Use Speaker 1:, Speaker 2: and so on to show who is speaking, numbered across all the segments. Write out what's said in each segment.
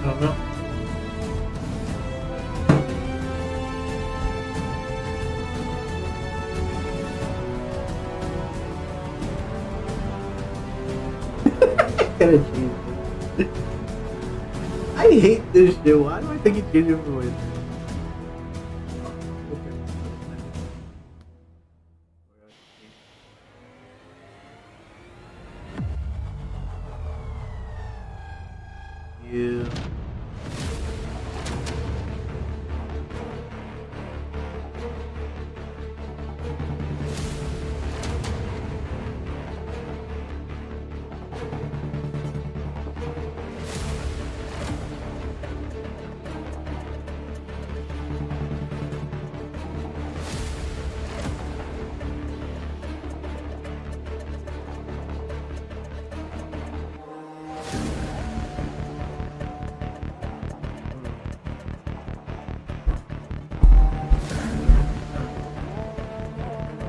Speaker 1: I don't know. Gotta change it. I hate this shit. Why do I think it changes for voice? Yeah.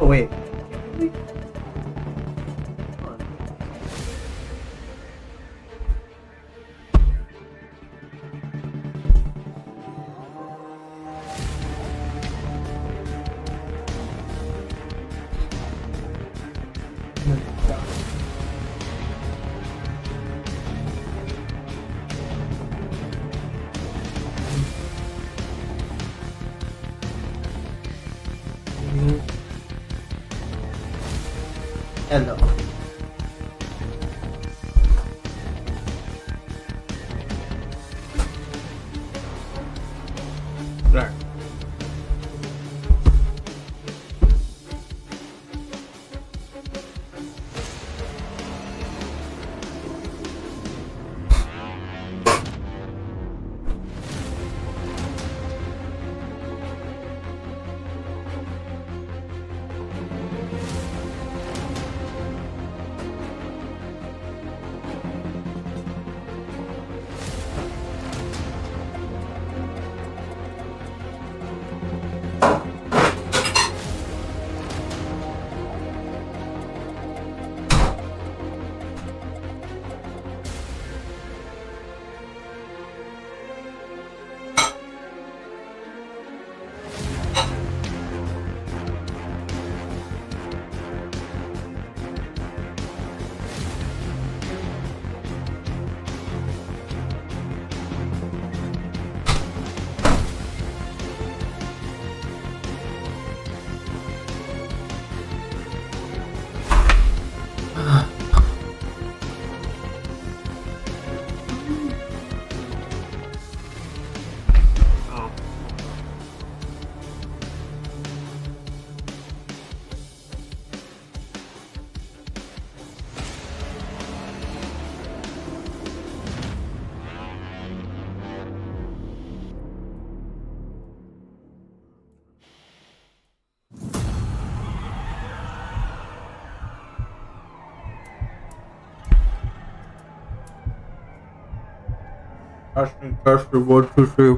Speaker 1: Oh wait. Really? Come on. Hello. Right. Oh. Testing, testing, 1, 2, 3.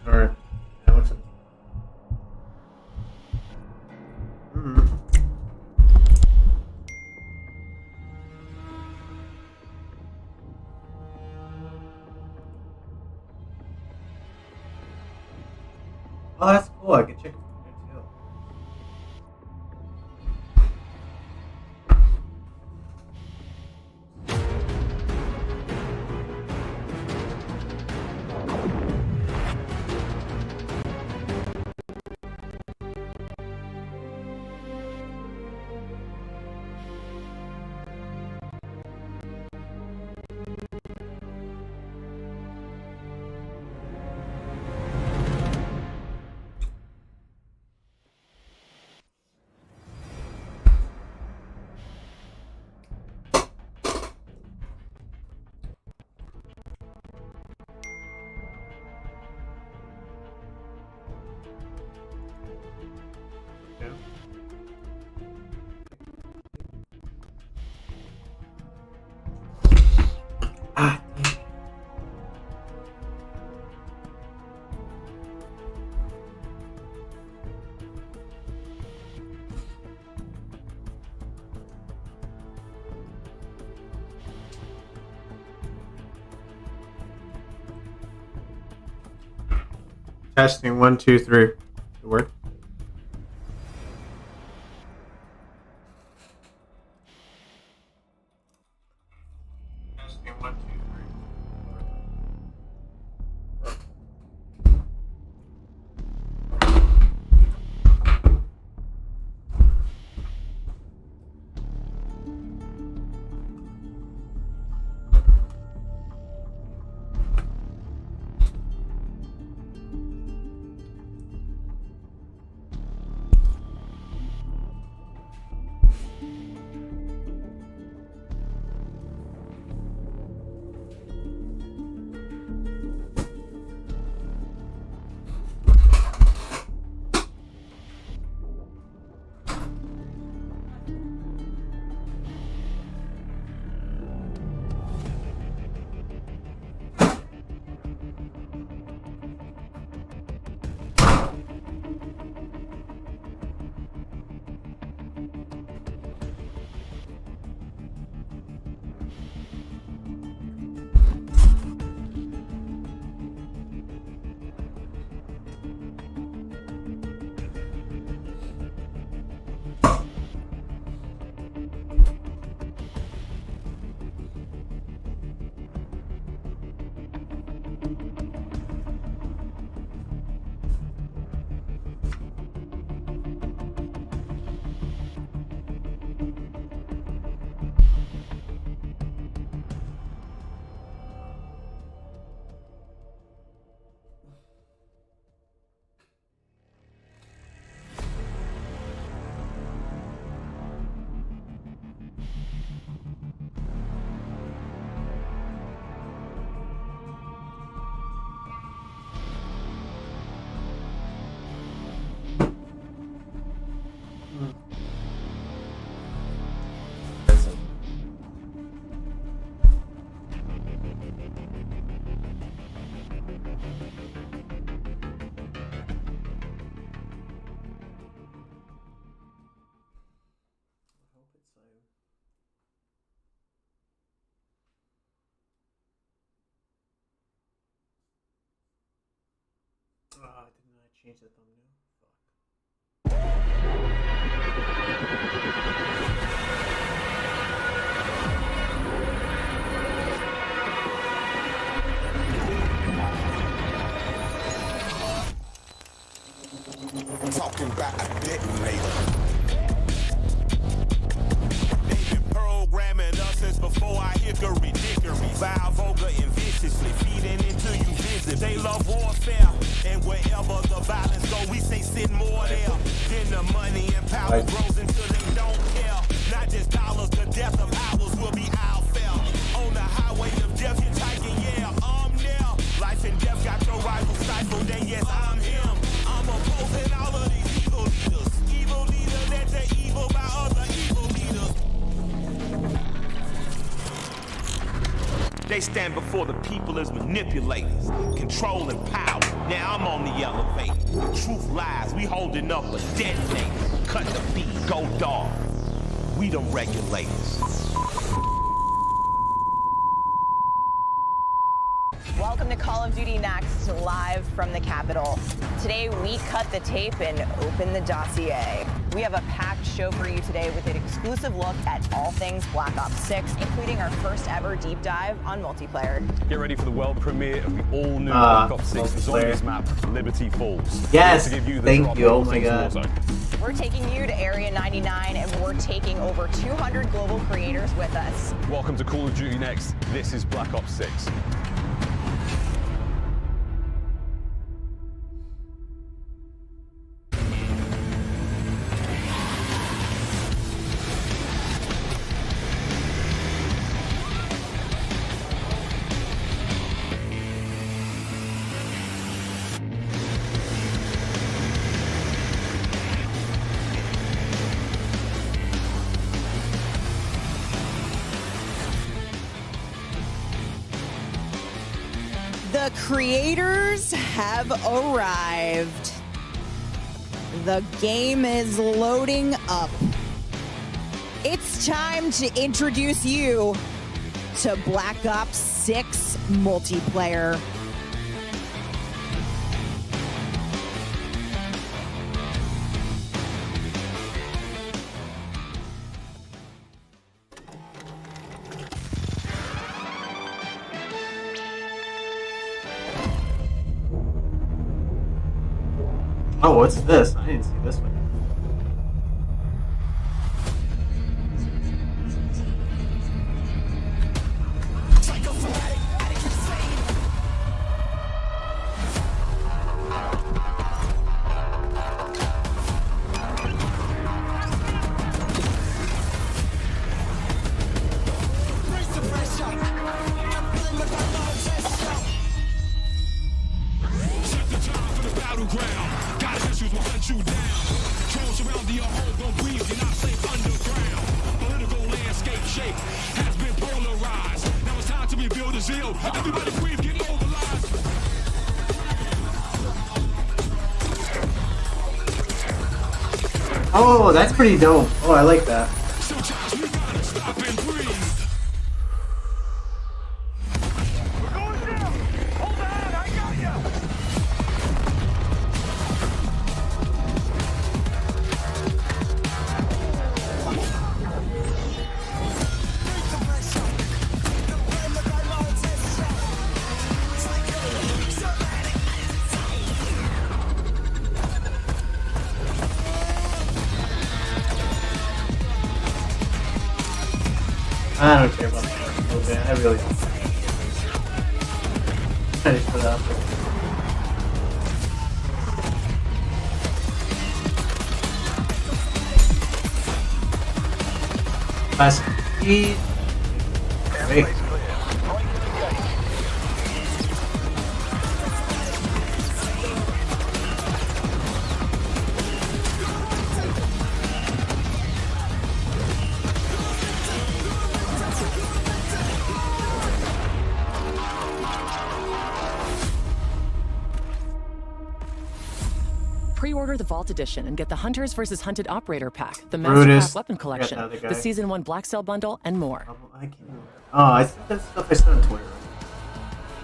Speaker 1: Alright. Now what's up? Oh, that's cool. I can check it from there too. Testing 1, 2, 3. It worked. Testing 1, 2, 3. Didn't I change the thumbnail?
Speaker 2: Talking about a detonator. They've been programming us since before our hickory dickory. Vile, vulgar, and viciously feeding into you visit. They love warfare, and wherever the violence go, we say sit more there. Then the money and power grows until they don't care. Not just dollars, the death of ours will be our fare. On the highway of death, hitchhiking, yeah, I'm there. Life and death got your rival stifled, and yes, I'm him. I'm opposing all of these evil leaders. Evil leaders that they're evil by other evil leaders. They stand before the people as manipulators, controlling power. Now I'm on the elevator. The truth lies, we holding up a detonator. Cut the beat, go dog. We the regulators.
Speaker 3: Welcome to Call of Duty Next, live from the Capitol. Today, we cut the tape and open the dossier. We have a packed show for you today with an exclusive look at all things Black Ops 6, including our first ever deep dive on multiplayer.
Speaker 4: Get ready for the world premiere of the all-new Black Ops 6 zombies map, Liberty Falls.
Speaker 1: Yes,
Speaker 4: to give you the
Speaker 1: thank you, oh
Speaker 4: drop
Speaker 1: my
Speaker 4: into
Speaker 1: god.
Speaker 4: Warzone.
Speaker 3: We're taking you to Area 99, and we're taking over 200 global creators with us.
Speaker 4: Welcome to Call of Duty Next. This is Black Ops 6.
Speaker 3: The creators have arrived. The game is loading up. It's time to introduce you to Black Ops 6 multiplayer.
Speaker 1: Oh, what's this? I didn't see this one. Oh, that's pretty dope. Oh, I like that. I don't care about that a little bit. I really don't. I just put it out there. Last speed. Wait.
Speaker 5: Pre-order the Vault Edition and get the Hunters vs. Hunted Operator Pack, the Mastercraft Weapon Collection, the Season 1 Black Cell Bundle, and more.
Speaker 1: I can't remember. Oh, I think that's stuff I said on Twitter.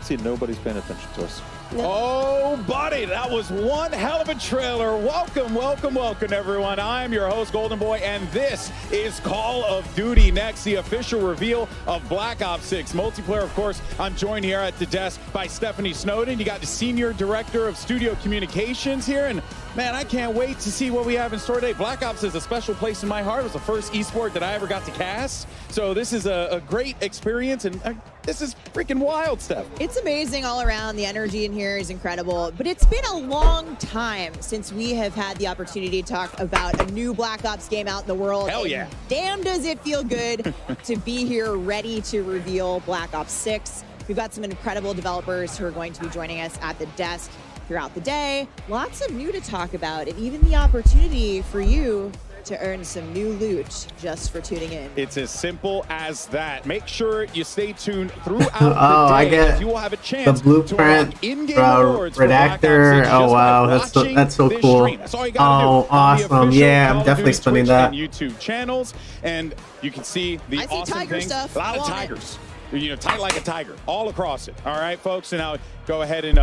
Speaker 6: See, nobody's paying attention to us.
Speaker 7: Oh, buddy, that was one hell of a trailer. Welcome, welcome, welcome, everyone. I'm your host, Golden Boy, and this is Call of Duty Next, the official reveal of Black Ops 6 multiplayer. Of course, I'm joined here at the desk by Stephanie Snowden. You got the Senior Director of Studio Communications here, and man, I can't wait to see what we have in store today. Black Ops is a special place in my heart. It was the first esport that I ever got to cast, so this is a great experience, and this is freaking wild, Steph.
Speaker 8: It's amazing all around. The energy in here is incredible, but it's been a long time since we have had the opportunity to talk about a new Black Ops game out in the world.
Speaker 7: Hell yeah.
Speaker 8: And damn does it feel good to be here ready to reveal Black Ops 6. We've got some incredible developers who are going to be joining us at the desk throughout the day. Lots of new to talk about, and even the opportunity for you to earn some new loot just for tuning in.
Speaker 7: It's as simple as that. Make sure you stay tuned throughout the day.
Speaker 1: I get
Speaker 7: you will have a chance
Speaker 1: the blueprint,
Speaker 7: to in-game rewards for Black Ops 6
Speaker 1: redactor.
Speaker 7: just
Speaker 1: Oh wow,
Speaker 7: by
Speaker 1: that's so
Speaker 7: this
Speaker 1: cool.
Speaker 7: stream. That's all you gotta do.
Speaker 1: Oh,
Speaker 7: On the
Speaker 1: awesome.
Speaker 7: official
Speaker 1: Yeah,
Speaker 7: Call
Speaker 1: I'm
Speaker 7: of
Speaker 1: definitely
Speaker 7: Duty
Speaker 1: spending
Speaker 7: Twitch
Speaker 1: that.
Speaker 7: and YouTube channels, and you can see the
Speaker 8: I see
Speaker 7: awesome
Speaker 8: tiger
Speaker 7: things.
Speaker 8: stuff.
Speaker 7: A lot
Speaker 8: I
Speaker 7: of
Speaker 8: want it.
Speaker 7: tigers. You know, tight like a tiger, all across it. All right, folks. And now go ahead and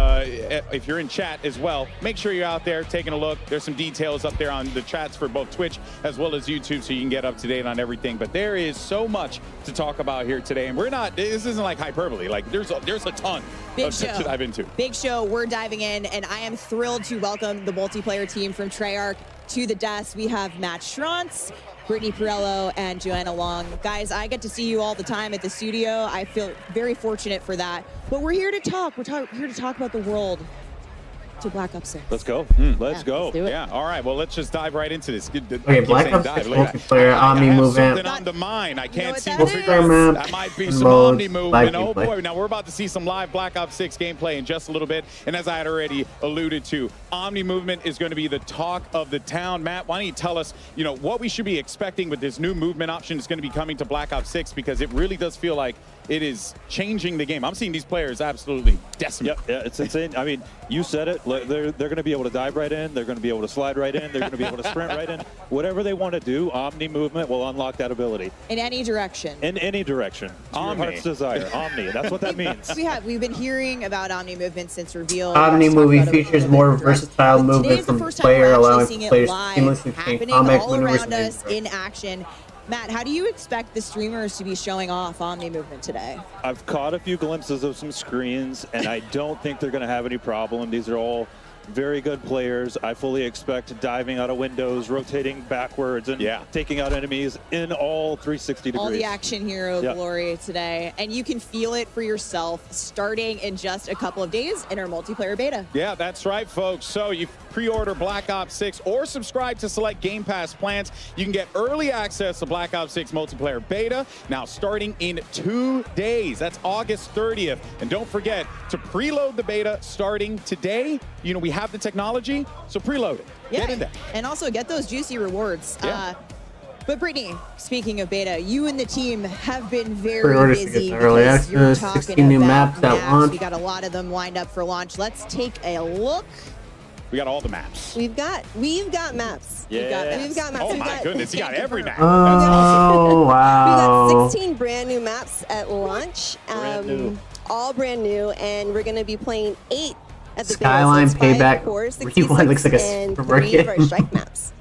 Speaker 7: if you're in chat as well, make sure you're out there taking a look. There's some details up there on the chats for both Twitch as well as YouTube, so you can get up to date on everything. But there is so much to talk about here today, and we're not. This isn't like hyperbole. Like there's a ton
Speaker 8: Big
Speaker 7: of stuff to dive into.
Speaker 8: Big show. We're diving in, and I am thrilled to welcome the multiplayer team from Treyarch to the desk. We have Matt Schrantz, Brittany Perello, and Joanna Long. Guys, I get to see you all the time at the studio. I feel very fortunate for that. But we're here to talk. We're here to talk about the world to Black Ops 6.
Speaker 6: Let's go. Let's go.
Speaker 8: Let's do it.
Speaker 7: Yeah, all right. Well, let's just dive right into this.
Speaker 1: Okay, Black Ops 6
Speaker 7: Look at that.
Speaker 1: multiplayer,
Speaker 7: I
Speaker 1: Omni
Speaker 7: have
Speaker 1: movement.
Speaker 7: something on the mind. I can't
Speaker 8: what
Speaker 7: see
Speaker 8: that
Speaker 7: what
Speaker 8: is?
Speaker 1: Multiplayer map,
Speaker 7: that might be some
Speaker 1: modes,
Speaker 7: Omni movement.
Speaker 1: live
Speaker 7: Oh
Speaker 1: gameplay.
Speaker 7: boy, now we're about to see some live Black Ops 6 gameplay in just a little bit. And as I had already alluded to, Omni movement is going to be the talk of the town. Matt, why don't you tell us, what we should be expecting with this new movement option that's going to be coming to Black Ops 6, because it really does feel like it is changing the game. I'm seeing these players absolutely decimate.
Speaker 6: Yeah, it's insane. I mean, you said it. They're going to be able to dive right in. They're going to be able to slide right in. They're going to be able to sprint right in. Whatever they want to do, Omni movement will unlock that ability.
Speaker 8: In any direction.
Speaker 6: In any direction. To your heart's desire. Omni. That's what that means.
Speaker 8: We've been hearing about Omni movement since reveal.
Speaker 1: Omni
Speaker 8: We've
Speaker 1: movie
Speaker 8: talked about it a
Speaker 1: features
Speaker 8: little
Speaker 1: more
Speaker 8: bit direct.
Speaker 1: versatile
Speaker 8: But
Speaker 1: movement
Speaker 8: today's the
Speaker 1: from
Speaker 8: first
Speaker 1: the
Speaker 8: time we're
Speaker 1: player,
Speaker 8: actually
Speaker 1: allowing
Speaker 8: seeing it
Speaker 1: players
Speaker 8: live,
Speaker 1: seamlessly change
Speaker 8: happening
Speaker 1: comic
Speaker 8: all
Speaker 1: maneuvers
Speaker 8: around
Speaker 1: and
Speaker 8: us
Speaker 1: maneuvers.
Speaker 8: in action. Matt, how do you expect the streamers to be showing off Omni movement today?
Speaker 6: I've caught a few glimpses of some screens, and I don't think they're going to have any problem. These are all very good players. I fully expect diving out of windows, rotating backwards, and taking out enemies in all 360 degrees.
Speaker 8: All the action hero glory today. And you can feel it for yourself starting in just a couple of days in our multiplayer beta.
Speaker 7: Yeah, that's right, folks. So you pre-order Black Ops 6 or subscribe to select Game Pass plans. You can get early access to Black Ops 6 multiplayer beta now starting in 2 days. That's August 30th. And don't forget to preload the beta starting today. You know, we have the technology, so preload it. Get in there.
Speaker 8: And also get those juicy rewards.
Speaker 7: Yeah.
Speaker 8: But Brittany, speaking of beta, you and the team have been very
Speaker 1: Pre-orders to
Speaker 8: busy
Speaker 1: get the early
Speaker 8: because you're
Speaker 1: access,
Speaker 8: talking
Speaker 1: 16 new
Speaker 8: about
Speaker 1: maps at launch.
Speaker 8: We got a lot of them lined up for launch. Let's take a look.
Speaker 7: We got all the maps.
Speaker 9: We've got maps.
Speaker 6: Yeah.
Speaker 9: We've got maps.
Speaker 7: Oh
Speaker 9: We've
Speaker 7: my
Speaker 9: got,
Speaker 7: goodness, you got every map.
Speaker 1: Oh,
Speaker 9: We
Speaker 1: wow.
Speaker 9: got 16 brand new maps at launch.
Speaker 6: Brand new.
Speaker 9: All brand new, and we're going to be playing 8 at the
Speaker 1: Skyline,
Speaker 9: beta. So it's 5
Speaker 1: Payback,
Speaker 9: core,
Speaker 1: Rewind
Speaker 9: 66,
Speaker 1: looks like a
Speaker 9: and
Speaker 1: supermarket.
Speaker 9: 3 of our strike maps.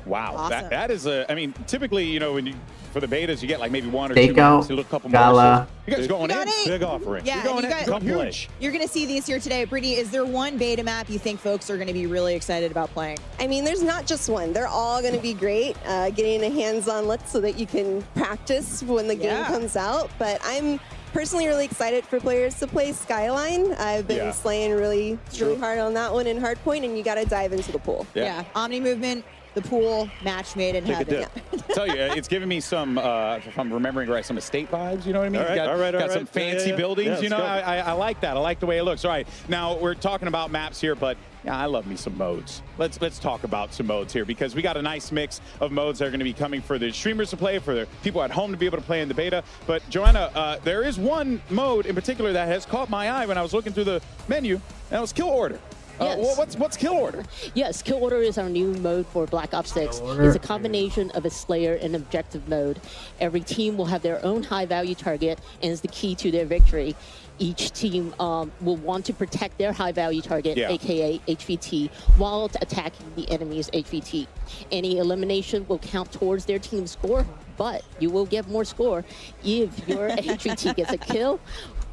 Speaker 7: Wow,
Speaker 8: Awesome.
Speaker 7: that is a. I mean, typically, you know, when you for the betas, you get like maybe 1 or 2 maps.
Speaker 1: Stakeout,
Speaker 7: You look a couple
Speaker 1: Gala.
Speaker 7: more. So you guys going
Speaker 8: You got
Speaker 7: in?
Speaker 8: 8.
Speaker 6: Big offering.
Speaker 8: Yeah,
Speaker 7: You're going
Speaker 8: and you
Speaker 7: in.
Speaker 8: got,
Speaker 7: Come play.
Speaker 6: Huge.
Speaker 8: you're going to see these here today. Brittany, is there one beta map you think folks are going to be really excited about playing?
Speaker 9: I mean, there's not just one. They're all going to be great. Getting a hands-on look so that you can practice when the game comes out. But I'm personally really excited for players to play Skyline. I've been slaying really hard on that one in Hardpoint, and you got to dive into the pool.
Speaker 8: Yeah. Omni movement, the pool, match made in heaven.
Speaker 7: Tell you, it's giving me some, if I'm remembering right, some estate vibes. You know what I mean?
Speaker 6: All right,
Speaker 7: got,
Speaker 6: all right, all
Speaker 7: got some
Speaker 6: right.
Speaker 7: fancy
Speaker 6: Yeah.
Speaker 7: buildings.
Speaker 6: Yeah,
Speaker 7: you know,
Speaker 6: let's go.
Speaker 7: I like that. I like the way it looks. All right, now we're talking about maps here, but yeah, I love me some modes. Let's talk about some modes here because we got a nice mix of modes that are going to be coming for the streamers to play, for the people at home to be able to play in the beta. But Joanna, there is one mode in particular that has caught my eye when I was looking through the menu, and that was Kill Order.
Speaker 10: Yes.
Speaker 7: What's Kill Order?
Speaker 10: Yes, Kill Order is our new mode for Black Ops 6. It's a combination of a Slayer and objective mode. Every team will have their own high-value target, and is the key to their victory. Each team will want to protect their high-value target, aka HVT, while attacking the enemy's HVT. Any elimination will count towards their team's score, but you will get more score if your HVT gets a kill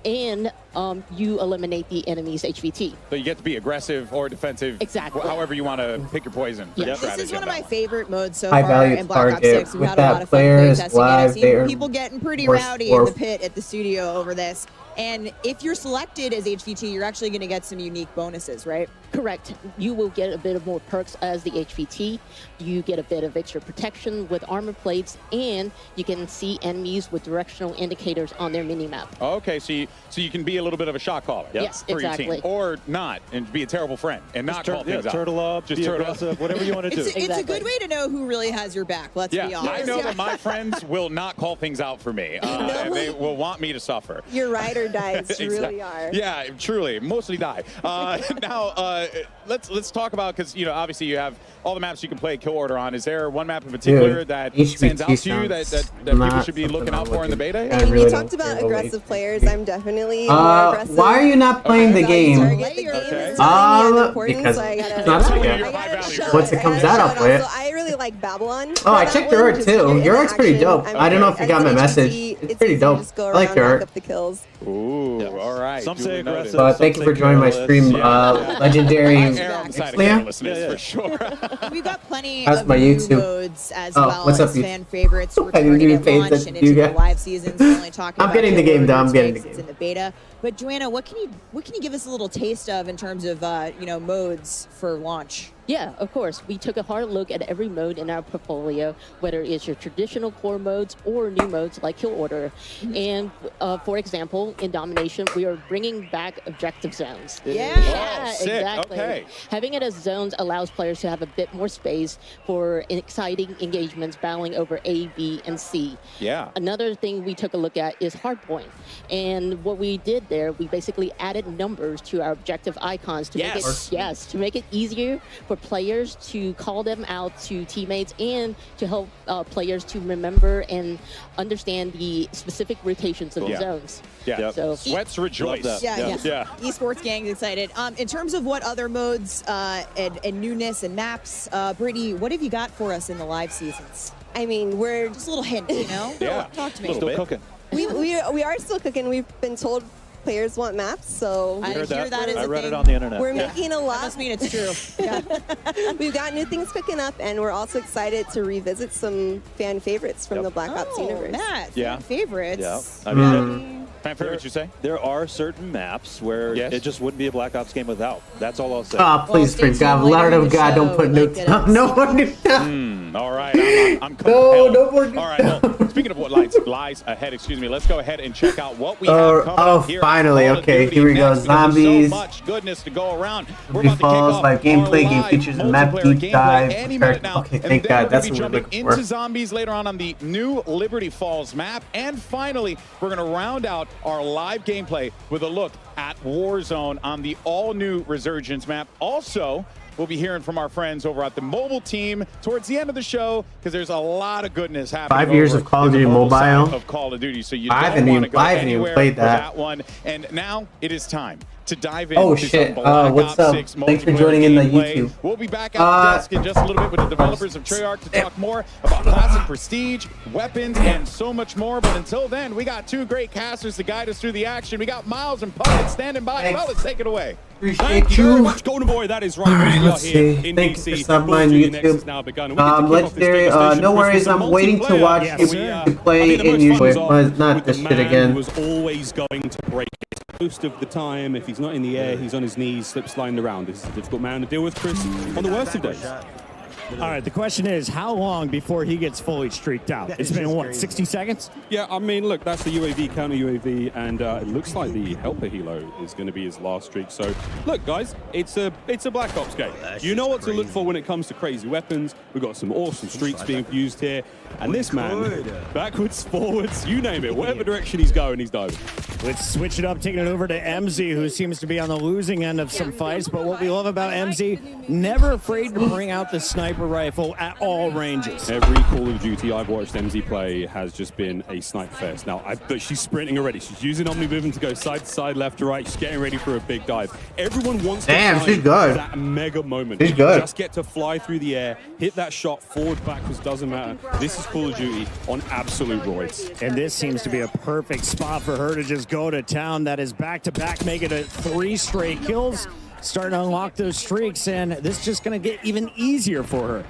Speaker 10: and you eliminate the enemy's HVT.
Speaker 7: So you get to be aggressive or defensive.
Speaker 10: Exactly.
Speaker 7: However you want to pick your poison. For your
Speaker 8: This is
Speaker 7: strategy
Speaker 8: one of
Speaker 7: on
Speaker 8: my
Speaker 7: that.
Speaker 8: favorite modes so
Speaker 1: High
Speaker 8: far
Speaker 1: value
Speaker 8: in Black Ops
Speaker 1: target.
Speaker 8: 6. We've
Speaker 1: With
Speaker 8: had a lot
Speaker 1: that,
Speaker 8: of fun
Speaker 1: players
Speaker 8: testing it. I've
Speaker 1: live,
Speaker 8: seen
Speaker 1: they're
Speaker 8: people getting pretty
Speaker 1: more
Speaker 8: rowdy in the
Speaker 1: sport-
Speaker 8: pit at the studio over this. And if you're selected as HVT, you're actually going to get some unique bonuses, right?
Speaker 10: Correct. You will get a bit of more perks as the HVT. You get a bit of extra protection with armor plates, and you can see enemies with directional indicators on their minimap.
Speaker 7: Okay, so you can be a little bit of a shot caller.
Speaker 10: Yes,
Speaker 7: for
Speaker 10: exactly.
Speaker 7: your team, or not, and be a terrible friend and not call things out.
Speaker 6: Turtle up,
Speaker 7: Just
Speaker 6: be
Speaker 7: turtle
Speaker 6: aggressive, whatever you want to do.
Speaker 8: It's a good way to know who really has your back, let's be honest.
Speaker 7: I know that my friends will not call things out for me, and they will want me to suffer.
Speaker 9: Your ride or dies really are.
Speaker 7: Yeah, truly, mostly die. Now, let's talk about, because you know, obviously you have all the maps you can play Kill Order on. Is there one map in particular that stands out to you that people should be looking out for in the beta?
Speaker 9: I mean, you talked about aggressive players. I'm definitely more aggressive.
Speaker 1: Why are you not playing the game?
Speaker 9: Because
Speaker 1: it's not so Once it comes out, I'll play it.
Speaker 9: I really like Babylon.
Speaker 1: Oh, I checked your art too. Your art's pretty dope. I don't know if you got my message. It's pretty dope. I like your art.
Speaker 7: Ooh, all right.
Speaker 6: Some say aggressive.
Speaker 1: Thank you for joining my stream, legendary.
Speaker 7: For sure.
Speaker 8: We've got plenty
Speaker 1: How's
Speaker 8: of
Speaker 1: my
Speaker 8: new
Speaker 1: YouTube?
Speaker 8: modes as
Speaker 1: Oh,
Speaker 8: well
Speaker 1: what's up,
Speaker 8: as
Speaker 1: you-
Speaker 8: fan favorites
Speaker 1: I didn't
Speaker 8: returning
Speaker 1: even
Speaker 8: at
Speaker 1: pay
Speaker 8: launch
Speaker 1: attention
Speaker 8: and
Speaker 1: to you
Speaker 8: into the
Speaker 1: guys.
Speaker 8: live seasons. We're only talking
Speaker 1: I'm
Speaker 8: about
Speaker 1: getting the
Speaker 8: Kill
Speaker 1: game
Speaker 8: Order
Speaker 1: done, I'm getting
Speaker 8: mistakes.
Speaker 1: the
Speaker 8: It's in the beta. But Joanna, what can you give us a little taste of in terms of modes for launch?
Speaker 10: Yeah, of course. We took a hard look at every mode in our portfolio, whether it's your traditional core modes or new modes like Kill Order. And for example, in Domination, we are bringing back objective zones.
Speaker 7: Oh, sick.
Speaker 10: Exactly.
Speaker 7: Okay.
Speaker 10: Having it as zones allows players to have a bit more space for exciting engagements battling over A, B, and C.
Speaker 7: Yeah.
Speaker 10: Another thing we took a look at is hardpoint. And what we did there, we basically added numbers to our objective icons to make it easier for players to call them out to teammates and to help players to remember and understand the specific rotations of the zones.
Speaker 7: Yeah.
Speaker 10: So
Speaker 7: Sweats rejoice.
Speaker 8: Yeah. Esports gang's excited. In terms of what other modes and newness and maps, Brittany, what have you got for us in the live seasons?
Speaker 9: I mean, we're
Speaker 8: just a little hint, you know?
Speaker 7: Yeah.
Speaker 8: Talk to me.
Speaker 6: Still cooking.
Speaker 9: we are still cooking. We've been told players want maps, so
Speaker 8: I hear that is
Speaker 6: I
Speaker 8: a
Speaker 6: read
Speaker 8: thing.
Speaker 6: it on the internet.
Speaker 9: we're making a lot.
Speaker 8: That must mean it's true. Yeah.
Speaker 9: We've got new things cooking up, and we're also excited to revisit some fan favorites from the Black Ops universe.
Speaker 8: Matt,
Speaker 6: Yeah.
Speaker 8: favorites.
Speaker 6: Yeah. I mean,
Speaker 7: Fan favorites, you say?
Speaker 6: there are certain maps where
Speaker 7: Yes.
Speaker 6: it just wouldn't be a Black Ops game without. That's all I'll say.
Speaker 1: Oh, please,
Speaker 8: stay
Speaker 1: for God,
Speaker 8: tuned
Speaker 1: Lord
Speaker 8: later in
Speaker 1: of
Speaker 8: the
Speaker 1: God, don't
Speaker 8: show,
Speaker 1: put
Speaker 8: like,
Speaker 1: nukes
Speaker 8: get
Speaker 1: down.
Speaker 8: us-
Speaker 1: No more nukes down.
Speaker 7: All right, I'm
Speaker 1: No,
Speaker 7: compelled.
Speaker 1: no more nukes
Speaker 7: All right, well, speaking of what lies ahead, excuse me, let's go ahead and check out what we have coming
Speaker 1: Oh,
Speaker 7: up here.
Speaker 1: finally,
Speaker 7: Call of
Speaker 1: okay,
Speaker 7: Duty
Speaker 1: here we go.
Speaker 7: next, because there's
Speaker 1: Zombies.
Speaker 7: So much goodness to go around. We're
Speaker 1: Liberty
Speaker 7: about to kick
Speaker 1: Falls
Speaker 7: off
Speaker 1: live gameplay.
Speaker 7: our
Speaker 1: Game
Speaker 7: live
Speaker 1: features a map
Speaker 7: multiplayer
Speaker 1: deep
Speaker 7: gameplay
Speaker 1: dive.
Speaker 7: any minute now.
Speaker 1: Okay,
Speaker 7: And
Speaker 1: thank
Speaker 7: then
Speaker 1: God.
Speaker 7: we're
Speaker 1: That's
Speaker 7: gonna be
Speaker 1: what we're
Speaker 7: jumping
Speaker 1: looking for.
Speaker 7: into Zombies later on the new Liberty Falls map. And finally, we're going to round out our live gameplay with a look at Warzone on the all-new Resurgence map. Also, we'll be hearing from our friends over at the mobile team towards the end of the show, because there's a lot of goodness happening.
Speaker 1: 5 years
Speaker 7: over
Speaker 1: of Call of
Speaker 7: in the
Speaker 1: Duty
Speaker 7: mobile side
Speaker 1: Mobile.
Speaker 7: of Call of Duty, so you
Speaker 1: I
Speaker 7: don't
Speaker 1: haven't
Speaker 7: want
Speaker 1: even-
Speaker 7: to go
Speaker 1: I haven't even
Speaker 7: anywhere
Speaker 1: played
Speaker 7: for
Speaker 1: that.
Speaker 7: that one. And now it is time to dive into
Speaker 1: Oh,
Speaker 7: some
Speaker 1: shit.
Speaker 7: Black
Speaker 1: What's
Speaker 7: Ops
Speaker 1: up?
Speaker 7: 6
Speaker 1: Thanks for
Speaker 7: multiplayer
Speaker 1: joining in the
Speaker 7: gameplay.
Speaker 1: YouTube.
Speaker 7: We'll be back at the desk in just a little bit with the developers of Treyarch to talk more about classic prestige, weapons, and so much more. But until then, we got two great casters to guide us through the action. We got Miles and Puppet standing by.
Speaker 1: Thanks.
Speaker 7: Fellas, take it away.
Speaker 1: Appreciate
Speaker 4: Thank you very
Speaker 1: you.
Speaker 4: much, Golden Boy. That is right.
Speaker 1: Alright,
Speaker 4: We are
Speaker 1: let's
Speaker 4: here
Speaker 1: see.
Speaker 4: in
Speaker 1: Thank you
Speaker 4: DC.
Speaker 1: for stopping by
Speaker 4: Call
Speaker 1: on
Speaker 4: of Duty Next
Speaker 1: YouTube.
Speaker 4: is now begun. And we get to kick off this
Speaker 1: Legendary,
Speaker 4: devastation,
Speaker 1: no
Speaker 4: Chris, with
Speaker 1: worries.
Speaker 4: some
Speaker 1: I'm waiting to
Speaker 4: multiplayer.
Speaker 1: watch
Speaker 8: Yes,
Speaker 1: you
Speaker 8: sir.
Speaker 1: to play
Speaker 4: I think the
Speaker 1: in
Speaker 4: most
Speaker 1: you.
Speaker 4: fun is off
Speaker 1: But not
Speaker 4: with
Speaker 1: this
Speaker 4: the
Speaker 1: shit
Speaker 4: man
Speaker 1: again.
Speaker 4: who was always going to break it. Most of the time, if he's not in the air, he's on his knees, slip sliding around. This is a difficult man to deal with, Chris, on the worst of days.
Speaker 11: All right, the question is, how long before he gets fully streaked out? It's been, what, 60 seconds?
Speaker 4: Yeah, I mean, look, that's the UAV, counter UAV, and it looks like the Helper Helo is going to be his last streak. So, look, guys, it's a Black Ops game. You know what to look for when it comes to crazy weapons. We've got some awesome streaks being used here. And this man, backwards, forwards, you name it, whatever direction he's going, he's diving.
Speaker 11: Let's switch it up, taking it over to MZ, who seems to be on the losing end of some fights. But what we love about MZ, never afraid to bring out the sniper rifle at all ranges.
Speaker 4: Every Call of Duty I've watched MZ play has just been a sniper fest. Now, she's sprinting already. She's using Omni movement to go side to side, left to right. She's getting ready for a big dive. Everyone wants to find
Speaker 1: she's good.
Speaker 4: that mega moment.
Speaker 1: She's
Speaker 4: You
Speaker 1: good.
Speaker 4: just get to fly through the air, hit that shot, forward, backwards, doesn't matter. This is Call of Duty on absolute roids.
Speaker 11: And this seems to be a perfect spot for her to just go to town. That is back-to-back, making it 3 straight kills. Starting to unlock those streaks, and this is just going to get even easier for her.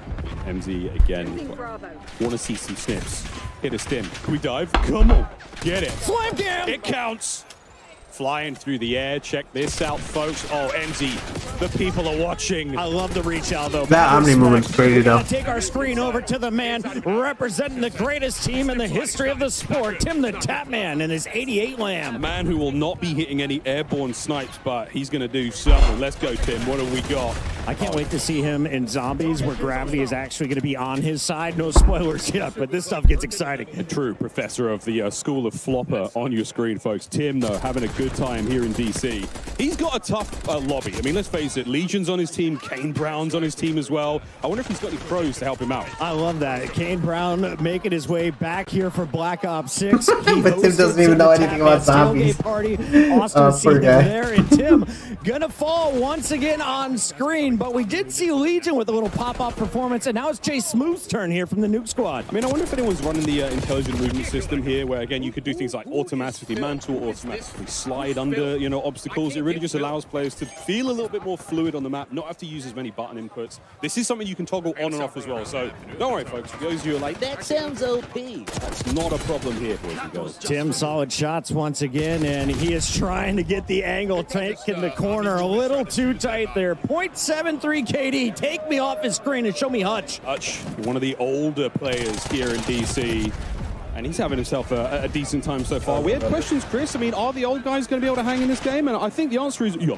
Speaker 4: MZ again. Want to see some snips. Hit a stim. Can we dive? Come on. Get it.
Speaker 11: Slam down!
Speaker 4: It counts. Flying through the air. Check this out, folks. Oh, MZ, the people are watching.
Speaker 11: I love the reach out, though.
Speaker 1: That Omni movement's crazy, though.
Speaker 11: Take our screen over to the man representing the greatest team in the history of the sport, Tim the Tapman, and his 88
Speaker 4: A
Speaker 11: Lamb.
Speaker 4: man who will not be hitting any airborne snipes, but he's going to do something. Let's go, Tim. What have we got?
Speaker 11: I can't wait to see him in Zombies, where gravity is actually going to be on his side. No spoilers yet, but this stuff gets exciting.
Speaker 4: A true professor of the School of Flopper on your screen, folks. Tim, though, having a good time here in DC. He's got a tough lobby. I mean, let's face it, Legion's on his team, Kane Brown's on his team as well. I wonder if he's got any pros to help him out.
Speaker 11: I love that. Kane Brown making his way back here for Black Ops 6.
Speaker 1: But Tim doesn't even know anything about zombies.
Speaker 11: Party. Awesome to see
Speaker 1: poor
Speaker 11: him
Speaker 1: guy.
Speaker 11: there. And Tim gonna fall once again on screen, but we did see Legion with a little pop-up performance, and now it's Jay Smooth's turn here from the Nuke Squad.
Speaker 4: I mean, I wonder if anyone's running the intelligent movement system here, where, again, you could do things like automatically mantle, automatically slide under, you know, obstacles. It really just allows players to feel a little bit more fluid on the map, not have to use as many button inputs. This is something you can toggle on and off as well, so don't worry, folks. For those of you who are like, that sounds OP, that's not a problem here, boys and girls.
Speaker 11: Tim, solid shots once again, and he is trying to get the angle, taking the corner a little too tight there. 0.73 KD, take me off his screen and show me Hutch.
Speaker 4: Hutch, one of the older players here in DC, and he's having himself a decent time so far. We had questions, Chris. I mean, are the old guys going to be able to hang in this game? And I think the answer is, yeah.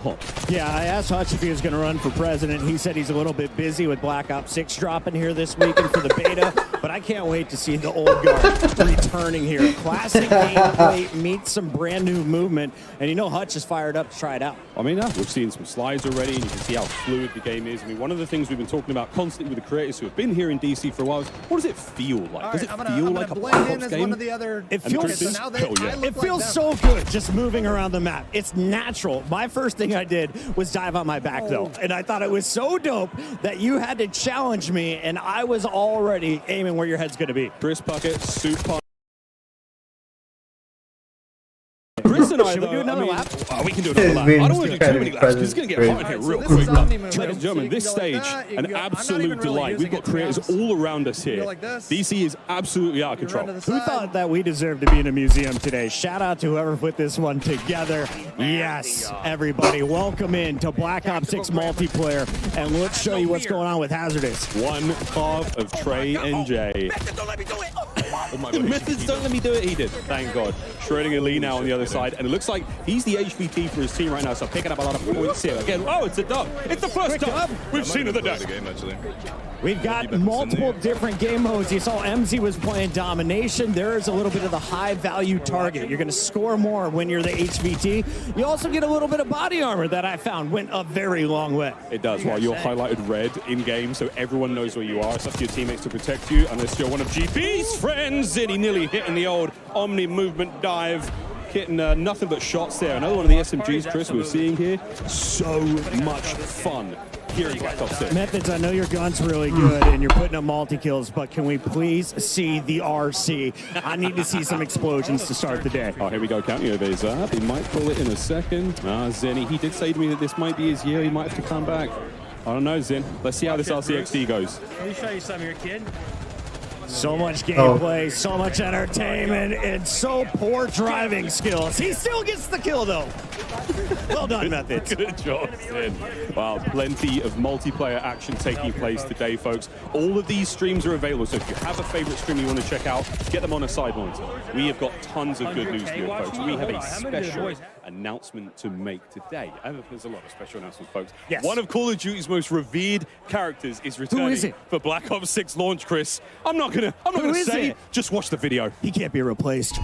Speaker 11: Yeah, I asked Hutch if he was going to run for president. He said he's a little bit busy with Black Ops 6 dropping here this weekend for the beta, but I can't wait to see the old guard returning here. Classic gameplay meets some brand new movement, and you know Hutch is fired up to try it out.
Speaker 4: I mean, we've seen some slides already, and you can see how fluid the game is. I mean, one of the things we've been talking about constantly with the creators who have been here in DC for a while is, what does it feel like? Does it feel like a Black Ops game?
Speaker 11: It feels so good just moving around the map. It's natural. My first thing I did was dive on my back, though, and I thought it was so dope that you had to challenge me, and I was already aiming where your head's going to be.
Speaker 4: Chris Puckett, Soup Punk. Chris deny
Speaker 11: Should we do another lap?
Speaker 4: Oh, we can do another lap. I don't want to do too many laps. It's going to get hot in here real quick. Ladies and gentlemen, this stage, an absolute delight. We've got creators all around us here. DC is absolutely out of control.
Speaker 11: Who thought that we deserved to be in a museum today? Shout out to whoever put this one together. Yes, everybody, welcome in to Black Ops 6 multiplayer, and let's show you what's going on with Hazardous.
Speaker 4: One half of Trey and Jay.
Speaker 2: Don't let me do it.
Speaker 4: Oh my God. Methods don't let me do it. He did. Thank God. Schrodinger Lee now on the other side, and it looks like he's the HVT for his team right now, so picking up a lot of points here. Again, oh, it's a dub. It's the first dub we've seen of the day.
Speaker 11: We've got multiple different game modes. You saw MZ was playing domination. There is a little bit of the high value target. You're going to score more when you're the HVT. You also get a little bit of body armor that I found went a very long way.
Speaker 4: It does, while you're highlighted red in game, so everyone knows where you are. It's up to your teammates to protect you, unless you're one of GB's friends. And he nearly hitting the old Omni movement dive. Getting nothing but shots there. Another one of the SMGs, Chris, we're seeing here. So much fun here in Black Ops 6.
Speaker 11: Methods, I know your gun's really good and you're putting up multi-kills, but can we please see the RC? I need to see some explosions to start the day.
Speaker 4: Oh, here we go, counting over his up. He might pull it in a second. Zenny, he did say to me that this might be his year. He might have to come back. I don't know, Zen. Let's see how this RCXD goes.
Speaker 12: Let me show you some of your kid.
Speaker 11: So much gameplay, so much entertainment, and so poor driving skills. He still gets the kill, though. Well done, Methods.
Speaker 4: Good job, Sid. Wow, plenty of multiplayer action taking place today, folks. All of these streams are available, so if you have a favorite stream you want to check out, get them on a side monitor. We have got tons of good news for you, folks. We have a special announcement to make today. There's a lot of special announcements, folks.
Speaker 11: Yes.
Speaker 4: One of Call of Duty's most revered characters is returning for Black Ops 6 launch, Chris. I'm not gonna say it. Just watch the video.
Speaker 11: He can't be replaced.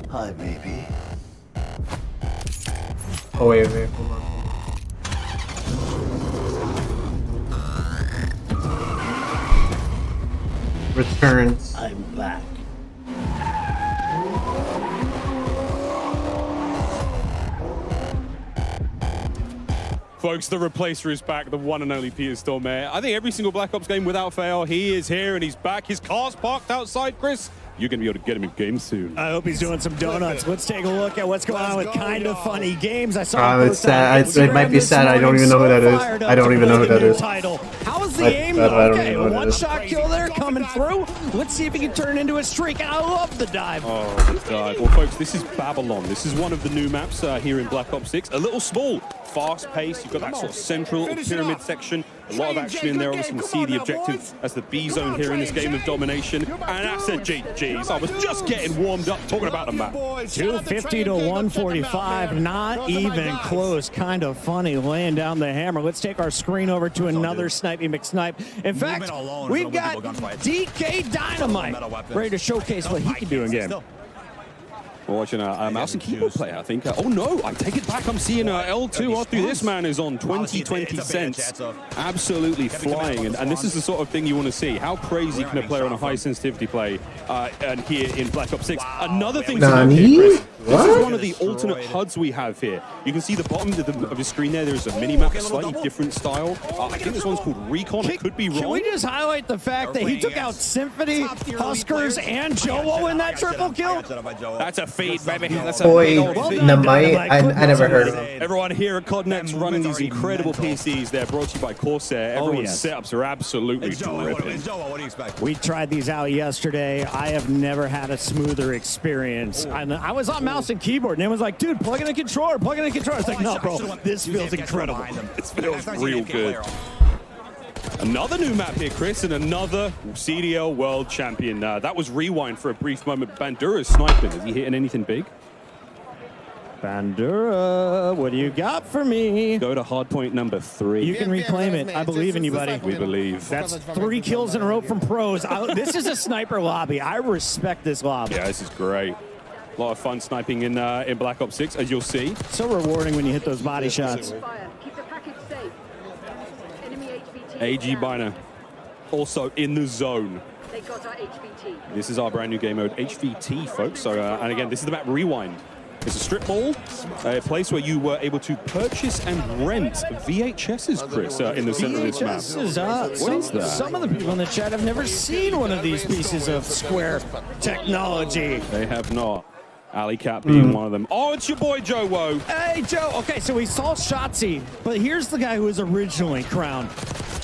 Speaker 1: Hi, baby. Oh, wait, hold on. Returns.
Speaker 11: I'm back.
Speaker 4: Folks, the replacer is back, the one and only Peter Stormare. I think every single Black Ops game without fail, he is here and he's back. His car's parked outside, Chris. You're going to be able to get him in game soon.
Speaker 11: I hope he's doing some donuts. Let's take a look at what's going on with Kind of Funny Games. I saw
Speaker 1: it's sad. It might be sad. I don't even know who that is. I don't even know who that is.
Speaker 11: How is the aim? Okay, a one-shot kill there coming through. Let's see if he can turn into a streak. And I love the dive.
Speaker 4: Oh, the dive. Well, folks, this is Babylon. This is one of the new maps here in Black Ops 6. A little small, fast-paced. You've got that sort of central pyramid section. A lot of action in there. Obviously, you can see the objective as the B zone here in this game of domination. And that's a GG's. I was just getting warmed up talking about the map.
Speaker 11: 250 to 145. Not even close. Kind of funny laying down the hammer. Let's take our screen over to another Snipey McSnipe. In fact, we've got DK Dynamite ready to showcase what he can do in game.
Speaker 4: We're watching a mouse and keyboard player, I think. Oh no, I take it back. I'm seeing L2 R3. This man is on 20 cents. Absolutely flying. And this is the sort of thing you want to see. How crazy can a player on a high sensitivity play and here in Black Ops 6? Another thing to note here, Chris, this is one of the alternate HUDs we have here. You can see the bottom of the screen there. There's a mini-map, slightly different style. I think this one's called Recon. I could be wrong.
Speaker 11: Can we just highlight the fact that he took out Symphony, Huskers, and Joe in that triple kill?
Speaker 4: That's a feed, baby. That's a
Speaker 1: Boy,
Speaker 4: feed.
Speaker 1: I never heard of him.
Speaker 4: Everyone here at CodNet's running these incredible PCs. They're brought to you by Corsair. Everyone's setups are absolutely dripping.
Speaker 11: We tried these out yesterday. I have never had a smoother experience. I was on mouse and keyboard, and it was like, dude, plug in a controller, plug in a controller. It's like, no, bro, this feels incredible.
Speaker 4: This feels real good. Another new map here, Chris, and another CDL World Champion. That was Rewind for a brief moment. Bandura's sniping. Is he hitting anything big?
Speaker 11: Bandura, what do you got for me?
Speaker 4: Go to hardpoint number 3.
Speaker 11: You can reclaim it. I believe in you, buddy.
Speaker 4: We believe.
Speaker 11: That's 3 kills in a row from pros. This is a sniper lobby. I respect this lobby.
Speaker 4: Yeah, this is great. A lot of fun sniping in Black Ops 6, as you'll see.
Speaker 11: So rewarding when you hit those body shots.
Speaker 4: AG Biner also in the zone. This is our brand new game mode, HVT, folks. So, and again, this is the map Rewind. It's a strip mall, a place where you were able to purchase and rent VHSs, Chris, in the center of this map. What is that?
Speaker 11: Some of the people in the chat have never seen one of these pieces of Square technology.
Speaker 4: They have not. Alley Cat being one of them. Oh, it's your boy Joe Woe.
Speaker 11: Hey, Joe. Okay, so we saw Shotzi, but here's the guy who was originally crowned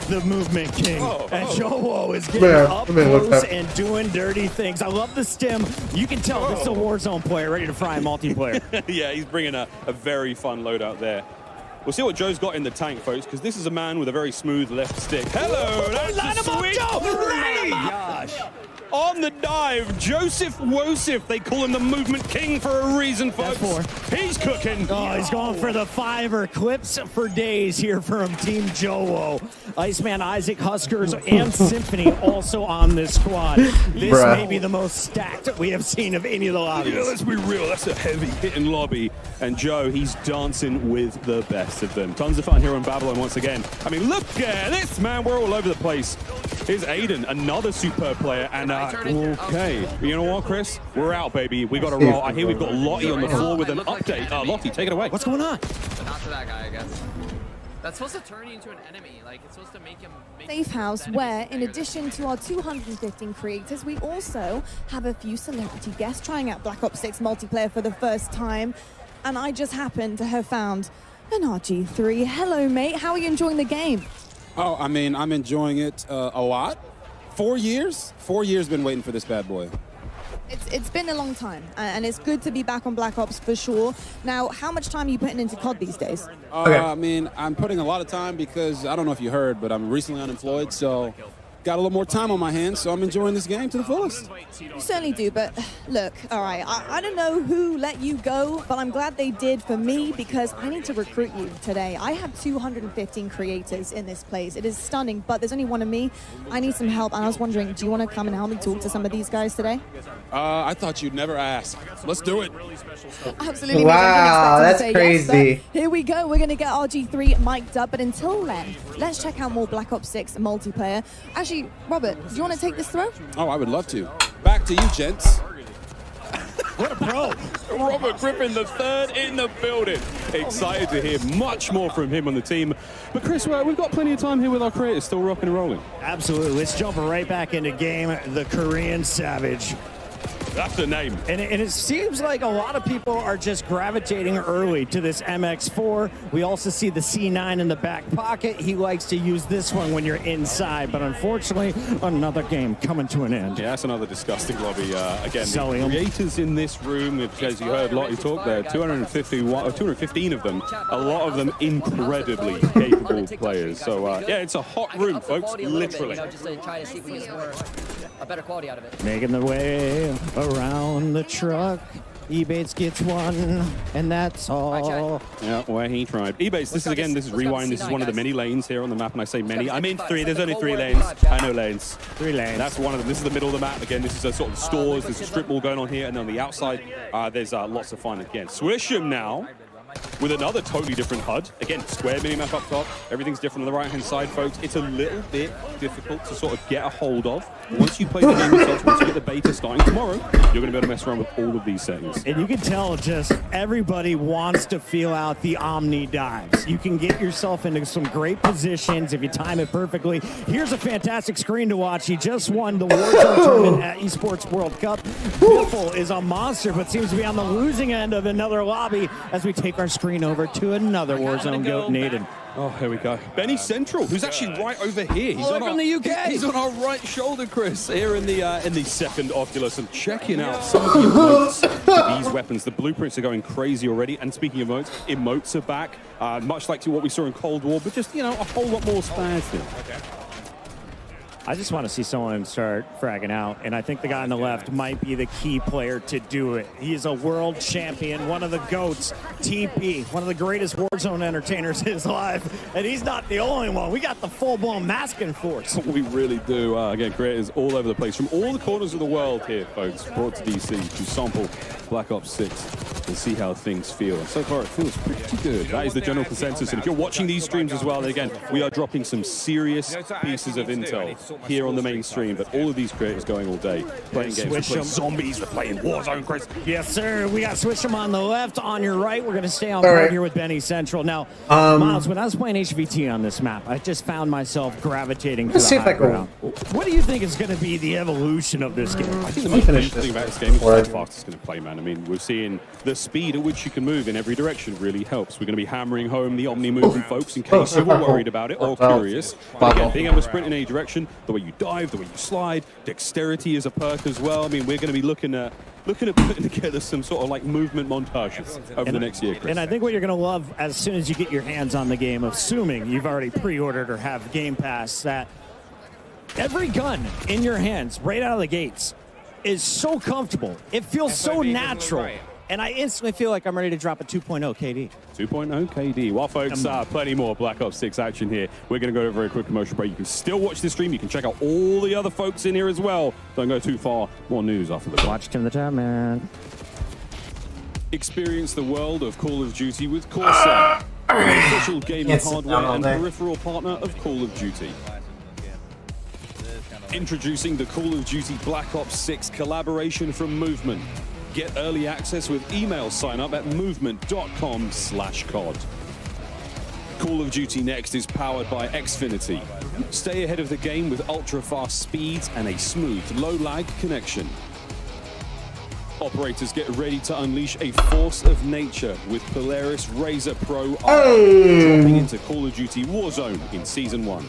Speaker 11: the Movement King. And Joe Woe is getting up close and doing dirty things. I love the stim. You can tell this is a Warzone player ready to fry multiplayer.
Speaker 4: Yeah, he's bringing a very fun loadout there. We'll see what Joe's got in the tank, folks, because this is a man with a very smooth left stick. Hello, that's a sweet.
Speaker 11: Oh my gosh.
Speaker 4: On the dive, Joseph Wosif. They call him the Movement King for a reason, folks. He's cooking.
Speaker 11: Oh, he's going for the fiver. Clips for days here from Team Joe. Iceman, Isaac, Huskers, and Symphony also on this squad. This may be the most stacked we have seen of any of the lobbies.
Speaker 4: Yeah, let's be real. That's a heavy hitting lobby. And Joe, he's dancing with the best of them. Tons of fun here on Babylon once again. I mean, look at this, man. We're all over the place. Here's Aiden, another superb player. And okay, you know what, Chris? We're out, baby. We got to roll. I hear we've got Lottie on the floor with an update. Lottie, take it away.
Speaker 11: What's going on?
Speaker 12: Not to that guy, I guess. That's supposed to turn you into an enemy. Like, it's supposed to make him...
Speaker 13: Safe house where, in addition to our 215 creators, we also have a few celebrity guests trying out Black Ops 6 multiplayer for the first time. And I just happened to have found an RG3. Hello, mate. How are you enjoying the game?
Speaker 14: Oh, I mean, I'm enjoying it a lot. 4 years? 4 years been waiting for this bad boy.
Speaker 13: It's been a long time, and it's good to be back on Black Ops for sure. Now, how much time are you putting into COD these days?
Speaker 14: I mean, I'm putting a lot of time because, I don't know if you heard, but I'm recently unemployed, so got a little more time on my hands, so I'm enjoying this game to the fullest.
Speaker 13: You certainly do, but look, all right, I don't know who let you go, but I'm glad they did for me because I need to recruit you today. I have 215 creators in this place. It is stunning, but there's only one of me. I need some help, and I was wondering, do you want to come and help me talk to some of these guys today?
Speaker 14: I thought you'd never ask. Let's do it.
Speaker 13: Absolutely.
Speaker 1: Wow, that's crazy.
Speaker 13: Yes, here we go. We're going to get RG3 mic'd up, but until then, let's check out more Black Ops 6 multiplayer. Actually, Robert, do you want to take this throw?
Speaker 14: Oh, I would love to. Back to you, gents.
Speaker 11: What a pro.
Speaker 4: Robert Griffin III in the building. Excited to hear much more from him on the team. But Chris, we've got plenty of time here with our creators still rocking and rolling.
Speaker 11: Absolutely. Let's jump right back into game. The Korean Savage.
Speaker 4: That's the name.
Speaker 11: And it seems like a lot of people are just gravitating early to this MX4. We also see the C9 in the back pocket. He likes to use this one when you're inside, but unfortunately, another game coming to an end.
Speaker 4: Yeah, that's another disgusting lobby. Again, the creators in this room, as you heard Lottie talk there, 215 of them, a lot of them incredibly capable players. So, yeah, it's a hot room, folks, literally.
Speaker 12: Just to try to see if we can score a better quality out of it.
Speaker 11: Making the way around the truck. Ebates gets one, and that's all.
Speaker 4: Yeah, where he tried. Ebates, this is Rewind. This is one of the many lanes here on the map, and I say many. I mean 3. There's only 3 lanes. I know lanes.
Speaker 11: 3 lanes.
Speaker 4: That's one of them. This is the middle of the map. Again, this is a sort of stores. There's a strip mall going on here, and on the outside, there's lots of fun. Again, Swisham now with another totally different HUD. Again, square minimap up top. Everything's different on the right-hand side, folks. It's a little bit difficult to sort of get a hold of. Once you play the game yourself, once you get the beta starting tomorrow, you're going to be able to mess around with all of these settings.
Speaker 11: And you can tell just everybody wants to feel out the Omni dives. You can get yourself into some great positions if you time it perfectly. Here's a fantastic screen to watch. He just won the Warzone tournament at Esports World Cup. Biffle is a monster, but seems to be on the losing end of another lobby as we take our screen over to another Warzone goat, Naden.
Speaker 4: Oh, here we go. Benny Central, who's actually right over here. He's
Speaker 11: from the UK.
Speaker 4: He's on our right shoulder, Chris, here in the second Oculus, and checking out some of the emotes for these weapons. The blueprints are going crazy already. And speaking of emotes are back, much like to what we saw in Cold War, but just, you know, a whole lot more spares here.
Speaker 11: I just want to see someone start fragging out, and I think the guy on the left might be the key player to do it. He is a world champion, one of the GOATs, TP, one of the greatest Warzone entertainers in his life, and he's not the only one. We got the full-blown masking force.
Speaker 4: We really do. Again, creators all over the place from all the corners of the world here, folks, brought to DC to sample Black Ops 6 and see how things feel. And so far, it feels pretty good. That is the general consensus. And if you're watching these streams as well, then again, we are dropping some serious pieces of intel here on the main stream. But all of these creators going all day, playing games. We're playing zombies, we're playing Warzone, Chris.
Speaker 11: Yes, sir. We got Switch'em on the left, on your right. We're going to stay on board here with Benny Central. Now, Miles, when I was playing HVT on this map, I just found myself gravitating to the high ground. What do you think is going to be the evolution of this game?
Speaker 4: I think the most interesting thing about this game is how fast it's going to play, man. I mean, we're seeing the speed at which you can move in every direction really helps. We're going to be hammering home the Omni movement, folks, in case you were worried about it or curious. But again, being able to sprint in any direction, the way you dive, the way you slide, dexterity is a perk as well. I mean, we're going to be looking at putting together some sort of like movement montages over the next year, Chris.
Speaker 11: And I think what you're going to love as soon as you get your hands on the game, assuming you've already pre-ordered or have Game Pass, that every gun in your hands right out of the gates is so comfortable. It feels so natural. And I instantly feel like I'm ready to drop a 2.0 KD.
Speaker 4: 2.0 KD. Well, folks, plenty more Black Ops 6 action here. We're going to go to a very quick commercial break. You can still watch the stream. You can check out all the other folks in here as well. Don't go too far. More news after the break.
Speaker 11: Watch Tim the Time, man.
Speaker 4: Experience the world of Call of Duty with Corsair, the official gaming hardware and peripheral partner of Call of Duty. Introducing the Call of Duty Black Ops 6 collaboration from Movement. Get early access with email sign up at movement.com/COD. Call of Duty Next is powered by Xfinity. Stay ahead of the game with ultra-fast speeds and a smooth, low-lag connection. Operators get ready to unleash a force of nature with Polaris Razor Pro dropping into Call of Duty Warzone in Season 1.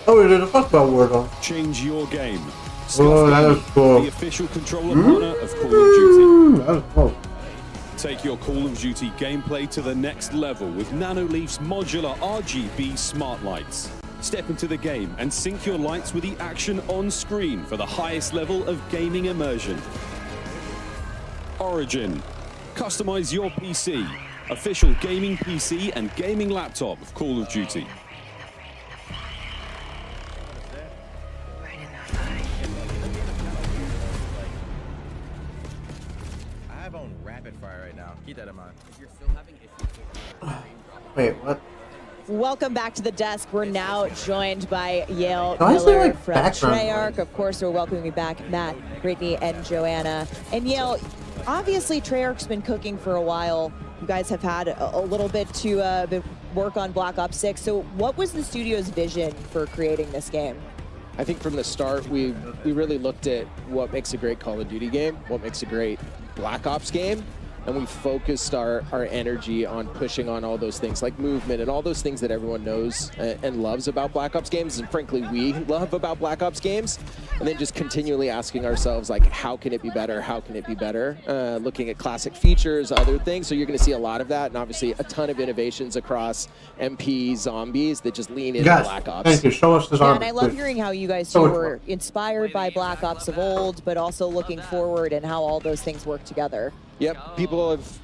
Speaker 1: Oh, we didn't talk about Warzone.
Speaker 4: Change your game.
Speaker 1: Oh, that is cool.
Speaker 4: The official controller partner of Call of Duty.
Speaker 1: That is cool.
Speaker 4: Take your Call of Duty gameplay to the next level with Nanoleaf's modular RGB smart lights. Step into the game and sync your lights with the action on screen for the highest level of gaming immersion. Origin. Customize your PC. Official gaming PC and gaming laptop of Call of Duty.
Speaker 12: Keep that in mind. If you're still having issues with
Speaker 1: Wait, what?
Speaker 8: Welcome back to the desk. We're now joined by Yale
Speaker 1: Why is there,
Speaker 8: Miller
Speaker 1: like,
Speaker 8: from
Speaker 1: background
Speaker 8: Treyarch. Of course, we're welcoming back Matt, Brittany, and Joanna. And Yale, obviously Treyarch's been cooking for a while. You guys have had a little bit to work on Black Ops 6. So what was the studio's vision for creating this game?
Speaker 15: I think from the start, we really looked at what makes a great Call of Duty game, what makes a great Black Ops game, and we focused our energy on pushing on all those things like movement and all those things that everyone knows and loves about Black Ops games, and frankly we love about Black Ops games, and then just continually asking ourselves, like, how can it be better, how can it be better, looking at classic features, other things. So you're going to see a lot of that, and obviously a ton of innovations across MP, zombies that just lean into Black Ops.
Speaker 1: Thank you. Show us the zombies.
Speaker 8: And I love hearing how you guys were inspired by Black Ops of old, but also looking forward and how all those things work together.
Speaker 15: Yep, people have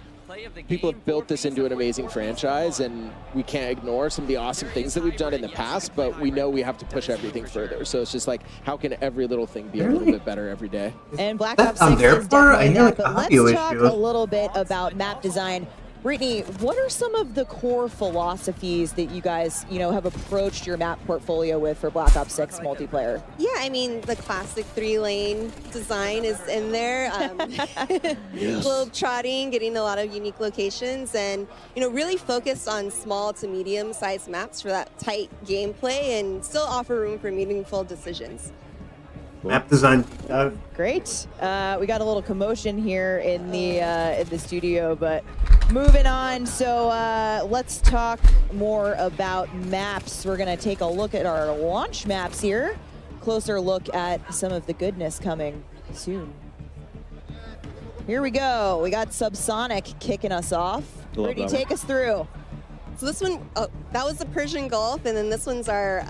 Speaker 15: built this into an amazing franchise, and we can't ignore some of the awesome things that we've done in the past, but we know we have to push everything further. So it's just like, how can every little thing be a little bit better every day?
Speaker 8: And Black Ops 6 is definitely that, but let's talk a little bit about map design. Brittany, what are some of the core philosophies that you guys, have approached your map portfolio with for Black Ops 6 multiplayer?
Speaker 9: Yeah, I mean, the classic 3-lane design is in there. Globe-trotting, getting a lot of unique locations, and, really focused on small to medium-sized maps for that tight gameplay and still offer room for meaningful decisions.
Speaker 1: Map design.
Speaker 8: Great. We got a little commotion here in the studio, but moving on. So let's talk more about maps. We're going to take a look at our launch maps here. Closer look at some of the goodness coming soon. Here we go. We got Subsonic kicking us off. Brittany, take us through.
Speaker 9: So this one, that was the Persian Gulf, and then this one's our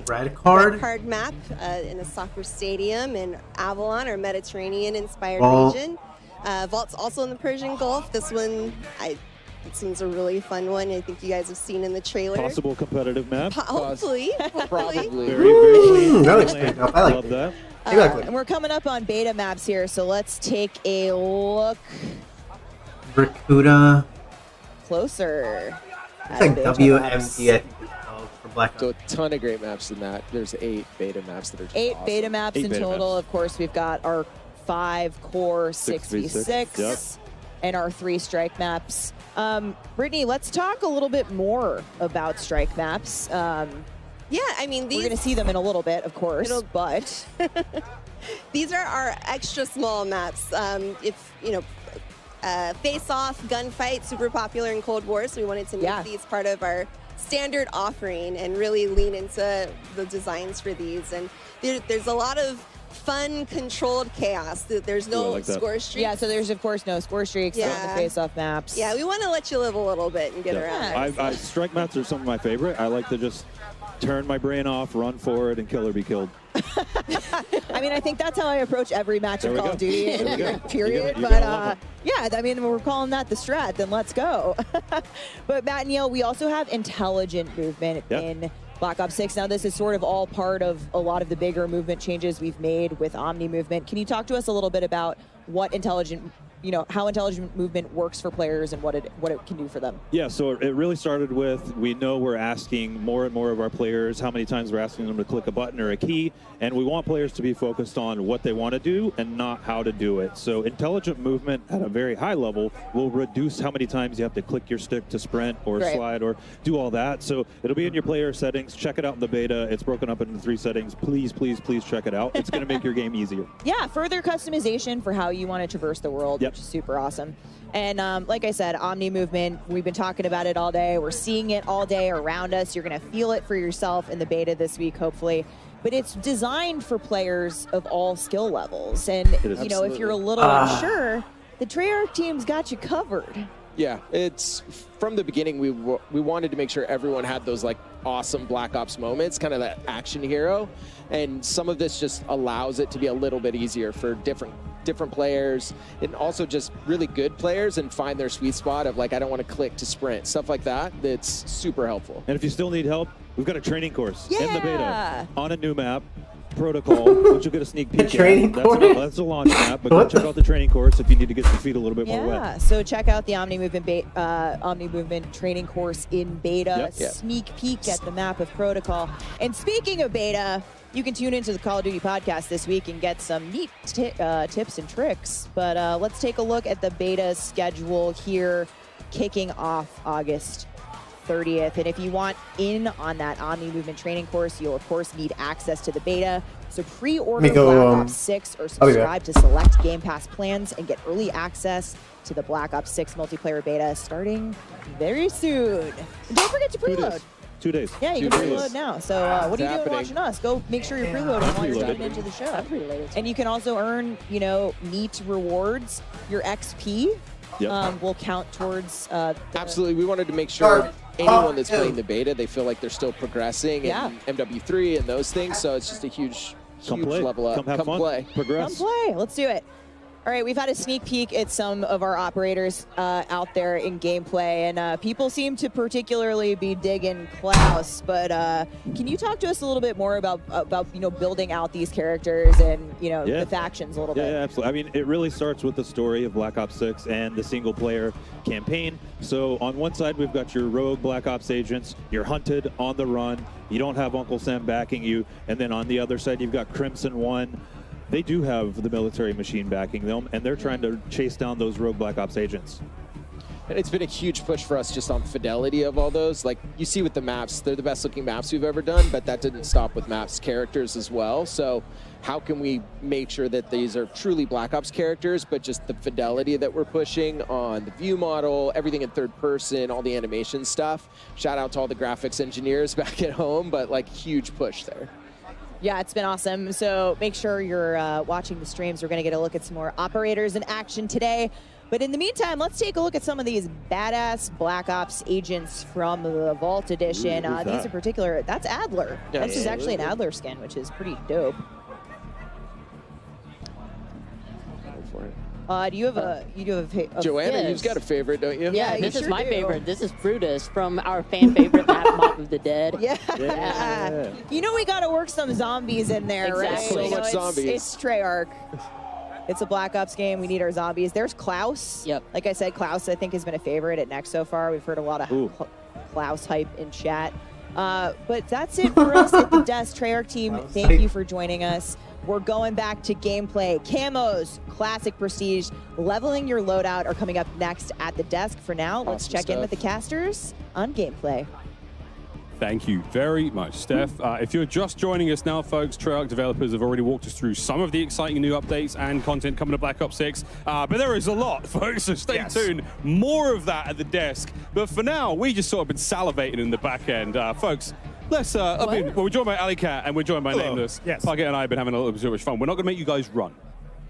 Speaker 1: red card
Speaker 9: map in a soccer stadium in Avalon, our Mediterranean-inspired
Speaker 1: Vault.
Speaker 9: region. Vault's also in the Persian Gulf. This one's a really fun one. I think you guys have seen in the trailer.
Speaker 6: Possible competitive map.
Speaker 9: Hopefully.
Speaker 15: Probably.
Speaker 6: Very clean.
Speaker 1: That looks pretty dope. I like
Speaker 6: Love that.
Speaker 8: And we're coming up on beta maps here, so let's take a look
Speaker 1: Barracuda.
Speaker 8: closer.
Speaker 1: It's like WMD, I think it's called, for Black Ops.
Speaker 15: So a ton of great maps in that. There's 8 beta maps that are just
Speaker 8: 8
Speaker 15: awesome.
Speaker 8: beta maps in total. Of course, we've got our 5 core 6v6
Speaker 6: Yep.
Speaker 8: and our 3 strike maps. Brittany, let's talk a little bit more about strike maps.
Speaker 9: Yeah, I mean,
Speaker 8: we're going to see them in a little bit, of course, but
Speaker 9: these are our extra small maps. If you know, face-off, gunfight, super popular in Cold War, so we wanted to make these part of our standard offering and really lean into the designs for these. And there's a lot of fun, controlled chaos. There's no score streaks.
Speaker 8: Yeah, so there's, of course, no score streaks on the face-off maps.
Speaker 9: Yeah, we want to let you live a little bit and get around.
Speaker 6: Strike maps are some of my favorite. I like to just turn my brain off, run forward, and kill or be killed.
Speaker 8: I mean, I think that's how I approach every match of Call of Duty, period.
Speaker 6: You
Speaker 8: But yeah, I mean, we're calling that the strat, then let's go. But Matt and Neil, we also have intelligent movement in Black Ops 6. Now, this is sort of all part of a lot of the bigger movement changes we've made with Omni movement. Can you talk to us a little bit about what intelligent, how intelligent movement works for players and what it can do for them?
Speaker 6: Yeah, so it really started with, we know we're asking more and more of our players how many times we're asking them to click a button or a key, and we want players to be focused on what they want to do and not how to do it. So intelligent movement at a very high level will reduce how many times you have to click your stick to sprint or slide or do all that. So it'll be in your player settings. Check it out in the beta. It's broken up into 3 settings. Please, please, please check it out. It's going to make your game easier.
Speaker 8: Yeah, further customization for how you want to traverse the world, which is super awesome. And like I said, Omni movement, we've been talking about it all day. We're seeing it all day around us. You're going to feel it for yourself in the beta this week, hopefully. But it's designed for players of all skill levels. And, if you're a little unsure, the Treyarch team's got you covered.
Speaker 15: Yeah, it's from the beginning we wanted to make sure everyone had those like awesome Black Ops moments, kind of that action hero, and some of this just allows it to be a little bit easier for different players and also just really good players and find their sweet spot of like, I don't want to click to sprint, stuff like that. That's super helpful.
Speaker 6: And if you still need help, we've got a training course in the beta on a new map, Protocol, which you'll get a sneak peek at. That's a launch map, but go check out the training course if you need to get your feet a little bit more wet.
Speaker 8: Yeah, so check out the Omni Movement training course in beta. Sneak peek at the map of Protocol. And speaking of beta, you can tune into the Call of Duty podcast this week and get some neat tips and tricks. But let's take a look at the beta schedule here, kicking off August 30th. And if you want in on that Omni Movement training course, you'll of course need access to the beta. So pre-order Black Ops 6 or subscribe to select Game Pass plans and get early access to the Black Ops 6 multiplayer beta starting very soon. And don't forget to preload.
Speaker 6: 2 days.
Speaker 8: Yeah, you can preload now. So what are you doing watching us? Go make sure you're preloading while you're jumping into the show. And you can also earn, neat rewards. Your XP will count towards
Speaker 15: Absolutely. We wanted to make sure anyone that's playing the beta, they feel like they're still progressing in MW3 and those things. So it's just a huge level up.
Speaker 6: Come play. Progress.
Speaker 8: Come play. Let's do it. All right, we've had a sneak peek at some of our operators out there in gameplay, and people seem to particularly be digging Klaus. But can you talk to us a little bit more about building out these characters and the factions a little bit?
Speaker 6: Yeah, absolutely. I mean, it really starts with the story of Black Ops 6 and the single-player campaign. So on one side, we've got your rogue Black Ops agents. You're hunted on the run. You don't have Uncle Sam backing you. And then on the other side, you've got Crimson One. They do have the military machine backing them, and they're trying to chase down those rogue Black Ops agents.
Speaker 15: And it's been a huge push for us just on fidelity of all those. Like you see with the maps, they're the best looking maps we've ever done, but that didn't stop with maps characters as well. So how can we make sure that these are truly Black Ops characters, but just the fidelity that we're pushing on the view model, everything in third person, all the animation stuff. Shout out to all the graphics engineers back at home, but like huge push there.
Speaker 8: Yeah, it's been awesome. So make sure you're watching the streams. We're going to get a look at some more operators in action today. But in the meantime, let's take a look at some of these badass Black Ops agents from the Vault Edition. These in particular, that's Adler.
Speaker 15: Yeah,
Speaker 8: this is actually an Adler skin, which is pretty dope. Do you have a
Speaker 15: Joanna, you've got a favorite, don't you?
Speaker 10: Yeah, this is my favorite. This is Brutus from our fan favorite map, Mob of the Dead.
Speaker 8: Yeah. You know we got to work some zombies in there,
Speaker 10: Exactly.
Speaker 8: right?
Speaker 15: So much zombies.
Speaker 8: It's Treyarch. It's a Black Ops game. We need our zombies. There's Klaus.
Speaker 10: Yep.
Speaker 8: Like I said, Klaus I think has been a favorite at Next so far. We've heard a lot of Klaus hype in chat. But that's it for us at the desk. Treyarch team, thank you for joining us. We're going back to gameplay. Camos, Classic Prestige, leveling your loadout are coming up next at the desk. For now, let's check in with the casters on gameplay.
Speaker 4: Thank you very much, Steph. If you're just joining us now, folks, Treyarch developers have already walked us through some of the exciting new updates and content coming to Black Ops 6. But there is a lot, folks, so stay tuned. More of that at the desk. But for now, we just sort of been salivating in the back end. Folks, let's, we're joined by Ali Cat and we're joined by Nameless.
Speaker 11: Yes.
Speaker 4: Parkett and I have been having a little bit of fun. We're not going to make you guys run.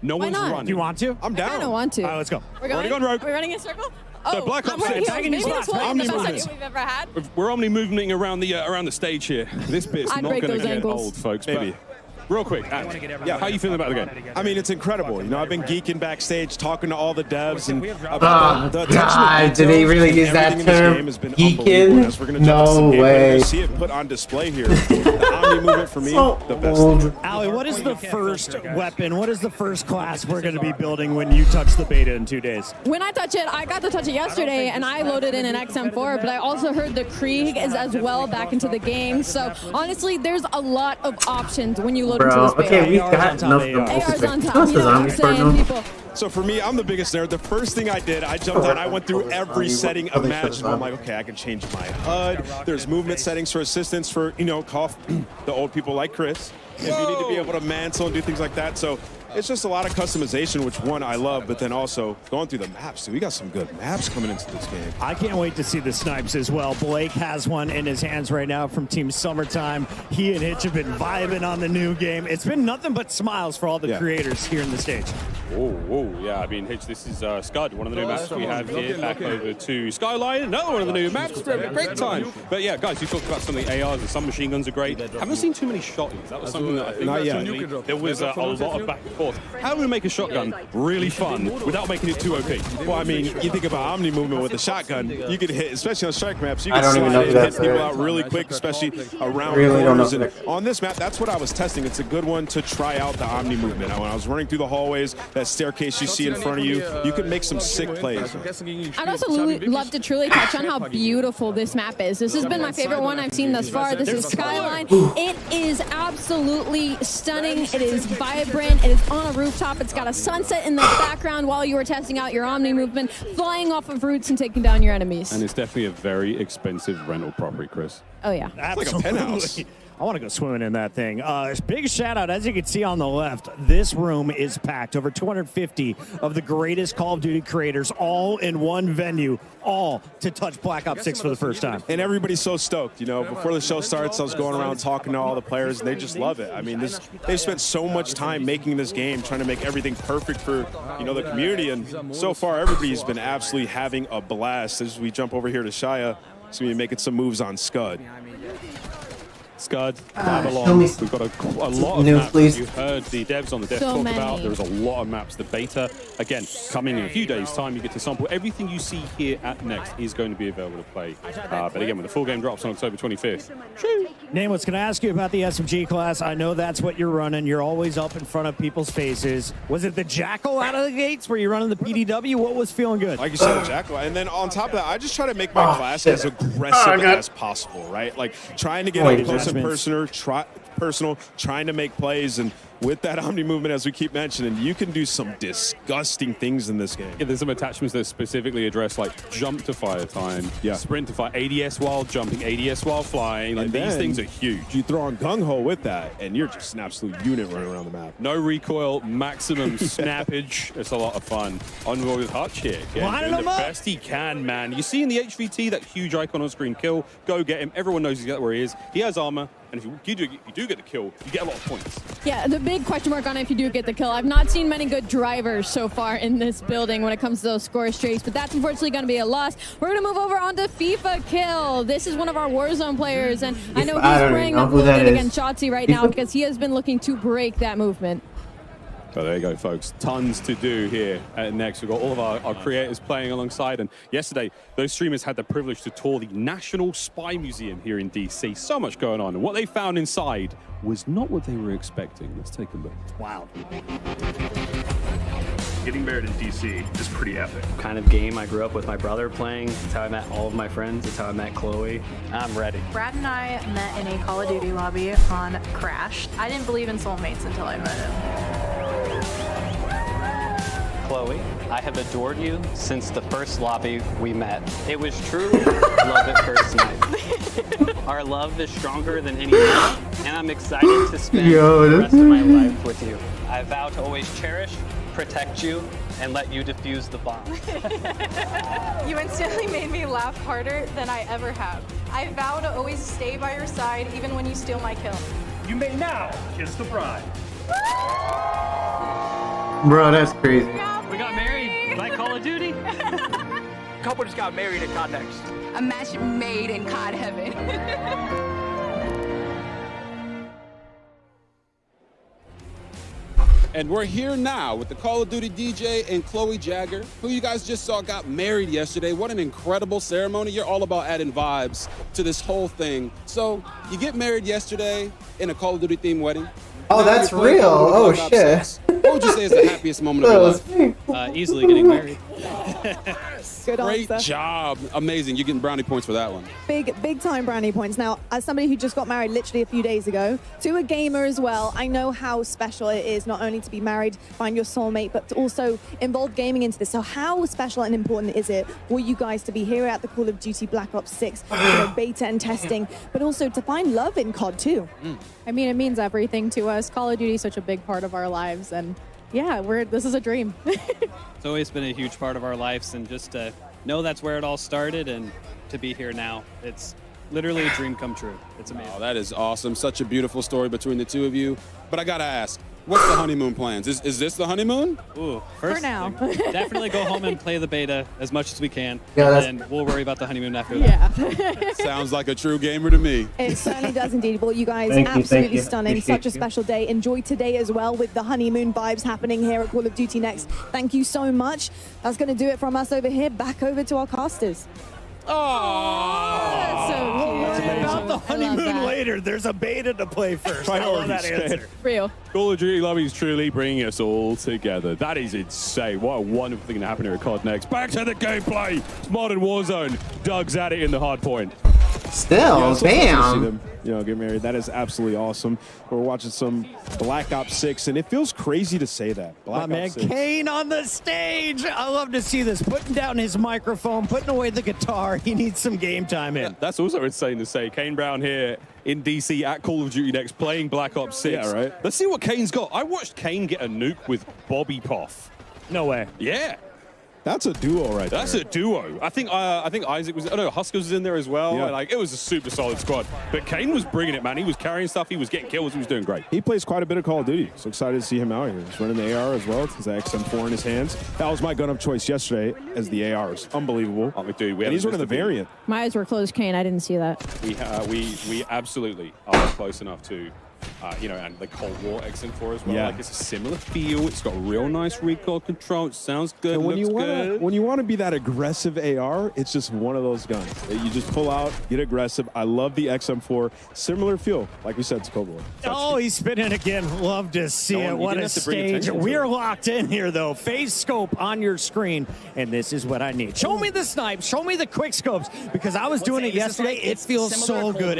Speaker 4: No one's
Speaker 16: not?
Speaker 4: running.
Speaker 11: Do you want to?
Speaker 14: I'm down.
Speaker 16: I kind of want to.
Speaker 11: All right, let's go.
Speaker 16: We're going?
Speaker 4: Gone rogue.
Speaker 16: We're running in a circle?
Speaker 4: So Black Ops 6.
Speaker 16: Maybe this will be the
Speaker 14: Omni
Speaker 16: best
Speaker 14: movements.
Speaker 16: idea we've ever had.
Speaker 4: We're omni movementing around the stage here. This bit's
Speaker 16: I'd
Speaker 4: not
Speaker 16: break
Speaker 4: going to
Speaker 16: those
Speaker 4: get
Speaker 16: ankles.
Speaker 4: old, folks.
Speaker 14: Maybe.
Speaker 4: But real quick, how you feeling about the game?
Speaker 14: I mean, it's incredible. You know, I've been geeking backstage, talking to all the devs, and
Speaker 1: God, did they really use that term? Geeking? No way.
Speaker 14: See it put on display here. The Omni movement for me, the best.
Speaker 11: Ali, what is the first weapon? What is the first class we're going to be building when you touch the beta in 2 days?
Speaker 16: When I touch it, I got to touch it yesterday, and I loaded in an XM4, but I also heard the Krieg is as well back into the game. So honestly, there's a lot of options when you load into this beta.
Speaker 1: Okay, we got enough
Speaker 16: AR's on top,
Speaker 1: What's
Speaker 16: you
Speaker 1: the
Speaker 16: know what I'm
Speaker 1: zombie part
Speaker 16: saying?
Speaker 1: now?
Speaker 16: People,
Speaker 14: So for me, I'm the biggest nerd. The first thing I did, I jumped on, I went through every setting imaginable. I'm like, okay, I can change my HUD. There's movement settings for assistance for, you know, the old people like Chris. If you need to be able to mantle and do things like that. So it's just a lot of customization, which one I love, but then also going through the maps. So we got some good maps coming into this game.
Speaker 11: I can't wait to see the snipes as well. Blake has one in his hands right now from Team Summertime. He and Hitch have been vibing on the new game. It's been nothing but smiles for all the creators here in the stage.
Speaker 4: Oh, yeah. I mean, Hitch, this is Scud, one of the new maps we have here. Back over to Skyline, another one of the new maps. Great time. But yeah, guys, you talked about some of the ARs and some machine guns are great. Haven't seen too many shotties. That was something that I think there was a lot of back and forth. How do we make a shotgun really fun without making it too OP?
Speaker 14: Well, I mean, you think about Omni movement with a shotgun, you could hit, especially on strike maps, you can
Speaker 1: don't even know
Speaker 14: slide
Speaker 1: who
Speaker 14: in and
Speaker 1: that
Speaker 14: hit people
Speaker 1: is.
Speaker 14: out really quick, especially around
Speaker 1: Really don't know
Speaker 14: corners.
Speaker 1: who
Speaker 14: And
Speaker 1: that is.
Speaker 14: on this map, that's what I was testing. It's a good one to try out the Omni movement. When I was running through the hallways, that staircase you see in front of you, you can make some sick plays.
Speaker 16: I'd also love to truly touch on how beautiful this map is. This has been my favorite one I've seen thus far. This is Skyline. It is absolutely stunning. It is vibrant. It is on a rooftop. It's got a sunset in the background while you were testing out your Omni movement, flying off of roofs and taking down your enemies.
Speaker 4: And it's definitely a very expensive rental property, Chris.
Speaker 16: Oh, yeah.
Speaker 11: Absolutely.
Speaker 14: like a penthouse.
Speaker 11: I want to go swimming in that thing. Big shout out, as you can see on the left, this room is packed. Over 250 of the greatest Call of Duty creators all in one venue, all to touch Black Ops 6 for the first time.
Speaker 14: And everybody's so stoked. You know, before the show starts, I was going around talking to all the players, and they just love it. I mean, they've spent so much time making this game, trying to make everything perfect for, you know, the community. And so far, everybody's been absolutely having a blast. As we jump over here to Shia, so we're making some moves on Scud.
Speaker 4: Scud,
Speaker 1: show
Speaker 4: Babylon.
Speaker 1: me
Speaker 4: We've got a lot of
Speaker 1: news,
Speaker 4: maps.
Speaker 1: please.
Speaker 4: You heard the devs on the desk
Speaker 16: So
Speaker 4: talk
Speaker 16: many.
Speaker 4: about. There's a lot of maps. The beta, again, coming in a few days' time. You get to sample everything you see here at Next is going to be available to play. But again, when the full game drops on October 25th.
Speaker 11: Nameless, can I ask you about the SMG class? I know that's what you're running. You're always up in front of people's faces. Was it the Jackal out of the gates? Were you running the PDW? What was feeling good?
Speaker 14: Like you said, Jackal. And then on top of that, I just try to make my class as aggressive as possible, right? Like trying to get up close and personal, trying to make plays. And with that Omni movement, as we keep mentioning, you can do some disgusting things in this game.
Speaker 4: Yeah, there's some attachments that specifically address like jump to fire time, sprint to fire, ADS while jumping, ADS while flying. Like these things are huge.
Speaker 14: You throw on gung ho with that, and you're just an absolute unit running around the map.
Speaker 4: No recoil, maximum snappage. It's a lot of fun. On with Hutch here.
Speaker 11: Lining
Speaker 4: Doing
Speaker 11: him
Speaker 4: the
Speaker 11: up.
Speaker 4: best he can, man. You see in the HVT that huge icon on screen kill. Go get him. Everyone knows exactly where he is. He has armor. And if you do get the kill, you get a lot of points.
Speaker 16: Yeah, the big question mark on if you do get the kill. I've not seen many good drivers so far in this building when it comes to those score streaks, but that's unfortunately going to be a loss. We're going to move over on to FIFA Kill. This is one of our Warzone players, and I know he's praying up a little bit against Shotzi right now because he has been looking to break that movement.
Speaker 4: So there you go, folks. Tons to do here at Next. We've got all of our creators playing alongside. And yesterday, those streamers had the privilege to tour the National Spy Museum here in DC. So much going on. And what they found inside was not what they were expecting. Let's take a look.
Speaker 11: Wow.
Speaker 17: Getting married in DC is pretty epic.
Speaker 18: Kind of game I grew up with my brother playing. It's how I met all of my friends. It's how I met Chloe. I'm ready.
Speaker 19: Brad and I met in a Call of Duty lobby on Crash. I didn't believe in soulmates until I met him.
Speaker 18: Chloe, I have adored you since the first lobby we met. It was truly love at first night. Our love is stronger than any love, and I'm excited to spend the rest of my life with you. I vow to always cherish, protect you, and let you defuse the bomb.
Speaker 19: You instantly made me laugh harder than I ever have. I vow to always stay by your side even when you steal my kill.
Speaker 17: You may now kiss the bride.
Speaker 1: Bro, that's crazy.
Speaker 18: We got married like Call of Duty.
Speaker 12: Couple just got married in COD Next.
Speaker 3: A match made in COD heaven.
Speaker 20: And we're here now with the Call of Duty DJ and Chloe Jagger, who you guys just saw got married yesterday. What an incredible ceremony. You're all about adding vibes to this whole thing. So you get married yesterday in a Call of Duty themed wedding.
Speaker 1: Oh, that's real. Oh, shit.
Speaker 20: What would you say is the happiest moment of your life?
Speaker 18: Easily getting married.
Speaker 13: Good
Speaker 20: Great
Speaker 13: answer.
Speaker 20: job. Amazing. You're getting brownie points for that one.
Speaker 13: Big time brownie points. Now, as somebody who just got married literally a few days ago, to a gamer as well, I know how special it is not only to be married, find your soulmate, but to also involve gaming into this. So how special and important is it for you guys to be here at the Call of Duty Black Ops 6, beta and testing, but also to find love in COD too?
Speaker 21: I mean, it means everything to us. Call of Duty is such a big part of our lives, and yeah, this is a dream.
Speaker 18: It's always been a huge part of our lives, and just to know that's where it all started and to be here now, it's literally a dream come true. It's amazing.
Speaker 20: Oh, that is awesome. Such a beautiful story between the two of you. But I gotta ask, what's the honeymoon plans? Is this the honeymoon?
Speaker 18: Ooh, first
Speaker 21: For now.
Speaker 18: definitely go home and play the beta as much as we can,
Speaker 1: Yeah,
Speaker 18: and then we'll worry about the honeymoon after that.
Speaker 21: Yeah.
Speaker 20: Sounds like a true gamer to me.
Speaker 13: It certainly does indeed. Well, you guys,
Speaker 1: Thank you,
Speaker 13: absolutely
Speaker 1: you.
Speaker 13: stunning.
Speaker 1: Appreciate
Speaker 13: Such a
Speaker 1: you.
Speaker 13: special day. Enjoy today as well with the honeymoon vibes happening here at Call of Duty Next. Thank you so much. That's going to do it from us over here. Back over to our casters.
Speaker 11: That's
Speaker 21: so cute.
Speaker 11: That's amazing. About the
Speaker 21: I love
Speaker 11: honeymoon
Speaker 21: that.
Speaker 11: later. There's a beta to play first. I love that
Speaker 4: Priorities,
Speaker 11: answer.
Speaker 16: Real.
Speaker 4: Call of Duty Lobby is truly bringing us all together. That is insane. What a wonderful thing to happen here at COD Next. Back to the gameplay. It's modern Warzone. Doug's at it in the hard point.
Speaker 1: Still,
Speaker 14: it's so fun to see
Speaker 1: damn.
Speaker 14: them, get married. That is absolutely awesome. We're watching some Black Ops 6, and it feels crazy to say that.
Speaker 11: My
Speaker 14: Black
Speaker 11: man
Speaker 14: Ops 6.
Speaker 11: Kane on the stage. I love to see this. Putting down his microphone, putting away the guitar. He needs some game time in.
Speaker 4: That's also insane to say. Kane Brown here in DC at Call of Duty Next playing Black Ops 6.
Speaker 14: Yeah, right.
Speaker 4: Let's see what Kane's got. I watched Kane get a nuke with Bobby Poff.
Speaker 11: No way.
Speaker 4: Yeah.
Speaker 14: That's a duo right
Speaker 4: That's
Speaker 14: there.
Speaker 4: a duo. I think Isaac was. Oh no, Huskers was in there as well.
Speaker 14: Yeah.
Speaker 4: Like it was a super solid squad. But Kane was bringing it, man. He was carrying stuff. He was getting kills. He was doing great.
Speaker 14: He plays quite a bit of Call of Duty, so excited to see him out here. He's running the AR as well. He's the XM4 in his hands. That was my gun of choice yesterday as the ARs. Unbelievable.
Speaker 4: Oh, dude,
Speaker 14: And he's running the variant.
Speaker 16: My eyes were closed, Kane. I didn't see that.
Speaker 4: We absolutely are close enough to. And the Cold War XM4 as well.
Speaker 14: Yeah.
Speaker 4: Like it's a similar feel. It's got real nice recoil control. It sounds good.
Speaker 14: And when
Speaker 4: looks
Speaker 14: you
Speaker 4: good.
Speaker 14: want to be that aggressive AR, it's just one of those guns that you just pull out, get aggressive. I love the XM4. Similar feel, like we said, it's Cold War.
Speaker 11: Oh, he's spinning again. Love to see
Speaker 4: No,
Speaker 11: it.
Speaker 4: you
Speaker 11: What
Speaker 4: didn't
Speaker 11: a
Speaker 4: have to bring
Speaker 11: stage.
Speaker 4: attention to
Speaker 11: We
Speaker 4: it.
Speaker 11: are locked in here, though. Phase scope on your screen, and this is what I need. Show me the snipes. Show me the quick scopes, because I was doing it yesterday. It feels so good.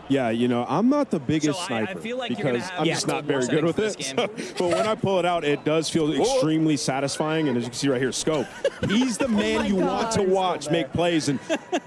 Speaker 14: Yeah, I'm not the biggest
Speaker 12: So I
Speaker 14: sniper
Speaker 12: feel like you're gonna
Speaker 14: because
Speaker 12: have
Speaker 14: I'm
Speaker 12: Yeah,
Speaker 14: just not
Speaker 12: Cold War
Speaker 14: very good with
Speaker 12: settings
Speaker 14: it.
Speaker 12: for this
Speaker 14: But when I pull it out, it does feel extremely satisfying. And as you can see right here, Scope. He's the man you want to watch make plays. And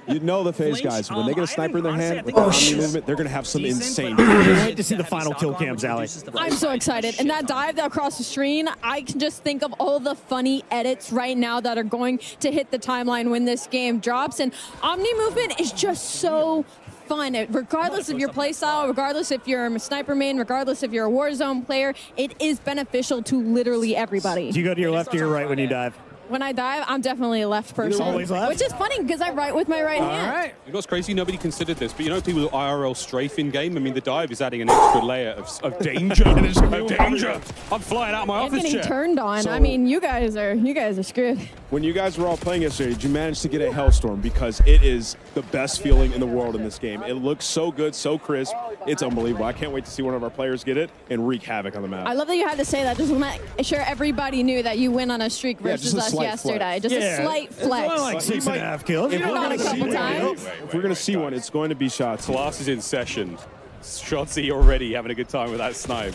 Speaker 14: you know the phase guys, when they get a sniper in their hand with the omni movement, they're going to have some insane.
Speaker 11: Can't wait to see the final kill cams, Allie.
Speaker 16: I'm so excited. And that dive that across the screen, I can just think of all the funny edits right now that are going to hit the timeline when this game drops. And Omni movement is just so fun, regardless of your play style, regardless if you're a sniper main, regardless if you're a Warzone player. It is beneficial to literally everybody.
Speaker 11: Do you go to your left or your right when you dive?
Speaker 16: When I dive, I'm definitely a left person.
Speaker 11: Always left?
Speaker 16: Which is funny because I write with my right hand.
Speaker 11: All right.
Speaker 4: You know what's crazy? Nobody considered this, but you know people do IRL strafe in game? I mean, the dive is adding an extra layer of danger. Of danger. I'm flying out of my
Speaker 16: I'm
Speaker 4: office
Speaker 16: getting
Speaker 4: chair.
Speaker 16: turned on.
Speaker 14: So-
Speaker 16: I mean, you guys are screwed.
Speaker 14: When you guys were all playing yesterday, did you manage to get a Hellstorm? Because it is the best feeling in the world in this game. It looks so good, so crisp. It's unbelievable. I can't wait to see one of our players get it and wreak havoc on the map.
Speaker 16: I love that you had to say that. Just to make sure everybody knew that you went on a streak
Speaker 14: Yeah,
Speaker 16: versus
Speaker 14: just a
Speaker 16: us
Speaker 14: slight
Speaker 16: yesterday.
Speaker 14: flex.
Speaker 16: Just a slight flex.
Speaker 11: Well, like 6.5 kills.
Speaker 16: You've done it a couple times.
Speaker 14: If we're going to see one, it's going to be shots.
Speaker 4: Class is in session. Shotsy already having a good time with that snipe.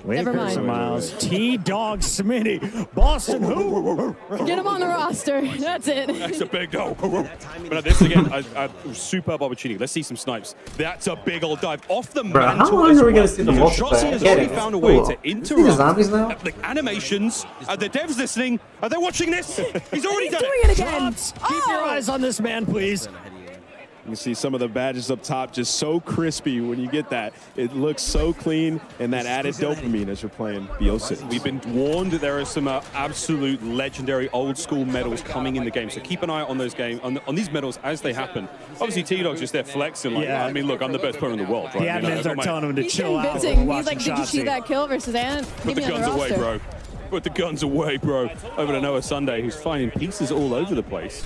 Speaker 11: Wait
Speaker 16: Never
Speaker 11: for
Speaker 16: mind.
Speaker 11: some miles. T-Dog Smitty. Boston who?
Speaker 16: Get him on the roster. That's it.
Speaker 4: That's a big dog. But this again, a superb opportunity. Let's see some snipes. That's a big old dive off the
Speaker 1: Bro, how
Speaker 4: mantle.
Speaker 1: long
Speaker 4: as
Speaker 1: are we gonna
Speaker 4: well.
Speaker 1: see the
Speaker 4: Shotsy
Speaker 1: multiplayer?
Speaker 4: has
Speaker 1: Get
Speaker 4: already
Speaker 1: it.
Speaker 4: found a way
Speaker 1: Cool.
Speaker 4: to
Speaker 1: You see the
Speaker 4: interrupt
Speaker 1: zombies now?
Speaker 4: the animations. Are the devs listening? Are they watching this? He's already done
Speaker 16: doing
Speaker 4: it.
Speaker 16: it again.
Speaker 11: Shots. Keep your eyes on this man, please.
Speaker 14: You can see some of the badges up top just so crispy when you get that. It looks so clean and that added dopamine as you're playing BO City.
Speaker 4: We've been warned that there are some absolute legendary old school medals coming in the game, so keep an eye out on those on these medals as they happen. Obviously, T-Dog's just there flexing like,
Speaker 11: Yeah.
Speaker 4: I mean, look, I'm the best player in the world, right?
Speaker 11: The
Speaker 4: You know,
Speaker 11: admins
Speaker 4: I've got
Speaker 11: are
Speaker 4: my-
Speaker 11: telling him to
Speaker 16: He's
Speaker 11: chill out.
Speaker 16: convincing. He's
Speaker 11: watching
Speaker 16: like, did you see
Speaker 11: Shotzi.
Speaker 16: that kill versus Ant?
Speaker 4: Put the guns away, bro. Put the guns away, bro. Over to Noah Sunday, who's finding pieces all over the place.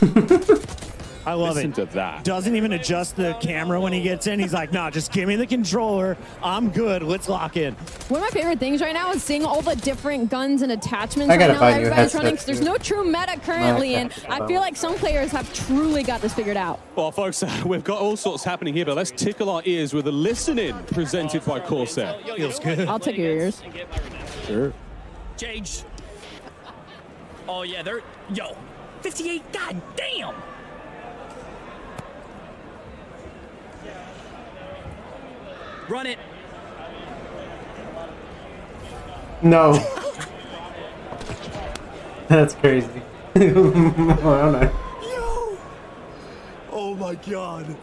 Speaker 11: I love
Speaker 4: Listen
Speaker 11: it.
Speaker 4: to that.
Speaker 11: Doesn't even adjust the camera when he gets in. He's like, nah, just give me the controller. I'm good. Let's lock in.
Speaker 16: One of my favorite things right now is seeing all the different guns and attachments
Speaker 1: I
Speaker 16: right
Speaker 1: gotta
Speaker 16: now
Speaker 1: buy
Speaker 16: that
Speaker 1: new
Speaker 16: everybody's
Speaker 1: headsets,
Speaker 16: running. 'Cause there's
Speaker 1: too.
Speaker 16: no true meta currently, and
Speaker 1: Okay.
Speaker 16: I feel like some players have truly got this figured out.
Speaker 4: Well, folks, we've got all sorts happening here, but let's tickle our ears with a listen-in presented by Corsair.
Speaker 11: Feels good.
Speaker 16: I'll take your ears.
Speaker 14: Sure.
Speaker 5: Jage. Oh yeah, they're 58. God damn. Run it.
Speaker 1: No. That's crazy. I don't know.
Speaker 11: Oh my God.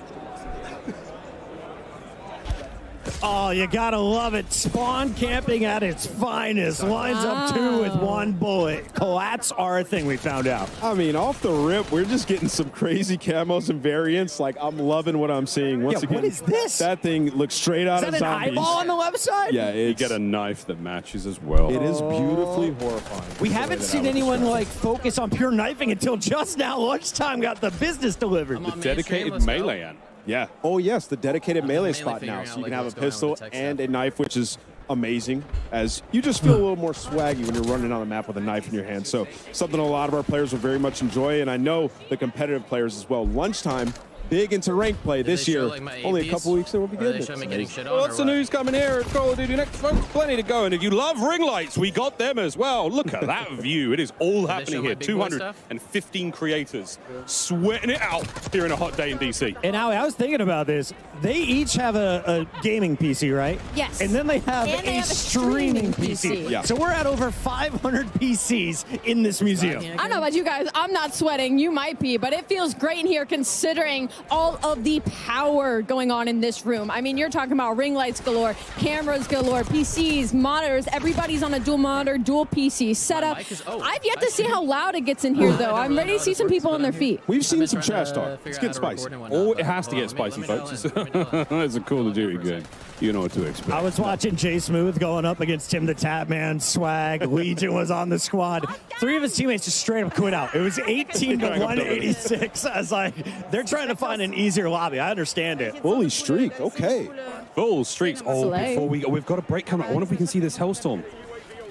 Speaker 11: Oh, you gotta love it. Spawn camping at its finest. Lines up two with one bullet. Collats are a thing, we found out.
Speaker 14: I mean, off the rip, we're just getting some crazy camos and variants. Like, I'm loving what I'm seeing. Once again,
Speaker 11: what is this?
Speaker 14: That thing looks straight out
Speaker 11: Is
Speaker 14: of
Speaker 11: that an
Speaker 14: zombies.
Speaker 11: eyeball on the left side?
Speaker 14: Yeah,
Speaker 4: You
Speaker 14: it's,
Speaker 4: get a knife that matches as well.
Speaker 14: it is beautifully horrifying.
Speaker 11: We
Speaker 14: the way
Speaker 11: haven't
Speaker 14: that
Speaker 11: seen
Speaker 14: I would
Speaker 11: anyone
Speaker 14: describe
Speaker 11: like focus on pure knifing until just now. Lunchtime got the business delivered.
Speaker 4: The dedicated melee ant.
Speaker 14: Yeah. Oh, yes, the dedicated melee
Speaker 12: mainly
Speaker 14: spot
Speaker 12: figuring
Speaker 14: now.
Speaker 12: out,
Speaker 14: So you
Speaker 12: like,
Speaker 14: can have a
Speaker 12: what's going on
Speaker 14: pistol
Speaker 12: with the tech
Speaker 14: and
Speaker 12: stuff.
Speaker 14: a knife, which is amazing, as you just feel a little more swaggy when you're running on the map with a knife in your hand. So something a lot of our players will very much enjoy, and I know the competitive players as well. Lunchtime, big into rank play this
Speaker 12: they show,
Speaker 14: year.
Speaker 12: like, my
Speaker 14: Only a
Speaker 12: APs?
Speaker 14: couple weeks and we'll be
Speaker 12: Or are
Speaker 14: good.
Speaker 12: they showing me getting shit on?
Speaker 4: Well,
Speaker 12: or
Speaker 4: lots of
Speaker 12: what?
Speaker 4: news coming here at Call of Duty Next, folks. Plenty to go. And if you love ring lights, we got them as well. Look at that view. It is all
Speaker 12: show
Speaker 4: happening
Speaker 12: my
Speaker 4: here.
Speaker 12: big boy stuff?
Speaker 4: 215 creators sweating it out here in a hot day in DC.
Speaker 11: And Howie, I was thinking about this. They each have a gaming PC, right?
Speaker 16: Yes.
Speaker 11: And then they have,
Speaker 16: And they
Speaker 11: a
Speaker 16: have a
Speaker 11: streaming
Speaker 16: streaming
Speaker 11: PC.
Speaker 16: PC.
Speaker 14: Yeah.
Speaker 11: So we're at over 500 PCs in this museum.
Speaker 16: I don't know about you guys. I'm not sweating. You might be, but it feels great in here considering all of the power going on in this room. I mean, you're talking about ring lights galore, cameras galore, PCs, monitors. Everybody's on a dual monitor, dual PC setup. I've yet to see how loud it gets in here, though. I'm ready to see some people on their feet.
Speaker 14: We've seen some trash talk. It's getting spicy.
Speaker 4: Oh, it has to get spicy, folks. It's a Call of Duty game. You know what to expect.
Speaker 11: I was watching Jay Smooth going up against Tim the Tapman, Swag, Legion was on the squad. 3 of his teammates just straight up quit out. It was 18 to 186. I was like, they're trying to find an easier lobby. I understand it.
Speaker 14: Fully streaked. Okay.
Speaker 4: Full streaks. Oh,
Speaker 16: Slay.
Speaker 4: before we've got a break coming. I wonder if we can see this Hellstorm.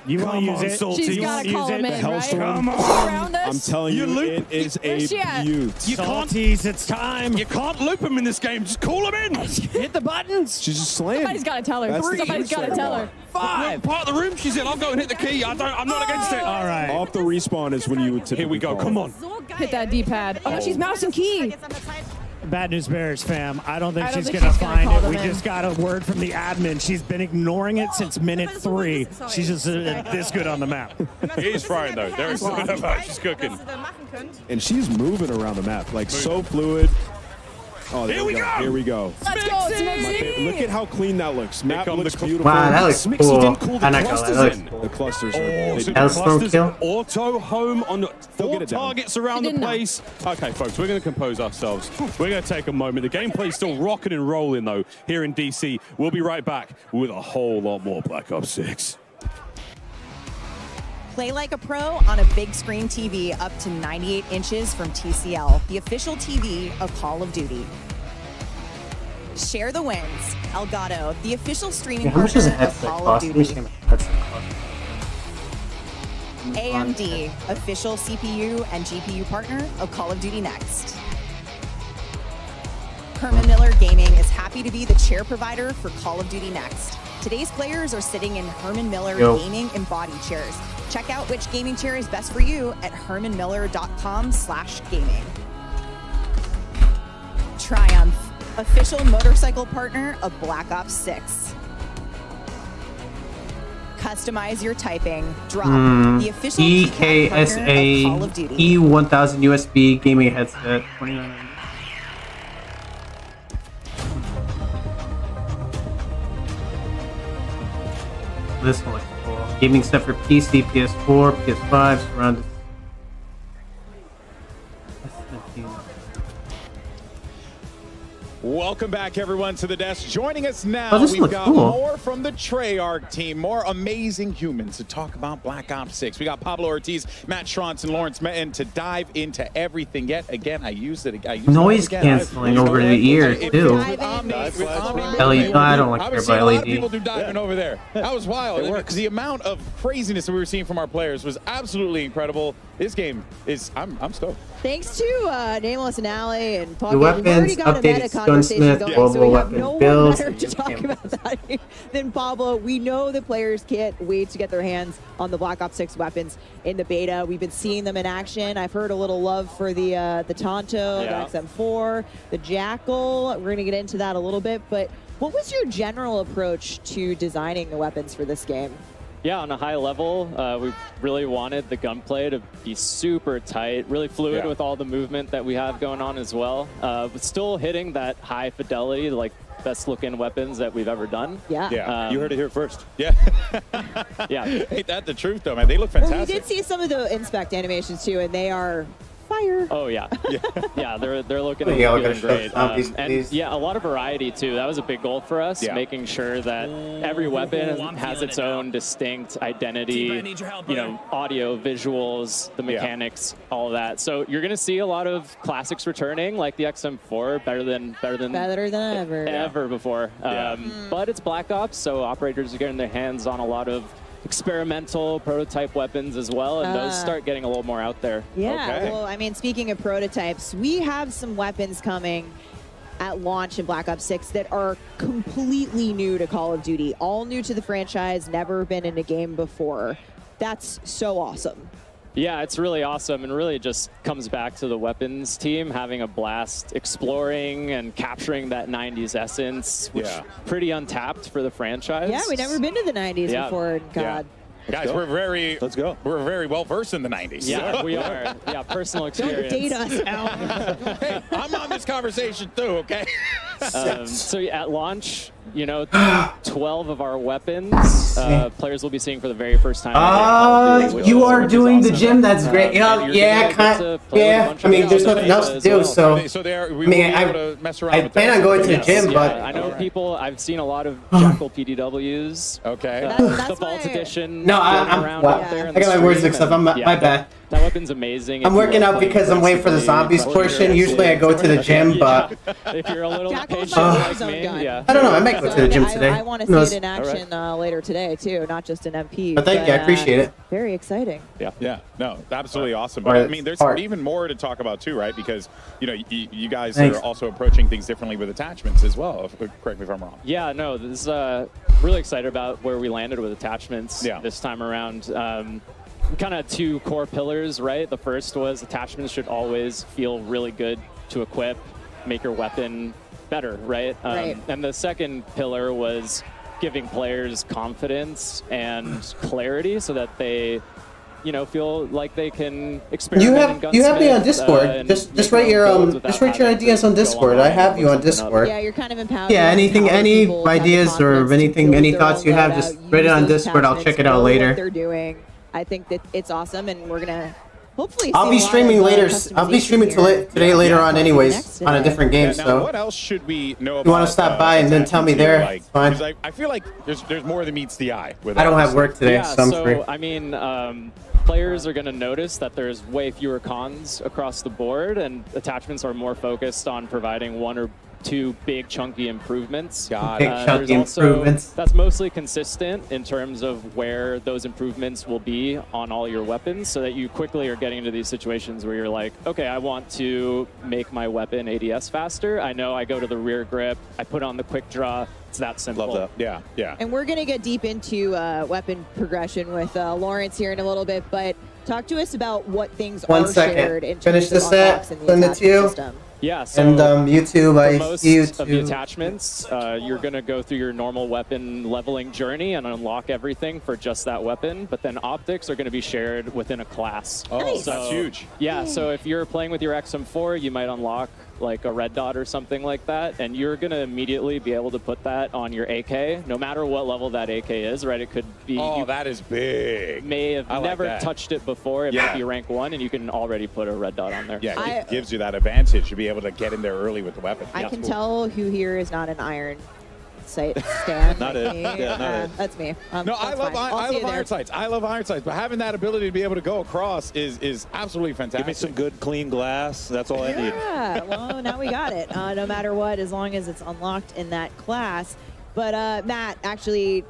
Speaker 11: You want to use it?
Speaker 4: Salty.
Speaker 16: She's
Speaker 4: You
Speaker 16: got
Speaker 4: wanna
Speaker 16: to call
Speaker 11: use
Speaker 16: him
Speaker 11: it?
Speaker 16: in,
Speaker 14: The
Speaker 16: right?
Speaker 14: Hellstorm.
Speaker 4: Come on.
Speaker 16: Around us?
Speaker 14: I'm telling you,
Speaker 4: loop-
Speaker 14: it is a
Speaker 16: Where's she at?
Speaker 14: beaut.
Speaker 4: You can't,
Speaker 11: Salties, it's time.
Speaker 4: you can't loop them in this game. Just call them in.
Speaker 11: Hit the buttons.
Speaker 14: She's just slaying.
Speaker 16: Somebody's got to tell her.
Speaker 14: That's the
Speaker 16: Somebody's got to tell her.
Speaker 11: 5.
Speaker 4: Part of the room she's in. I'll go and hit the key. I'm not against it.
Speaker 11: All right.
Speaker 14: Off the respawn is when you would typically
Speaker 4: Here we go.
Speaker 14: call
Speaker 4: Come
Speaker 14: it.
Speaker 4: on.
Speaker 16: Hit that D-pad. Oh, no, she's mouse and key.
Speaker 11: Bad news bears, fam. I don't think
Speaker 16: I don't
Speaker 11: she's
Speaker 16: think
Speaker 11: going to
Speaker 16: she's gonna
Speaker 11: find
Speaker 16: call
Speaker 11: it.
Speaker 16: them
Speaker 11: We
Speaker 16: in.
Speaker 11: just got a word from the admin. She's been ignoring it since minute 3. She's just this good on the map.
Speaker 4: It is frying, though. There is something about she's cooking.
Speaker 14: And she's moving around the map, like so fluid. Oh, there
Speaker 5: Here we go.
Speaker 14: Here we go.
Speaker 16: Let's go, Smixy.
Speaker 14: Look at how clean that looks. Map
Speaker 4: come
Speaker 14: looks
Speaker 4: the-
Speaker 14: beautiful.
Speaker 1: Wow, that looks
Speaker 4: Smixy
Speaker 1: cool.
Speaker 4: didn't call the
Speaker 1: I'm not gonna lie,
Speaker 4: clusters
Speaker 1: that looks
Speaker 4: in.
Speaker 1: cool.
Speaker 14: The clusters are.
Speaker 4: Oh, so the
Speaker 1: Hellstorm
Speaker 4: clusters
Speaker 1: kill?
Speaker 4: auto home on the
Speaker 14: They'll
Speaker 4: 4
Speaker 14: get it down.
Speaker 4: targets around the
Speaker 16: Didn't know.
Speaker 4: place. Okay, folks, we're going to compose ourselves. We're going to take a moment. The gameplay's still rocking and rolling, though, here in DC. We'll be right back with a whole lot more Black Ops 6.
Speaker 3: Play like a pro on a big screen TV up to 98 inches from TCL, the official TV of Call of Duty. Share the wins. Elgato, the official streaming
Speaker 1: Yeah, how much does a
Speaker 3: partner of
Speaker 1: headset
Speaker 3: Call of
Speaker 1: cost? Let me see
Speaker 3: Duty.
Speaker 1: how much a headset costs.
Speaker 3: AMD, official CPU and GPU partner of Call of Duty Next. Herman Miller Gaming is happy to be the chair provider for Call of Duty Next. Today's players are sitting in Herman Miller
Speaker 1: Yo.
Speaker 3: Gaming embodied chairs. Check out which gaming chair is best for you at hermanmiller.com/gaming. Triumph, official motorcycle partner of Black Ops 6. Customize your typing. Drop, the official keypad partner of Call of Duty.
Speaker 1: EKSA E1000 USB gaming headset. $29.90. This one looks cool. Gaming stuff for PC, PS4, PS5, surrounded.
Speaker 7: Welcome back, everyone, to the desk. Joining us now,
Speaker 1: Oh, this
Speaker 7: we've
Speaker 1: looks
Speaker 7: got
Speaker 1: cool.
Speaker 7: more from the Treyarch team, more amazing humans to talk about Black Ops 6. We got Pablo Ortiz, Matt Schrontz, and Lawrence Metten to dive into everything. Yet again, I used it.
Speaker 1: Noise canceling over the ears, too.
Speaker 7: LED.
Speaker 1: I don't like
Speaker 7: I
Speaker 1: care
Speaker 7: was seeing
Speaker 1: about
Speaker 7: a lot of
Speaker 1: LED.
Speaker 7: people do diving over there. That was wild. Because the amount of craziness that we were seeing from our players was absolutely incredible. This game is, I'm stoked.
Speaker 8: Thanks to Nameless and Alley and Pocket.
Speaker 1: The
Speaker 8: We've already
Speaker 1: weapons,
Speaker 8: got a meta
Speaker 1: updated
Speaker 8: conversation
Speaker 1: gunsmith,
Speaker 8: going,
Speaker 1: global
Speaker 8: so we have
Speaker 1: weapon
Speaker 8: no one
Speaker 1: builds,
Speaker 8: better
Speaker 1: and
Speaker 8: to
Speaker 1: new
Speaker 8: talk
Speaker 1: camera.
Speaker 8: about that than Pablo. We know the players can't wait to get their hands on the Black Ops 6 weapons in the beta. We've been seeing them in action. I've heard a little love for the Tonto,
Speaker 7: Yeah.
Speaker 8: the XM4, the Jackal. We're going to get into that a little bit, but what was your general approach to designing the weapons for this game?
Speaker 22: Yeah, on a high level, we really wanted the gunplay to be super tight, really fluid with all the movement that we have going on as well, but still hitting that high fidelity, like best looking weapons that we've ever done.
Speaker 7: Yeah, you heard it here first. Yeah.
Speaker 22: Yeah.
Speaker 7: Ain't that the truth, though, man? They look fantastic.
Speaker 8: Well, we did see some of the inspect animations too, and they are fire.
Speaker 22: Oh yeah, yeah, they're looking,
Speaker 1: Yeah, we're
Speaker 22: feeling
Speaker 1: gonna show
Speaker 22: great,
Speaker 1: zombies,
Speaker 22: and
Speaker 1: please.
Speaker 22: yeah, a lot of variety too. That was a big goal for us,
Speaker 7: Yeah.
Speaker 22: making sure that every weapon
Speaker 5: I'm
Speaker 22: has
Speaker 5: feeling
Speaker 22: its
Speaker 5: it now.
Speaker 22: own distinct
Speaker 5: T-Bray, I
Speaker 22: identity.
Speaker 5: need your help,
Speaker 22: You know, audio, visuals, the mechanics, all of that. So you're gonna see a lot of classics returning, like the XM4, better than ever before. But it's Black Ops, so operators are getting their hands on a lot of experimental prototype weapons as well, and those start getting a little more out there.
Speaker 8: Yeah, well, I mean, speaking of prototypes, we have some weapons coming at launch in Black Ops 6 that are completely new to Call of Duty, all new to the franchise, never been in a game before. That's so awesome.
Speaker 22: Yeah, it's really awesome, and really just comes back to the weapons team having a blast exploring and capturing that 90s essence, which is pretty untapped for the franchise.
Speaker 8: Yeah, we've never been to the 90s
Speaker 22: Yeah.
Speaker 8: before. God.
Speaker 7: Guys, we're very well versed in the 90s.
Speaker 22: Yeah, we are. Yeah, personal experience.
Speaker 8: Don't date us, Al.
Speaker 7: Hey, I'm on this conversation too, okay?
Speaker 22: So at launch, 12 of our weapons players will be seeing for the very first time.
Speaker 1: You are doing the gym. That's great. Yeah. I mean, there's nothing else to do, so. I plan on going to the gym, but.
Speaker 22: I know people. I've seen a lot of Jackal PDWs.
Speaker 7: Okay.
Speaker 22: The Vault Edition.
Speaker 1: No,
Speaker 22: around out there.
Speaker 1: I got my words mixed up. My bad.
Speaker 22: That weapon's amazing.
Speaker 1: I'm working out because I'm waiting for the zombies portion. Usually I go to the gym, but.
Speaker 22: If you're a little patient
Speaker 8: like
Speaker 22: me, yeah.
Speaker 1: I don't know. I might go to the gym today.
Speaker 8: I want to see it in action later today too, not just in MP.
Speaker 1: But thank you. I appreciate it.
Speaker 8: Very exciting.
Speaker 7: Yeah. No, absolutely awesome. But I mean, there's even more to talk about too, right? Because you guys are also approaching things differently with attachments as well. Correct me if I'm wrong.
Speaker 22: Yeah, no, this is really excited about where we landed with attachments this time around. Kind of two core pillars, right? The first was attachments should always feel really good to equip, make your weapon better, right? And the second pillar was giving players confidence and clarity so that they feel like they can experiment.
Speaker 1: You have me on Discord. Just write your ideas on Discord. I have you on Discord.
Speaker 8: Yeah, you're kind of empowered.
Speaker 1: Yeah, any ideas or any thoughts you have, just write it on Discord. I'll check it out later.
Speaker 8: What they're doing, I think that it's awesome, and we're gonna hopefully.
Speaker 1: I'll be streaming later. I'll be streaming today later on, anyways, on a different game. So
Speaker 7: what else should we know?
Speaker 1: You want to stop by and then tell me there?
Speaker 7: Like,
Speaker 1: it's fine.
Speaker 7: I feel like there's more than meets the eye. With
Speaker 1: I don't have work today, so I'm free.
Speaker 22: I mean, players are going to notice that there's way fewer cons across the board, and attachments are more focused on providing one or two big chunky improvements.
Speaker 1: Big chunky improvements.
Speaker 22: That's mostly consistent in terms of where those improvements will be on all your weapons, so that you quickly are getting into these situations where you're like, okay, I want to make my weapon ADS faster. I know I go to the rear grip, I put on the quick draw. It's that simple.
Speaker 7: Love that. Yeah, yeah.
Speaker 8: And we're going to get deep into weapon progression with Lawrence here in a little bit, but talk to us about what things are shared in
Speaker 1: Finish
Speaker 8: terms
Speaker 1: the
Speaker 8: of
Speaker 1: set.
Speaker 8: unlocks in the
Speaker 1: Send it to
Speaker 8: attachment
Speaker 1: you.
Speaker 8: system.
Speaker 22: Yeah, so
Speaker 1: and YouTube, I
Speaker 22: most
Speaker 1: see you
Speaker 22: of the attachments, you're going to go through your normal weapon leveling journey and unlock everything for just that weapon, but then optics are going to be shared within a class.
Speaker 7: Oh,
Speaker 22: nice.
Speaker 7: That's huge.
Speaker 22: Yeah, so if you're playing with your XM4, you might unlock like a red dot or something like that, and you're going to immediately be able to put that on your AK, no matter what level that AK is, right? It could be...
Speaker 7: Oh, that is big.
Speaker 22: May have
Speaker 7: I like
Speaker 22: never
Speaker 7: that.
Speaker 22: touched it before. It might be rank 1, and you can already put a red dot on there.
Speaker 7: Yeah, it gives you that advantage to be able to get in there early with the weapon.
Speaker 8: I can tell who here is not an iron sight stand.
Speaker 7: Not it. Yeah, not it.
Speaker 8: That's me.
Speaker 7: No, I love iron sights. I love iron sights, but having that ability to be able to go across is absolutely fantastic.
Speaker 6: Give me some good, clean glass. That's all I need.
Speaker 8: Yeah, well, now we got it. No matter what, as long as it's unlocked in that class. But Matt, actually,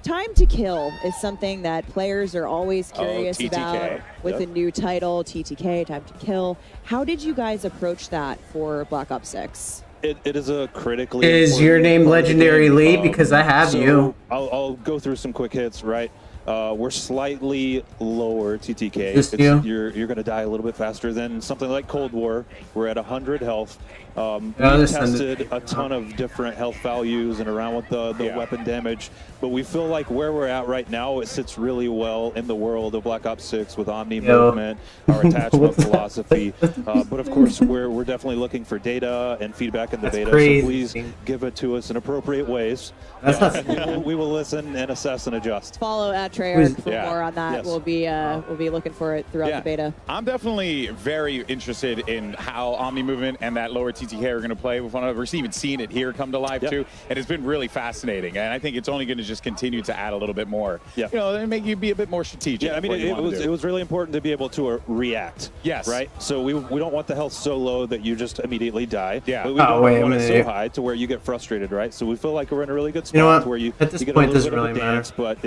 Speaker 8: time to kill is something that players are always curious about with a new title, TTK, time to kill. How did you guys approach that for Black Ops 6?
Speaker 6: It is a critically.
Speaker 1: Is your name Legendary Lee? Because I have you.
Speaker 6: I'll go through some quick hits, right? We're slightly lower TTK.
Speaker 1: Just you?
Speaker 6: You're going to die a little bit faster than something like Cold War. We're at 100 health. We tested a ton of different health values and around with the weapon damage, but we feel like where we're at right now, it sits really well in the world of Black Ops 6 with Omni movement, our attachment philosophy. But of course, we're definitely looking for data and feedback in the beta,
Speaker 1: crazy.
Speaker 6: so please give it to us in appropriate ways. We will listen and assess and adjust.
Speaker 8: Follow at Treyarch for more on that.
Speaker 6: Yes.
Speaker 8: We'll be looking for it throughout the beta.
Speaker 7: I'm definitely very interested in how Omni movement and that lower TTK are going to play with one another. We're even seeing it here come to life too, and it's been really fascinating. And I think it's only going to just continue to add a little bit more. Yeah, and make you be a bit more strategic.
Speaker 6: Yeah, I mean, it was really important to be able to react.
Speaker 7: Yes.
Speaker 6: Right. So we don't want the health so low that you just immediately die.
Speaker 7: Yeah.
Speaker 6: But we don't want it so high to where you get frustrated, right? So we feel like we're in a really good spot where you
Speaker 1: at this
Speaker 6: you get
Speaker 1: point
Speaker 6: a
Speaker 1: doesn't
Speaker 6: little
Speaker 1: really
Speaker 6: bit of a
Speaker 1: matter.
Speaker 6: dance, but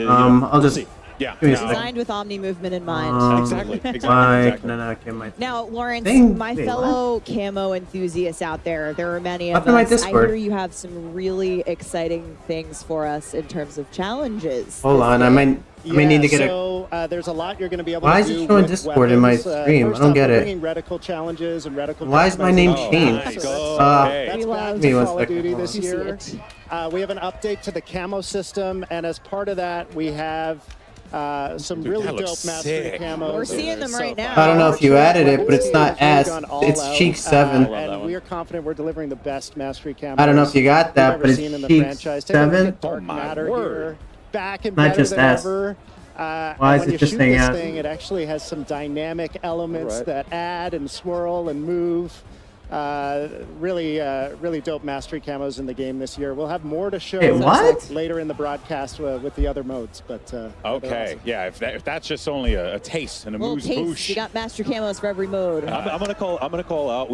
Speaker 1: I'll just
Speaker 6: see.
Speaker 7: Yeah.
Speaker 8: Designed with Omni movement in mind.
Speaker 7: Exactly.
Speaker 8: Now, Lawrence, my
Speaker 1: Wait,
Speaker 8: fellow camo enthusiasts out there are many of
Speaker 1: Up in my
Speaker 8: us. I
Speaker 1: Discord.
Speaker 8: hear you have some really exciting things for us in terms of challenges.
Speaker 1: Hold on, I might need to get a.
Speaker 11: So there's a lot you're going to be able
Speaker 1: Why
Speaker 11: to
Speaker 1: is
Speaker 11: do
Speaker 1: it showing
Speaker 11: with
Speaker 1: Discord in my
Speaker 11: weapons.
Speaker 1: stream?
Speaker 11: First
Speaker 1: I don't
Speaker 11: off,
Speaker 1: get
Speaker 11: we're
Speaker 1: it.
Speaker 11: bringing reticle challenges and reticle.
Speaker 1: Why is my name
Speaker 11: customization.
Speaker 1: changed?
Speaker 11: That's
Speaker 1: Give
Speaker 11: back
Speaker 1: me
Speaker 11: to
Speaker 1: 1
Speaker 11: Call of
Speaker 1: second.
Speaker 11: Duty
Speaker 1: Hold
Speaker 11: this
Speaker 1: on.
Speaker 11: year. We have an update to the camo system, and as part of that, we have some really dope mastery camos.
Speaker 8: We're seeing them right now.
Speaker 1: I don't know if you added it, but it's not S. It's Cheek 7.
Speaker 11: And we are confident we're delivering the best mastery camos.
Speaker 1: I don't know if you got that,
Speaker 11: we've
Speaker 1: but
Speaker 11: ever
Speaker 1: it's
Speaker 11: seen in the
Speaker 1: Cheek
Speaker 11: franchise. Take a look
Speaker 1: 7.
Speaker 11: at Dark Matter here. Back and
Speaker 1: Not
Speaker 11: better
Speaker 1: just
Speaker 11: than
Speaker 1: S.
Speaker 11: ever.
Speaker 1: Why is
Speaker 11: when
Speaker 1: it
Speaker 11: you
Speaker 1: just
Speaker 11: shoot
Speaker 1: saying
Speaker 11: this
Speaker 1: S?
Speaker 11: thing, it actually has some dynamic elements that add and swirl and move. Really dope mastery camos in the game this year. We'll have more to show later in the broadcast with the other modes. But
Speaker 7: okay, yeah. If that's just only a taste and a
Speaker 8: little
Speaker 7: moose
Speaker 8: taste.
Speaker 7: boosh.
Speaker 8: You got master camos for every mode.
Speaker 6: I'm gonna call out.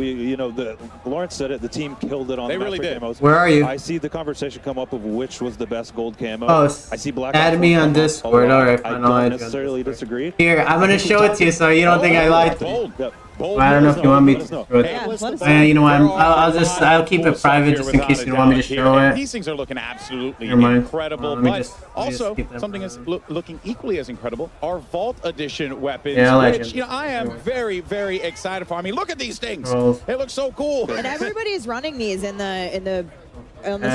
Speaker 6: Lawrence said it. The team killed it on
Speaker 7: They
Speaker 6: the
Speaker 7: really
Speaker 6: master
Speaker 7: did.
Speaker 6: camos.
Speaker 1: Where are you?
Speaker 6: I see the conversation come up of which was the best gold camo.
Speaker 1: Oh,
Speaker 6: I see Black
Speaker 1: add
Speaker 6: Ops
Speaker 1: me
Speaker 6: 1
Speaker 1: on
Speaker 6: come up
Speaker 1: Discord.
Speaker 6: a lot.
Speaker 1: All right,
Speaker 6: I
Speaker 1: fine. I'll
Speaker 6: don't
Speaker 1: add you on
Speaker 6: necessarily disagree.
Speaker 1: Here, I'm gonna show it to you so you don't think I lied to you.
Speaker 6: Bold.
Speaker 1: I don't know if you want me to show it.
Speaker 8: Yeah, let us
Speaker 1: You know what? I'll keep it private just in case you don't want me to show it.
Speaker 7: These things are looking absolutely
Speaker 1: Never mind.
Speaker 7: incredible,
Speaker 1: Let me
Speaker 7: but
Speaker 1: just
Speaker 7: also
Speaker 1: keep them
Speaker 7: something that's looking equally as incredible are Vault Edition weapons,
Speaker 1: Yeah, I like
Speaker 7: which
Speaker 1: it.
Speaker 7: I am very, very excited for. I mean, look at these things;
Speaker 1: Scrolls.
Speaker 7: they look so cool.
Speaker 8: And everybody's running these on the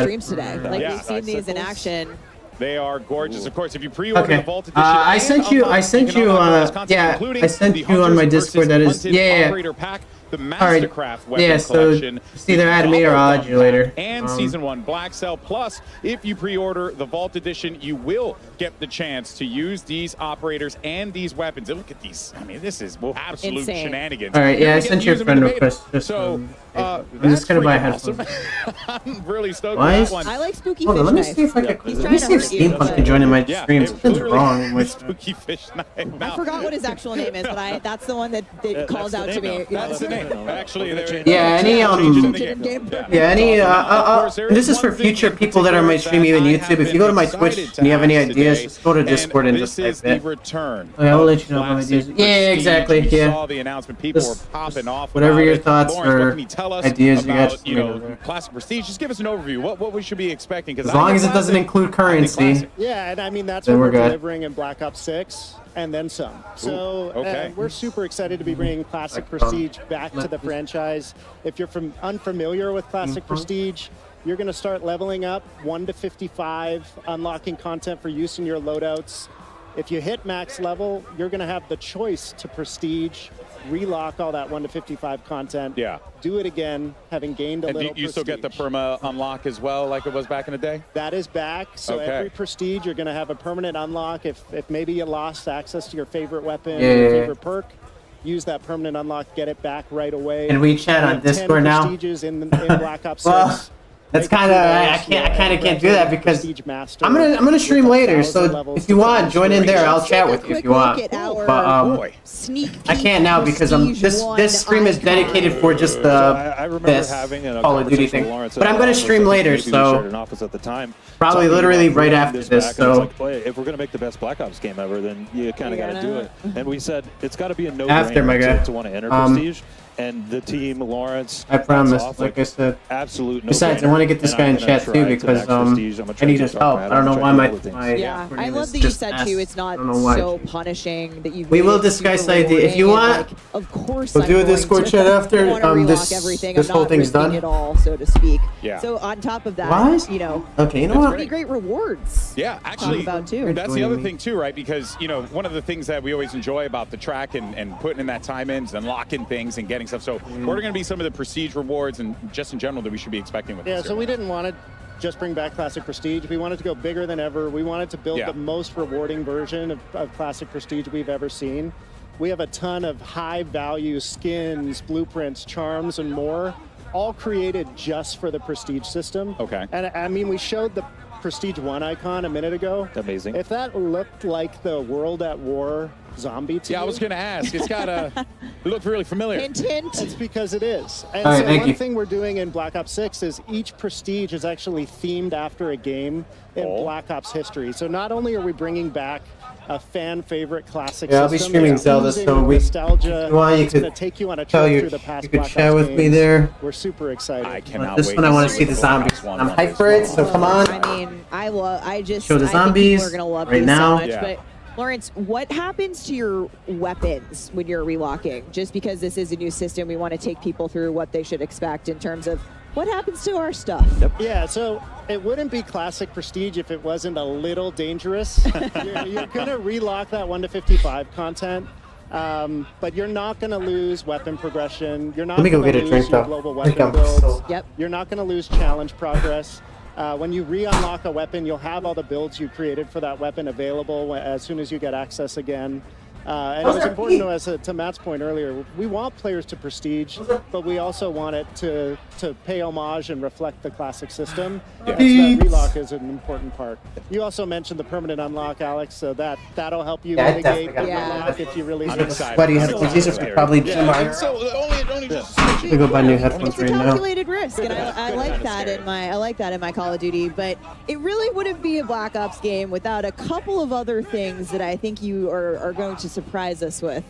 Speaker 8: streams today. Like we've seen these in action.
Speaker 7: They are gorgeous. Of course, if you pre-order the Vault Edition,
Speaker 1: I sent you. I sent you on my Discord. That is,
Speaker 7: Operator Pack, the Mastercraft weapon collection.
Speaker 1: It's either add me or I'll add you later.
Speaker 7: And Season 1 Black Cell. Plus, if you pre-order the Vault Edition, you will get the chance to use these operators and these weapons. And look at these. I mean, this is absolute shenanigans.
Speaker 1: All right, I sent you a friend request. I'm just gonna buy headphones.
Speaker 7: I'm really stoked
Speaker 1: Why
Speaker 7: with that one.
Speaker 8: I like Spooky
Speaker 1: Hold on,
Speaker 8: Fish
Speaker 1: let me
Speaker 8: Knife.
Speaker 1: see if I can.
Speaker 8: He's
Speaker 1: Let me
Speaker 8: trying
Speaker 1: see
Speaker 8: to
Speaker 1: if
Speaker 8: hurt you,
Speaker 1: Steampunk can join in my
Speaker 7: Yeah,
Speaker 1: stream.
Speaker 7: it
Speaker 1: Something's
Speaker 7: literally
Speaker 1: wrong with
Speaker 7: Spooky Fish Knife.
Speaker 8: I forgot what his actual name is, but that's the one that calls out to me.
Speaker 7: That's the name. Actually,
Speaker 1: Yeah, this is for future people that are on my stream, even YouTube. If you go to my Twitch and you have any ideas, just go to Discord and just type it.
Speaker 7: Return.
Speaker 1: Okay, I'll let you know about ideas. Yeah, exactly.
Speaker 7: We
Speaker 1: Yeah.
Speaker 7: saw the announcement. People were popping off.
Speaker 1: Whatever your thoughts
Speaker 7: Lawrence, what
Speaker 1: or
Speaker 7: can you tell us
Speaker 1: ideas you got,
Speaker 7: about,
Speaker 1: just
Speaker 7: you
Speaker 1: let me
Speaker 7: know,
Speaker 1: know.
Speaker 7: Classic Prestige? Just give us an overview. What we should be expecting?
Speaker 1: As long as it doesn't include currency.
Speaker 2: Yeah, and I mean that's
Speaker 1: Then
Speaker 2: what
Speaker 1: we're
Speaker 2: we're
Speaker 1: good.
Speaker 2: delivering in Black Ops 6 and then some. So
Speaker 7: okay.
Speaker 2: we're super excited to be bringing Classic
Speaker 1: Like,
Speaker 2: Prestige back to the franchise. If you're unfamiliar with Classic Prestige, you're going to start leveling up 1 to 55, unlocking content for use in your loadouts. If you hit max level, you're going to have the choice to Prestige, relock all that 1 to 55 content.
Speaker 7: Yeah.
Speaker 2: Do it again, having gained a
Speaker 7: And
Speaker 2: little
Speaker 7: do you still get the perma unlock as well, like it was back in the day?
Speaker 2: That is back. So
Speaker 7: Okay.
Speaker 2: every Prestige, you're going to have a permanent unlock. If maybe you lost access to your favorite weapon,
Speaker 1: Yeah,
Speaker 2: or your
Speaker 1: yeah,
Speaker 2: favorite perk, use that permanent unlock, get it back right away.
Speaker 1: And we chat on
Speaker 2: have 10
Speaker 1: Discord now?
Speaker 2: Prestiges in Black Ops 6.
Speaker 1: Well, that's kind of I kind of can't do that because I'm gonna stream later. So if you want, join in there. I'll chat with you if you want. But I can't now because this stream is dedicated for just this Call of Duty thing. But I'm gonna stream later, so probably literally right after this. So
Speaker 6: if we're gonna make the best Black Ops game ever, then you kind of got to do it. And we said it's got to be a
Speaker 1: After, my guy.
Speaker 6: no-brainer to want to enter Prestige. And the team, Lawrence,
Speaker 1: I promise, like I said.
Speaker 6: absolute no-brainer.
Speaker 1: Besides, I want to get this guy in chat too because I need his help. I don't know why my
Speaker 8: Yeah, I love that you said too. It's not so punishing that you.
Speaker 1: We will discuss idea if you want.
Speaker 8: Of course,
Speaker 1: we'll do a Discord chat after this whole thing's done.
Speaker 8: It all, so to speak.
Speaker 7: Yeah.
Speaker 8: So on top of that,
Speaker 1: Why?
Speaker 8: you know.
Speaker 1: Okay, you know what?
Speaker 8: Pretty great rewards.
Speaker 7: Yeah, actually,
Speaker 8: about too.
Speaker 7: that's the other thing too, right? Because, you know, one of the things that we always enjoy about the track and putting in that time in is unlocking things and getting stuff. So what are going to be some of the Prestige rewards and just in general that we should be expecting with
Speaker 2: Yeah,
Speaker 7: this?
Speaker 2: so we didn't want to just bring back Classic Prestige. We wanted to go bigger than ever. We wanted to build the most rewarding version of Classic Prestige we've ever seen. We have a ton of high-value skins, blueprints, charms, and more, all created just for the Prestige system.
Speaker 7: Okay.
Speaker 2: And I mean, we showed the Prestige 1 icon a minute ago.
Speaker 6: Amazing.
Speaker 2: If that looked like the World at War zombie to
Speaker 7: Yeah, I was going to ask. It's got a... It looked really familiar.
Speaker 8: Hint, hint.
Speaker 2: It's because it is. And
Speaker 1: All right,
Speaker 2: so
Speaker 1: thank
Speaker 2: one
Speaker 1: you.
Speaker 2: thing we're doing in Black Ops 6 is each Prestige is actually themed after a game in Black Ops history. So not only are we bringing back a fan favorite classic
Speaker 1: Yeah, I'll be
Speaker 2: system
Speaker 1: streaming
Speaker 2: that's
Speaker 1: Zelda,
Speaker 2: oozing
Speaker 1: so
Speaker 2: with nostalgia.
Speaker 1: you
Speaker 2: It's going
Speaker 1: could
Speaker 2: to take you on a
Speaker 1: tell
Speaker 2: trip
Speaker 1: you
Speaker 2: through the past
Speaker 1: you could
Speaker 2: Black
Speaker 1: chat
Speaker 2: Ops
Speaker 1: with me
Speaker 2: games.
Speaker 1: there.
Speaker 2: We're super excited.
Speaker 7: I cannot
Speaker 1: This
Speaker 7: wait
Speaker 1: one I want to
Speaker 7: see
Speaker 1: see the zombies. I'm hyped for it, so come on.
Speaker 8: I mean, I just
Speaker 1: Show the
Speaker 8: I think
Speaker 1: zombies
Speaker 8: people are gonna love
Speaker 1: right
Speaker 8: these
Speaker 1: now.
Speaker 8: so much.
Speaker 1: Yeah.
Speaker 8: But Lawrence, what happens to your weapons when you're relocking? Just because this is a new system, we want to take people through what they should expect in terms of what happens to our stuff.
Speaker 2: Yeah, so it wouldn't be Classic Prestige if it wasn't a little dangerous. You're going to relock that 1 to 55 content, but you're not going to lose weapon progression. You're not
Speaker 1: Let me go
Speaker 2: going
Speaker 1: get
Speaker 2: to
Speaker 1: a
Speaker 2: lose
Speaker 1: drink,
Speaker 2: your
Speaker 1: though.
Speaker 2: global
Speaker 1: I think
Speaker 2: weapon
Speaker 1: I'm
Speaker 2: builds.
Speaker 1: so-
Speaker 8: Yep.
Speaker 2: You're not going to lose challenge progress. When you re-unlock a weapon, you'll have all the builds you created for that weapon available as soon as you get access again. And it was important to us, to Matt's point earlier, we want players to Prestige, but we also want it to pay homage and reflect the classic system.
Speaker 7: Yeah.
Speaker 2: So that relock is an important part. You also mentioned the permanent unlock, Alex, so that'll help you
Speaker 1: Yeah, I
Speaker 2: mitigate
Speaker 1: definitely
Speaker 2: the
Speaker 1: got
Speaker 2: unlock if you really
Speaker 7: I'm excited.
Speaker 1: Sweaty headphones. These are probably
Speaker 7: only just...
Speaker 1: Let me go buy new headphones
Speaker 8: It's a
Speaker 1: right now.
Speaker 8: calculated risk, and I like that in my Call of Duty. But it really wouldn't be a Black Ops game without a couple of other things that I think you are going to surprise us with.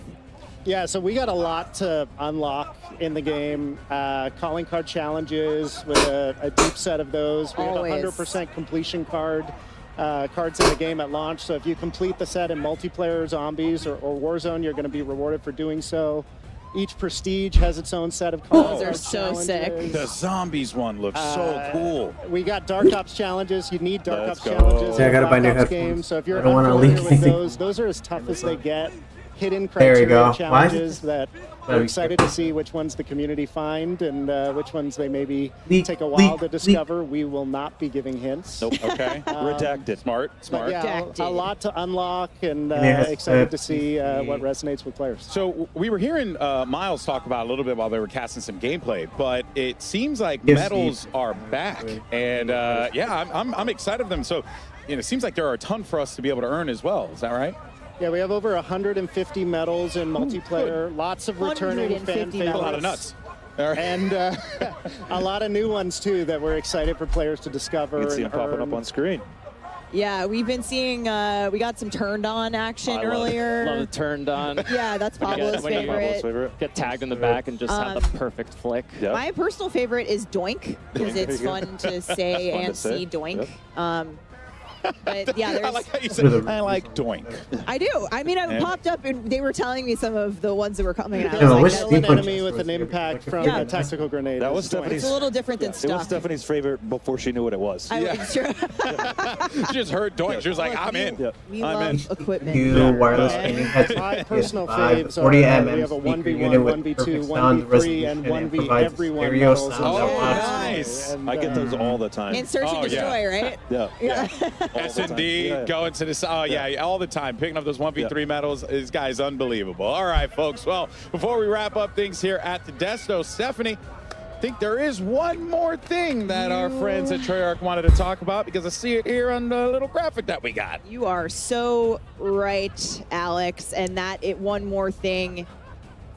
Speaker 2: Yeah, so we got a lot to unlock in the game. Calling card challenges with a deep set of those. We
Speaker 8: Always.
Speaker 2: have 100% completion cards in the game at launch. So if you complete the set in multiplayer, zombies, or Warzone, you're going to be rewarded for doing so. Each prestige has its own set of cards.
Speaker 8: Those are so sick.
Speaker 7: The zombies one looks so cool.
Speaker 2: We got Dark Ops challenges. You need Dark Ops
Speaker 7: go.
Speaker 2: challenges.
Speaker 1: Yeah, I gotta buy new
Speaker 2: Black Ops
Speaker 1: headphones.
Speaker 2: games. So if you're
Speaker 1: I don't wanna leak
Speaker 2: unfamiliar with
Speaker 1: anything.
Speaker 2: those are as tough as they get. Hidden
Speaker 1: There you
Speaker 2: criteria
Speaker 1: go.
Speaker 2: challenges that
Speaker 1: Gotta
Speaker 2: we're
Speaker 1: be
Speaker 2: excited to see which ones the community find and which ones they maybe take a while to discover. We will not be giving hints.
Speaker 7: Nope. Okay.
Speaker 6: Redacted.
Speaker 7: Smart.
Speaker 2: But yeah, a lot to unlock and
Speaker 1: Yes,
Speaker 2: excited to see what resonates with players.
Speaker 7: So we were hearing Miles talk about a little bit while they were casting some gameplay, but it seems like
Speaker 1: Yes,
Speaker 7: medals are back, and yeah, I'm excited for them. So it seems like there are a ton for us to be able to earn as well. Is that right?
Speaker 2: Yeah, we have over 150 medals in multiplayer. Lots of returning fan favorites.
Speaker 7: A lot of nuts.
Speaker 2: And a lot of new ones too that we're excited for players to discover.
Speaker 6: You can see them popping up on screen.
Speaker 8: Yeah, we've been seeing, we got some turned on action earlier.
Speaker 22: Love the turned on.
Speaker 8: Yeah, that's Pablo's favorite.
Speaker 22: Get tagged in the back and just have the perfect flick.
Speaker 8: My personal favorite is Doink, because it's fun to say and see Doink. But yeah, there's...
Speaker 7: I like how you said, I like Doink.
Speaker 8: I do. I mean, I popped up and they were telling me some of the ones that were coming out.
Speaker 2: There's like an enemy with an impact from a tactical grenade.
Speaker 6: That was Stephanie's.
Speaker 8: It's a little different than stuff.
Speaker 6: It was Stephanie's favorite before she knew what it was.
Speaker 7: She just heard Doink. She was like, I'm in.
Speaker 8: We love equipment.
Speaker 1: New wireless gaming headset.
Speaker 2: My personal
Speaker 1: PS5,
Speaker 2: faves
Speaker 1: 40
Speaker 2: are
Speaker 1: mm
Speaker 2: we have a
Speaker 1: speaker
Speaker 2: 1v1,
Speaker 1: unit with
Speaker 2: 1v2,
Speaker 1: perfect sound
Speaker 2: 1v3,
Speaker 1: resolution
Speaker 2: and
Speaker 1: and
Speaker 2: 1v
Speaker 1: provides
Speaker 2: everyone
Speaker 1: stereo
Speaker 2: medals.
Speaker 1: sound that lasts.
Speaker 7: Nice.
Speaker 2: And,
Speaker 6: I get those all the time.
Speaker 8: And Search and Destroy, right?
Speaker 6: Yeah.
Speaker 7: S&D, going to this, all the time, picking up those 1v3 medals. This guy's unbelievable. All right, folks. Well, before we wrap up things here at the Desto, Stephanie, I think there is one more thing that our friends at Treyarch wanted to talk about, because I see it here on the little graphic that we got.
Speaker 8: You are so right, Alex. And one more thing.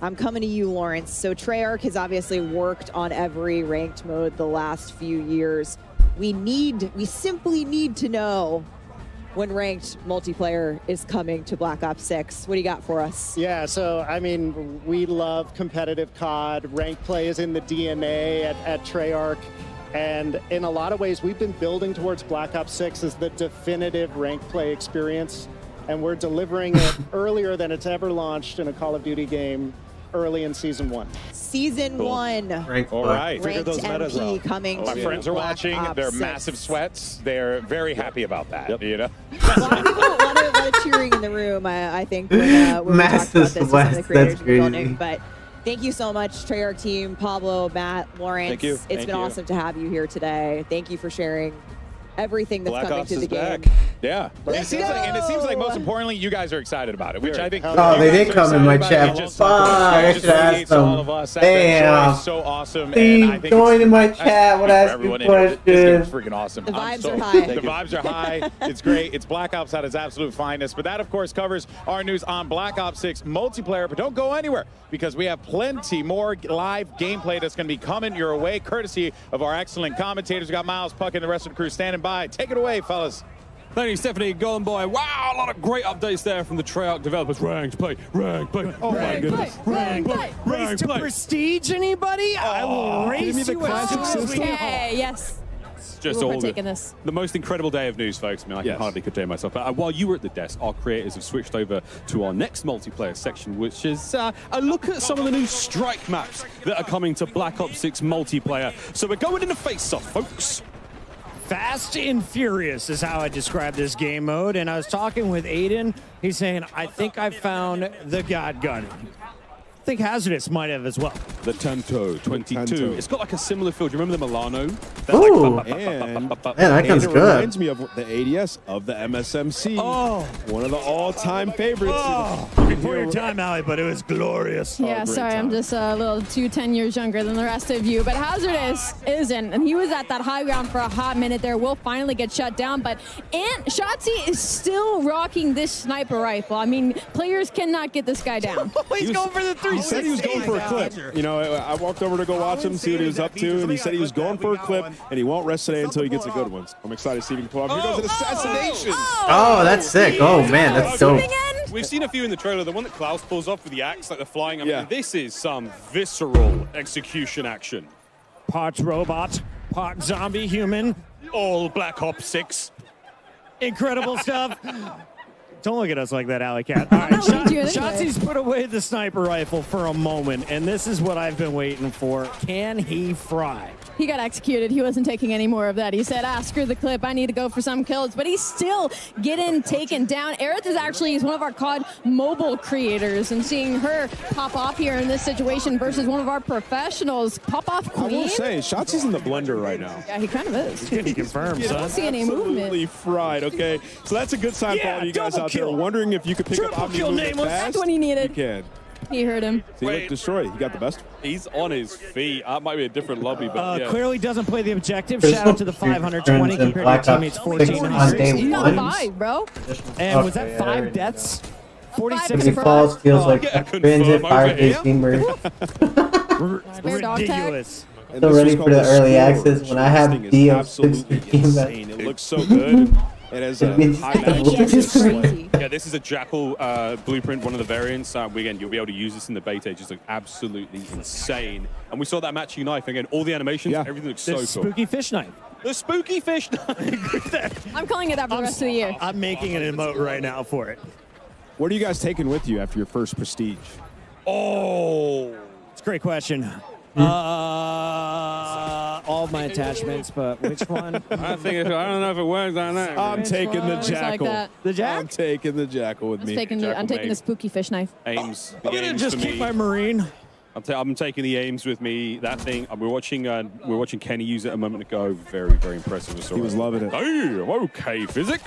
Speaker 8: I'm coming to you, Lawrence. So Treyarch has obviously worked on every ranked mode the last few years. We simply need to know when ranked multiplayer is coming to Black Ops 6. What do you got for us?
Speaker 2: Yeah, so I mean, we love competitive COD. Ranked play is in the DNA at Treyarch. And in a lot of ways, we've been building towards Black Ops 6 as the definitive ranked play experience. And we're delivering it earlier than it's ever launched in a Call of Duty game, early in Season 1.
Speaker 8: Season 1.
Speaker 7: All right.
Speaker 8: Ranked MP coming
Speaker 7: My
Speaker 8: to
Speaker 7: friends are
Speaker 8: Black
Speaker 7: watching.
Speaker 8: Ops
Speaker 7: They're
Speaker 8: 6.
Speaker 7: massive sweats. They're very happy about that, you know?
Speaker 8: A lot of cheering in the room, I think, when we talked about
Speaker 1: Massive
Speaker 8: this with some of the
Speaker 1: sweats,
Speaker 8: creators
Speaker 1: that's
Speaker 8: in the building.
Speaker 1: crazy.
Speaker 8: But thank you so much, Treyarch team, Pablo, Matt, Lawrence.
Speaker 6: Thank you.
Speaker 8: It's
Speaker 6: Thank
Speaker 8: been
Speaker 6: you.
Speaker 8: awesome to have you here today. Thank you for sharing everything that's
Speaker 6: Black
Speaker 8: coming
Speaker 6: Ops
Speaker 8: to the
Speaker 6: is
Speaker 8: game.
Speaker 6: back.
Speaker 7: Yeah. And it seems like most importantly, you guys are excited about it, which I think.
Speaker 1: Oh, they did come in my chat. Fuck, I should ask them.
Speaker 7: All of us.
Speaker 1: Damn.
Speaker 7: It's so awesome.
Speaker 1: They
Speaker 7: and I think
Speaker 1: joined in my chat. What asking
Speaker 7: everyone in here, this game is
Speaker 1: questions?
Speaker 7: freaking awesome.
Speaker 8: The
Speaker 7: I'm
Speaker 8: vibes are high.
Speaker 7: The vibes are high. It's great. It's Black Ops at its absolute finest. But that, of course, covers our news on Black Ops 6 multiplayer. But don't go anywhere, because we have plenty more live gameplay that's going to be coming your way, courtesy of our excellent commentators. We got Miles, Puck, and the rest of the crew standing by. Take it away, fellas.
Speaker 4: Thank you, Stephanie. Golden Boy. Wow, a lot of great updates there from the Treyarch developers. Ranked play. Oh my goodness. Ranked play.
Speaker 11: Race to prestige, anybody? I will race
Speaker 4: give me
Speaker 11: you
Speaker 4: the classic
Speaker 11: as soon as we
Speaker 4: system.
Speaker 16: Okay, yes.
Speaker 4: Just
Speaker 16: We'll
Speaker 4: all
Speaker 16: partake in this.
Speaker 4: the most incredible day of news, folks. I mean, I can hardly contain myself. But while you were at the desk, our creators have switched over to our next multiplayer section, which is a look at some of the new strike maps that are coming to Black Ops 6 multiplayer. So we're going into face-off, folks.
Speaker 11: Fast and furious is how I describe this game mode. And I was talking with Aiden. He's saying, I think I found the God Gun. I think Hazardous might have as well.
Speaker 4: The Tanto 22. It's got like a similar feel. Do you remember the Milano?
Speaker 1: Ooh.
Speaker 14: And
Speaker 1: that gun's
Speaker 14: it
Speaker 1: good.
Speaker 14: reminds me of the ADS of the MSMC.
Speaker 11: Oh.
Speaker 14: One of the all-time favorites.
Speaker 11: Before your time, Allie, but it was glorious.
Speaker 16: Yeah, sorry, I'm just a little 10 years younger than the rest of you. But Hazardous isn't, and he was at that high ground for a hot minute there. Will finally get shut down, but Shotzi is still rocking this sniper rifle. I mean, players cannot get this guy down.
Speaker 11: He's going for the 360.
Speaker 14: He said he was going for a clip. You know, I walked over to go watch him, see what he was up to, and he said he was going for a clip, and he won't rest today until he gets a good one. I'm excited to see if he can pull off. Here goes an assassination.
Speaker 1: Oh, that's sick. Oh, man, that's dope.
Speaker 4: We've seen a few in the trailer. The one that Klaus pulls off with the axe, like the flying. I mean, this is some visceral execution action.
Speaker 11: Part robot, part zombie human.
Speaker 4: All Black Ops 6.
Speaker 11: Incredible stuff. Don't look at us like that, Alley Cat. All right, Shotzi's put away the sniper rifle for a moment, and this is what I've been waiting for. Can he fry?
Speaker 16: He got executed. He wasn't taking any more of that. He said, screw the clip. I need to go for some kills. But he's still getting taken down. Aerith is one of our COD mobile creators. And seeing her pop off here in this situation versus one of our professionals. Pop off queen.
Speaker 14: I will say, Shotzi's in the blender right now.
Speaker 16: Yeah, he kind of is.
Speaker 11: He confirms.
Speaker 16: I don't see any movement.
Speaker 14: Absolutely fried, okay? So that's a good sign for all you guys out there. Wondering if you could pick up Omni movement fast.
Speaker 16: That's what he needed.
Speaker 14: You can.
Speaker 16: He heard him.
Speaker 14: See, look, destroyed. He got the best.
Speaker 4: He's on his feet. That might be a different lobby, but yeah.
Speaker 11: Clearly doesn't play the objective. Shout out to the 520 compared to teammates 1400.
Speaker 16: He's on 5, bro.
Speaker 11: And was that 5 deaths? 46
Speaker 1: He falls, feels like transit, fire-based gamers.
Speaker 11: Ridiculous.
Speaker 1: Still ready for the early access when I have DO6
Speaker 14: insane. It looks so good. It has a high match.
Speaker 4: Yeah, this is a Jackal blueprint, one of the variants. Again, you'll be able to use this in the beta. It just looks absolutely insane. And we saw that matching knife. Again, all the animations, everything looks so cool.
Speaker 11: Spooky fish knife.
Speaker 4: The spooky fish knife.
Speaker 16: I'm calling it that for the rest of the year.
Speaker 11: I'm making an emote right now for it.
Speaker 14: What are you guys taking with you after your first prestige?
Speaker 11: Oh, it's a great question. All of my attachments, but which one?
Speaker 4: I don't know if it works on that.
Speaker 14: I'm taking the Jackal.
Speaker 16: Like
Speaker 11: the Jack?
Speaker 14: I'm taking the Jackal with me.
Speaker 16: I'm taking the spooky fish knife.
Speaker 4: Aims.
Speaker 11: I'm gonna just keep my Marine.
Speaker 4: I'm taking the aims with me. That thing. We're watching Kenny use it a moment ago. Very, very impressive.
Speaker 14: He was loving it.
Speaker 4: Damn, okay, Physic.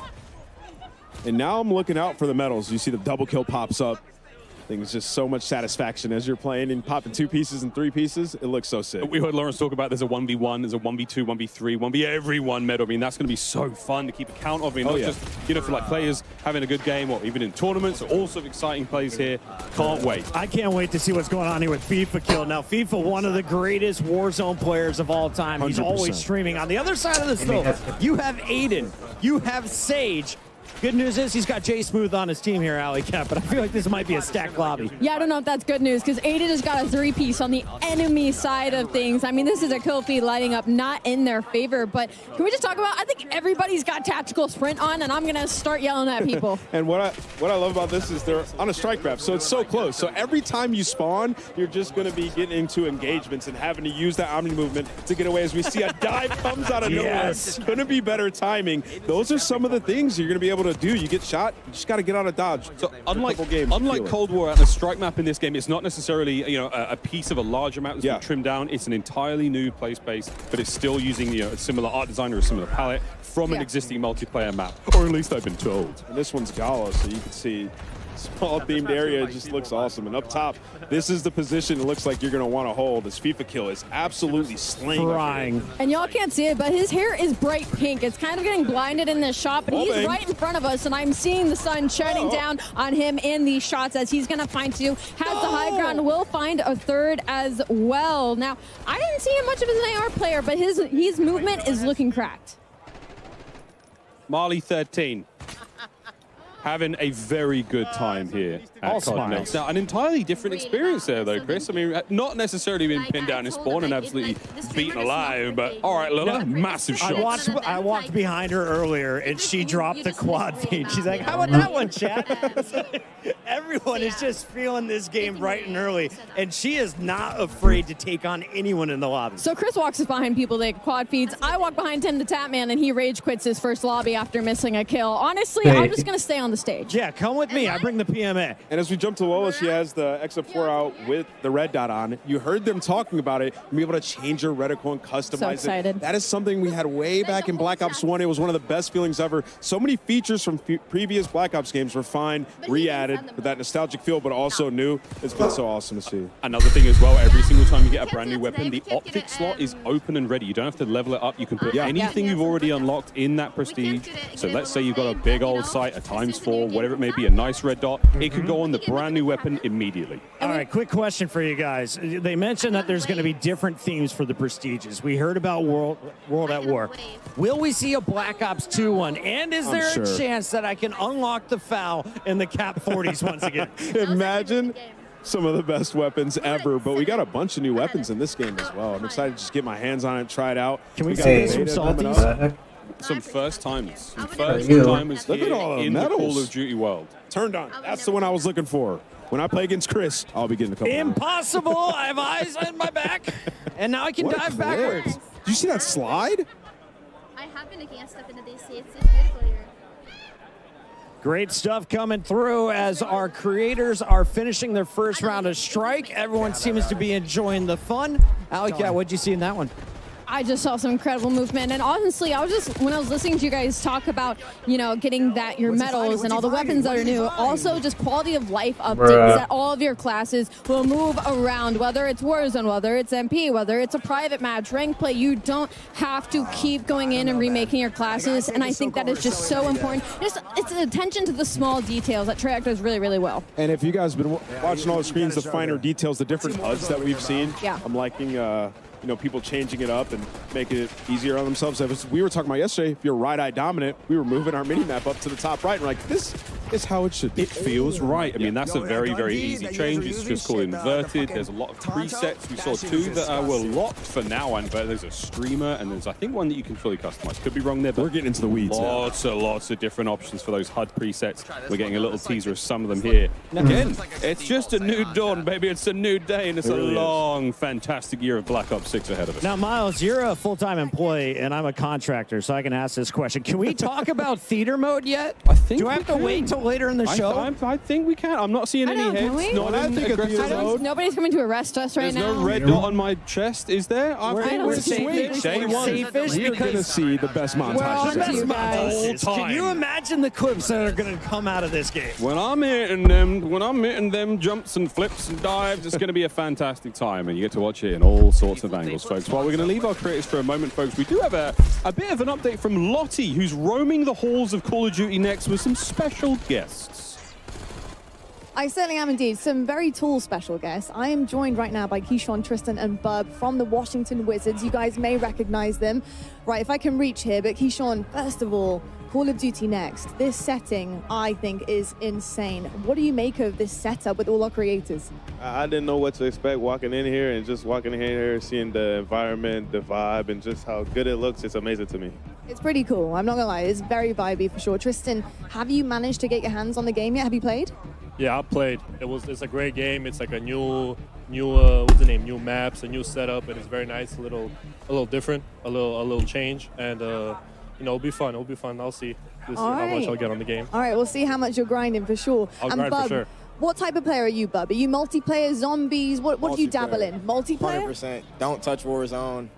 Speaker 14: And now I'm looking out for the medals. You see the double kill pops up. I think it's just so much satisfaction as you're playing and popping 2 pieces and 3 pieces. It looks so sick.
Speaker 4: We heard Lawrence talk about there's a 1v1, there's a 1v2, 1v3, 1v everyone medal. I mean, that's going to be so fun to keep a count of. I mean, not just, for like players having a good game or even in tournaments. All sorts of exciting plays here. Can't wait.
Speaker 11: I can't wait to see what's going on here with FIFA Kill. Now, FIFA, one of the greatest Warzone players of all time. He's
Speaker 14: 100%.
Speaker 11: always streaming. On the other side of this, though, you have Aiden. You have Sage. Good news is he's got Jay Smooth on his team here, Alley Cat, but I feel like this might be a stacked lobby.
Speaker 16: Yeah, I don't know if that's good news because Aiden has got a 3-piece on the enemy side of things. I mean, this is a kill feed lighting up not in their favor, but can we just talk about, I think everybody's got tactical sprint on, and I'm going to start yelling at people.
Speaker 14: And what I love about this is they're on a strike map, so it's so close. So every time you spawn, you're just going to be getting into engagements and having to use that Omni movement to get away. As we see a dive comes out of nowhere. It's going to be better timing. Those are some of the things you're going to be able to do. You get shot, you just got to get out of dodge.
Speaker 4: So unlike Cold War, at the strike map in this game, it's not necessarily a piece of a larger map that's been trimmed down. It's an entirely new play space, but it's still using a similar art design or a similar palette from an existing multiplayer map, or at least I've been told.
Speaker 14: And this one's Gala, so you can see small themed area. It just looks awesome. And up top, this is the position it looks like you're going to want to hold. This FIFA Kill is absolutely slaying.
Speaker 16: And y'all can't see it, but his hair is bright pink. It's kind of getting blinded in this shot, but he's right in front of us, and I'm seeing the sun shining down on him in these shots as he's going to find 2. Has the high ground, will find a 3rd as well. Now, I didn't see him much of as an AR player, but his movement is looking cracked.
Speaker 4: Marley 13. Having a very good time here at COD Next. Now, an entirely different experience there, though, Chris. I mean, not necessarily being pinned down in spawn and absolutely beaten alive, but all right, Lila, massive shots.
Speaker 11: I walked behind her earlier, and she dropped the quad feed. She's like, how about that one, chat? Everyone is just feeling this game bright and early, and she is not afraid to take on anyone in the lobby.
Speaker 16: So Chris walks behind people that quad feeds. I walk behind Tim the Tapman, and he rage quits his first lobby after missing a kill. Honestly, I'm just going to stay on the stage.
Speaker 11: Yeah, come with me. I bring the PMA.
Speaker 14: And as we jump to Lola, she has the XF4 out with the red dot on. You heard them talking about it. Be able to change your reticle and customize it. That is something we had way back in Black Ops 1. It was one of the best feelings ever. So many features from previous Black Ops games were fine, re-added with that nostalgic feel, but also new. It's been so awesome to see.
Speaker 4: Another thing as well, every single time you get a brand new weapon, the optic slot is open and ready. You don't have to level it up. You can put anything you've already unlocked in that prestige. So let's say you've got a big old sight, a ×4, whatever it may be, a nice red dot. It could go on the brand new weapon immediately.
Speaker 11: All right, quick question for you guys. They mentioned that there's going to be different themes for the prestiges. We heard about World at War. Will we see a Black Ops 2 one? And is there a chance that I can unlock the FAL in the Cap 40s once again?
Speaker 14: Imagine some of the best weapons ever, but we got a bunch of new weapons in this game as well. I'm excited to just get my hands on it, try it out.
Speaker 11: Can we see this from Salties?
Speaker 4: some first timers. Some
Speaker 1: For
Speaker 4: first
Speaker 1: you.
Speaker 4: timers
Speaker 14: Look at
Speaker 4: here
Speaker 14: all the
Speaker 4: in the
Speaker 14: medals.
Speaker 4: Call of Duty world.
Speaker 14: Turned on. That's the one I was looking for. When I play against Chris, I'll be getting a couple.
Speaker 11: Impossible. I have eyes on my back. And now I can
Speaker 14: What a
Speaker 11: dive
Speaker 14: clip.
Speaker 11: backwards.
Speaker 14: Did you see that slide?
Speaker 9: I have been looking at stuff in the DC. It's beautiful here.
Speaker 11: Great stuff coming through as our creators are finishing their first round of Strike. Everyone seems to be enjoying the fun. Alley-Cat, what'd you see in that one?
Speaker 16: I just saw some incredible movement, and honestly, when I was listening to you guys talk about, getting your medals and all the weapons that are new, also just quality of life updates that all of your classes will move around, whether it's Warzone, whether it's MP, whether it's a private match, rank play. You don't have to keep going in and remaking your classes, and I think that is just so important. It's attention to the small details that Treyarch does really, really well.
Speaker 14: And if you guys have been watching all the screens, the finer details, the different HUDs that we've seen,
Speaker 16: Yeah.
Speaker 14: I'm liking people changing it up and making it easier on themselves. As we were talking about yesterday, if you're right-eye dominant, we were moving our mini-map up to the top right, and we're like, this is how it should be.
Speaker 4: It feels right. I mean, that's a very, very easy change. It's just called inverted. There's a lot of presets. We saw 2 that were locked for now, and there's a streamer, and there's, I think, one that you can fully customize. Could be wrong there, but
Speaker 14: we're getting into the weeds.
Speaker 4: Lots of different options for those HUD presets. We're getting a little teaser of some of them here. Again, it's just a new dawn, baby. It's a new day, and it's a long, fantastic year of Black Ops 6 ahead of us.
Speaker 11: Now, Miles, you're a full-time employee, and I'm a contractor, so I can ask this question. Can we talk about theater mode yet?
Speaker 4: I think
Speaker 11: Do I have to wait till later in the show?
Speaker 4: I think we can. I'm not seeing any
Speaker 16: can
Speaker 4: hits.
Speaker 16: we?
Speaker 4: Not in aggressive mode.
Speaker 16: Nobody's coming to arrest us right
Speaker 4: There's
Speaker 16: now.
Speaker 4: no red dot on my chest, is there?
Speaker 11: We're safe-ish.
Speaker 4: Day one.
Speaker 11: Safe-ish
Speaker 14: We're going to
Speaker 11: because
Speaker 14: see the best
Speaker 16: We're on
Speaker 14: montage.
Speaker 16: to you guys.
Speaker 11: Can you imagine the clips that are going to come out of this game?
Speaker 4: When I'm hitting them jumps and flips and dives, it's going to be a fantastic time, and you get to watch it in all sorts of angles, folks. While we're going to leave our creators for a moment, folks, we do have a bit of an update from Lottie, who's roaming the halls of Call of Duty next with some special guests.
Speaker 13: I certainly am indeed. Some very tall special guests. I am joined right now by Keyshawn, Tristan, and Bub from the Washington Wizards. You guys may recognize them. Right, if I can reach here. But Keyshawn, first of all, Call of Duty next. This setting, I think, is insane. What do you make of this setup with all our creators?
Speaker 15: I didn't know what to expect walking in here, and just walking in here, seeing the environment, the vibe, and just how good it looks, it's amazing to me.
Speaker 13: It's pretty cool. I'm not gonna lie. It's very vibey for sure. Tristan, have you managed to get your hands on the game yet? Have you played?
Speaker 23: Yeah, I played. It's a great game. It's like a new what's the name? New maps, a new setup, and it's very nice. A little different, a little change, and it'll be fun. It'll be fun. I'll see how much I'll get on the game.
Speaker 13: All right, we'll see how much you're grinding for sure.
Speaker 23: I'll
Speaker 13: and
Speaker 23: grind
Speaker 13: Bub,
Speaker 23: for sure.
Speaker 13: what type of player are you, Bub? Are you multiplayer, zombies? What do you dabble in? Multiplayer?
Speaker 24: 100%. Don't touch Warzone.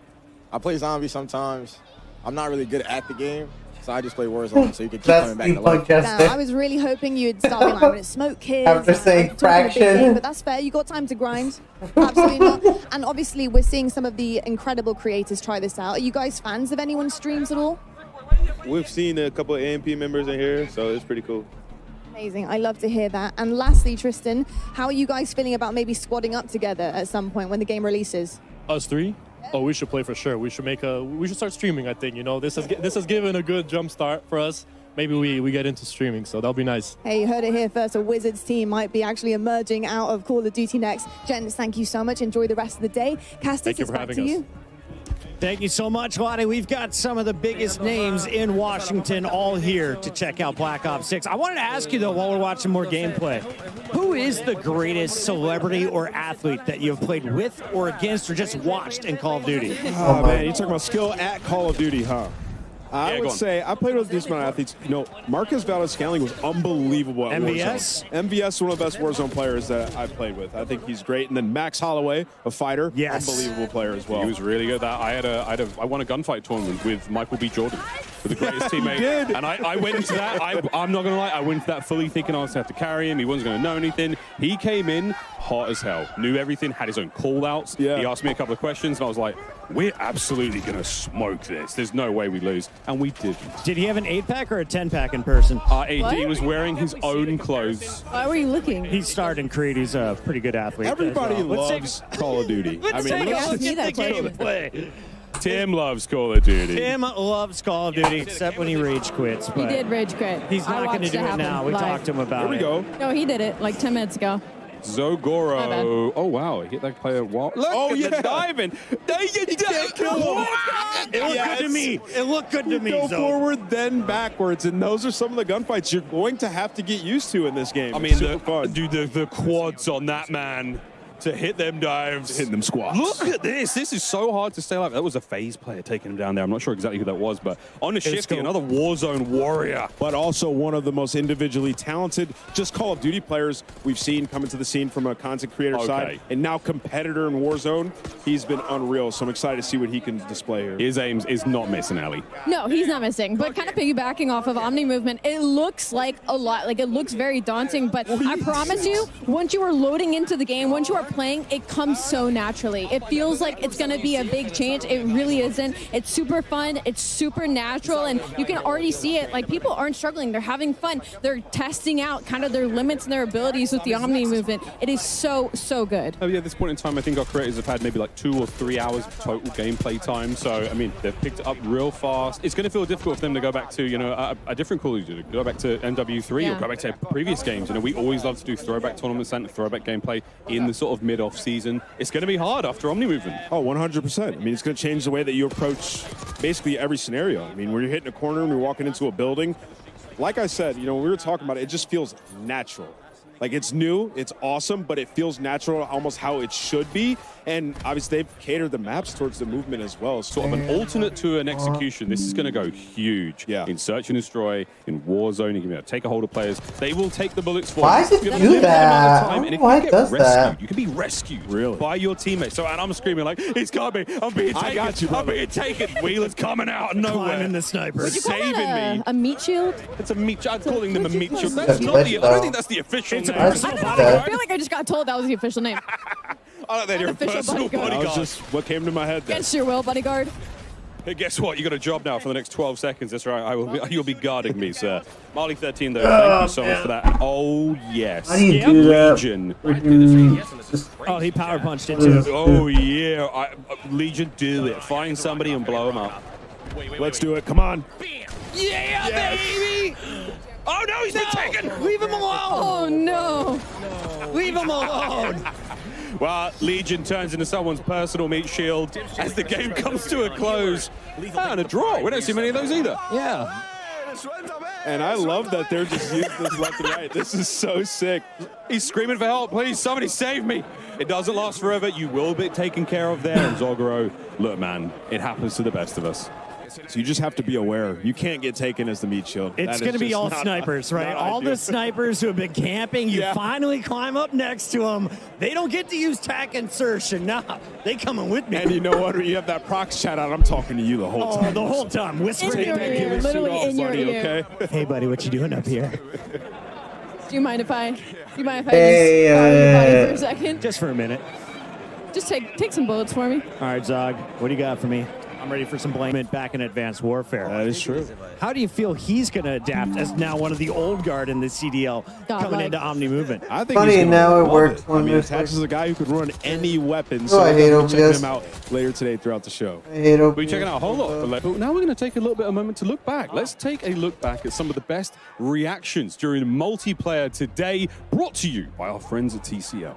Speaker 24: I play zombies sometimes. I'm not really good at the game, so I just play Warzone so you can keep coming back to life.
Speaker 13: Now, I was really hoping you'd start being like, I'm gonna smoke kids.
Speaker 1: After saying
Speaker 13: I'm talking a big
Speaker 1: fraction.
Speaker 13: game, but that's fair. You got time to grind. Absolutely not. And obviously, we're seeing some of the incredible creators try this out. Are you guys fans of anyone's streams at all?
Speaker 15: We've seen a couple of AMP members in here, so it's pretty cool.
Speaker 13: Amazing. I love to hear that. And lastly, Tristan, how are you guys feeling about maybe squadding up together at some point when the game releases?
Speaker 23: Us three? Oh, we should play for sure. We should start streaming. I think this has given a good jump start for us. Maybe we get into streaming, so that'll be nice.
Speaker 13: Hey, you heard it here first. A Wizards team might be actually emerging out of Call of Duty next. Gents, thank you so much. Enjoy the rest of the day. Castus,
Speaker 23: Thank you
Speaker 13: it's
Speaker 23: for
Speaker 13: back
Speaker 23: having
Speaker 13: to
Speaker 23: us.
Speaker 13: you.
Speaker 11: Thank you so much, Lottie. We've got some of the biggest names in Washington all here to check out Black Ops 6. I wanted to ask you, though, while we're watching more gameplay, who is the greatest celebrity or athlete that you've played with or against or just watched in Call of Duty?
Speaker 14: Oh, man, you're talking about skill at Call of Duty, huh? I
Speaker 11: Yeah,
Speaker 14: would
Speaker 11: go on.
Speaker 14: say I played with these amount of athletes. Marcus Valdez-Scantling was unbelievable at
Speaker 11: MVS?
Speaker 14: Warzone. MVS is one of the best Warzone players that I've played with. I think he's great. And then Max Holloway, a fighter, unbelievable player as well.
Speaker 4: He was really good. I won a gunfight tournament with Michael B. Jordan, with the greatest teammate.
Speaker 14: did.
Speaker 4: And I went into that. I'm not gonna lie. I went into that fully thinking I was gonna have to carry him. He wasn't gonna know anything. He came in hot as hell, knew everything, had his own call outs.
Speaker 14: Yeah.
Speaker 4: He asked me a couple of questions, and I was like, "We're absolutely gonna smoke this. There's no way we lose," and we didn't.
Speaker 11: Did he have an 8-pack or a 10-pack in person?
Speaker 4: He was wearing his own clothes.
Speaker 16: Why were you looking?
Speaker 11: He starred in Creed. He's a pretty good athlete.
Speaker 14: Everybody
Speaker 11: as well.
Speaker 14: loves Call of Duty.
Speaker 11: Let's take a look at the gameplay.
Speaker 4: Tim loves Call of Duty.
Speaker 11: Tim loves Call of Duty, except when he rage quits.
Speaker 16: He
Speaker 11: But
Speaker 16: did rage quit.
Speaker 11: He's
Speaker 16: I
Speaker 11: not going to
Speaker 16: watched
Speaker 11: do it
Speaker 16: happen
Speaker 11: now. We
Speaker 16: live.
Speaker 11: talked to him about
Speaker 14: Here we
Speaker 11: it.
Speaker 14: go.
Speaker 16: No, he did it like 10 minutes ago.
Speaker 4: Zogoro. Oh, wow. He hit that player. What? Look at the diving. There you go.
Speaker 11: It looked good to me. It looked good to me.
Speaker 14: Go forward, then backwards. And those are some of the gunfights you're going to have to get used to in this game.
Speaker 4: I mean, the quads on that man. To hit them dives.
Speaker 14: Hitting them squats.
Speaker 4: Look at this. This is so hard to stay alive. That was a phase player taking him down there. I'm not sure exactly who that was, but on the shifty, another Warzone warrior.
Speaker 14: But also one of the most individually talented, just Call of Duty players we've seen come into the scene from a content creator side. And now competitor in Warzone. He's been unreal. So I'm excited to see what he can display here.
Speaker 4: His aims is not missing, Ali.
Speaker 16: No, he's not missing. But kind of piggybacking off of Omni movement, it looks like a lot. Like, it looks very daunting. But I promise you, once you are loading into the game, once you are playing, it comes so naturally. It feels like it's going to be a big change. It really isn't. It's super fun. It's super natural. And you can already see it. Like, people aren't struggling. They're having fun. They're testing out kind of their limits and their abilities with the Omni movement. It is so, so good.
Speaker 4: Oh, yeah, at this point in time, I think our creators have had maybe like 2 or 3 hours of total gameplay time. So, I mean, they've picked it up real fast. It's going to feel difficult for them to go back to, you know, a different Call of Duty, go back to MW3 or go back to previous games. You know, we always love to do throwback tournaments and throwback gameplay in the sort of mid-off season. It's going to be hard after Omni movement.
Speaker 14: Oh, 100%. I mean, it's going to change the way that you approach basically every scenario. I mean, when you're hitting a corner and you're walking into a building, like I said, you know, when we were talking about it, it just feels natural. Like, it's new, it's awesome, but it feels natural, almost how it should be. And obviously, they've catered the maps towards the movement as well.
Speaker 4: Sort of an alternate to an execution. This is going to go huge.
Speaker 14: Yeah.
Speaker 4: In Search and Destroy, in Warzone, you can take a hold of players. They will take the bullets for
Speaker 1: Why
Speaker 4: you.
Speaker 1: does it do that? I don't know why it does that.
Speaker 4: You can be rescued by your teammates. So, and I'm screaming like, it's got me. I'm being taken.
Speaker 14: I got you,
Speaker 4: I'm being taken. Wheeler's coming out of nowhere.
Speaker 11: Climbing the sniper.
Speaker 16: Would you call
Speaker 4: saving
Speaker 16: that
Speaker 4: me.
Speaker 16: a meat shield?
Speaker 4: It's a meat shield. I'm calling them a meat shield.
Speaker 16: That's
Speaker 4: That's not the. I don't think that's the official name.
Speaker 16: I feel like I just got told that was the official name.
Speaker 4: I like that you're a
Speaker 16: Official
Speaker 4: personal
Speaker 16: bodyguard.
Speaker 14: That
Speaker 4: bodyguard.
Speaker 14: was just what came to my head there.
Speaker 16: Against your will, bodyguard.
Speaker 4: Hey, guess what? You got a job now for the next 12 seconds. That's right. You'll be guarding me, sir. Marley 13, though. Thank you so much for that. Oh, yes.
Speaker 1: How do you do that?
Speaker 4: Legion.
Speaker 11: Oh, he power punched it too.
Speaker 4: Oh, yeah. Legion, do it. Find somebody and blow them up.
Speaker 14: Let's do it. Come on.
Speaker 5: Yeah, baby!
Speaker 4: Oh, no, he's been taken.
Speaker 11: Leave him alone.
Speaker 16: Oh, no.
Speaker 11: Leave him alone.
Speaker 4: Well, Legion turns into someone's personal meat shield as the game comes to a close. And a draw. We don't see many of those either.
Speaker 11: Yeah.
Speaker 14: And I love that they're just using this left and right. This is so sick.
Speaker 4: He's screaming for help. Please, somebody save me. It doesn't last forever. You will be taken care of there. And Zogoro, look, man, it happens to the best of us.
Speaker 14: So you just have to be aware. You can't get taken as the meat shield.
Speaker 11: It's going to be all snipers, right? All the snipers who have been camping, you finally climb up next to them. They don't get to use tac insertion. Nah, they coming with me.
Speaker 14: And you know what? When you have that prox chat out, I'm talking to you the whole time.
Speaker 11: The whole time. Whispering.
Speaker 16: In your ear, literally in your ear.
Speaker 14: Okay?
Speaker 11: Hey, buddy, what you doing up here?
Speaker 16: Do you mind if I just borrow your body for a second?
Speaker 11: Just for a minute.
Speaker 16: Just take some bullets for me.
Speaker 11: All right, Zog, what do you got for me? I'm ready for some blame back in Advanced Warfare.
Speaker 14: That is true.
Speaker 11: How do you feel he's going to adapt as now one of the old guard in the CDL coming into Omni movement?
Speaker 14: I think
Speaker 1: Funny,
Speaker 14: he's
Speaker 1: now it
Speaker 14: love
Speaker 1: works.
Speaker 14: I mean, Attach is a guy who could run any weapon.
Speaker 1: Oh,
Speaker 14: So
Speaker 1: I hate
Speaker 14: we'll check
Speaker 1: OBS.
Speaker 14: him out later today throughout the show.
Speaker 1: I hate
Speaker 4: We're
Speaker 1: OBS.
Speaker 4: checking out a whole lot. But now we're going to take a little bit of a moment to look back. Let's take a look back at some of the best reactions during multiplayer today, brought to you by our friends at TCL.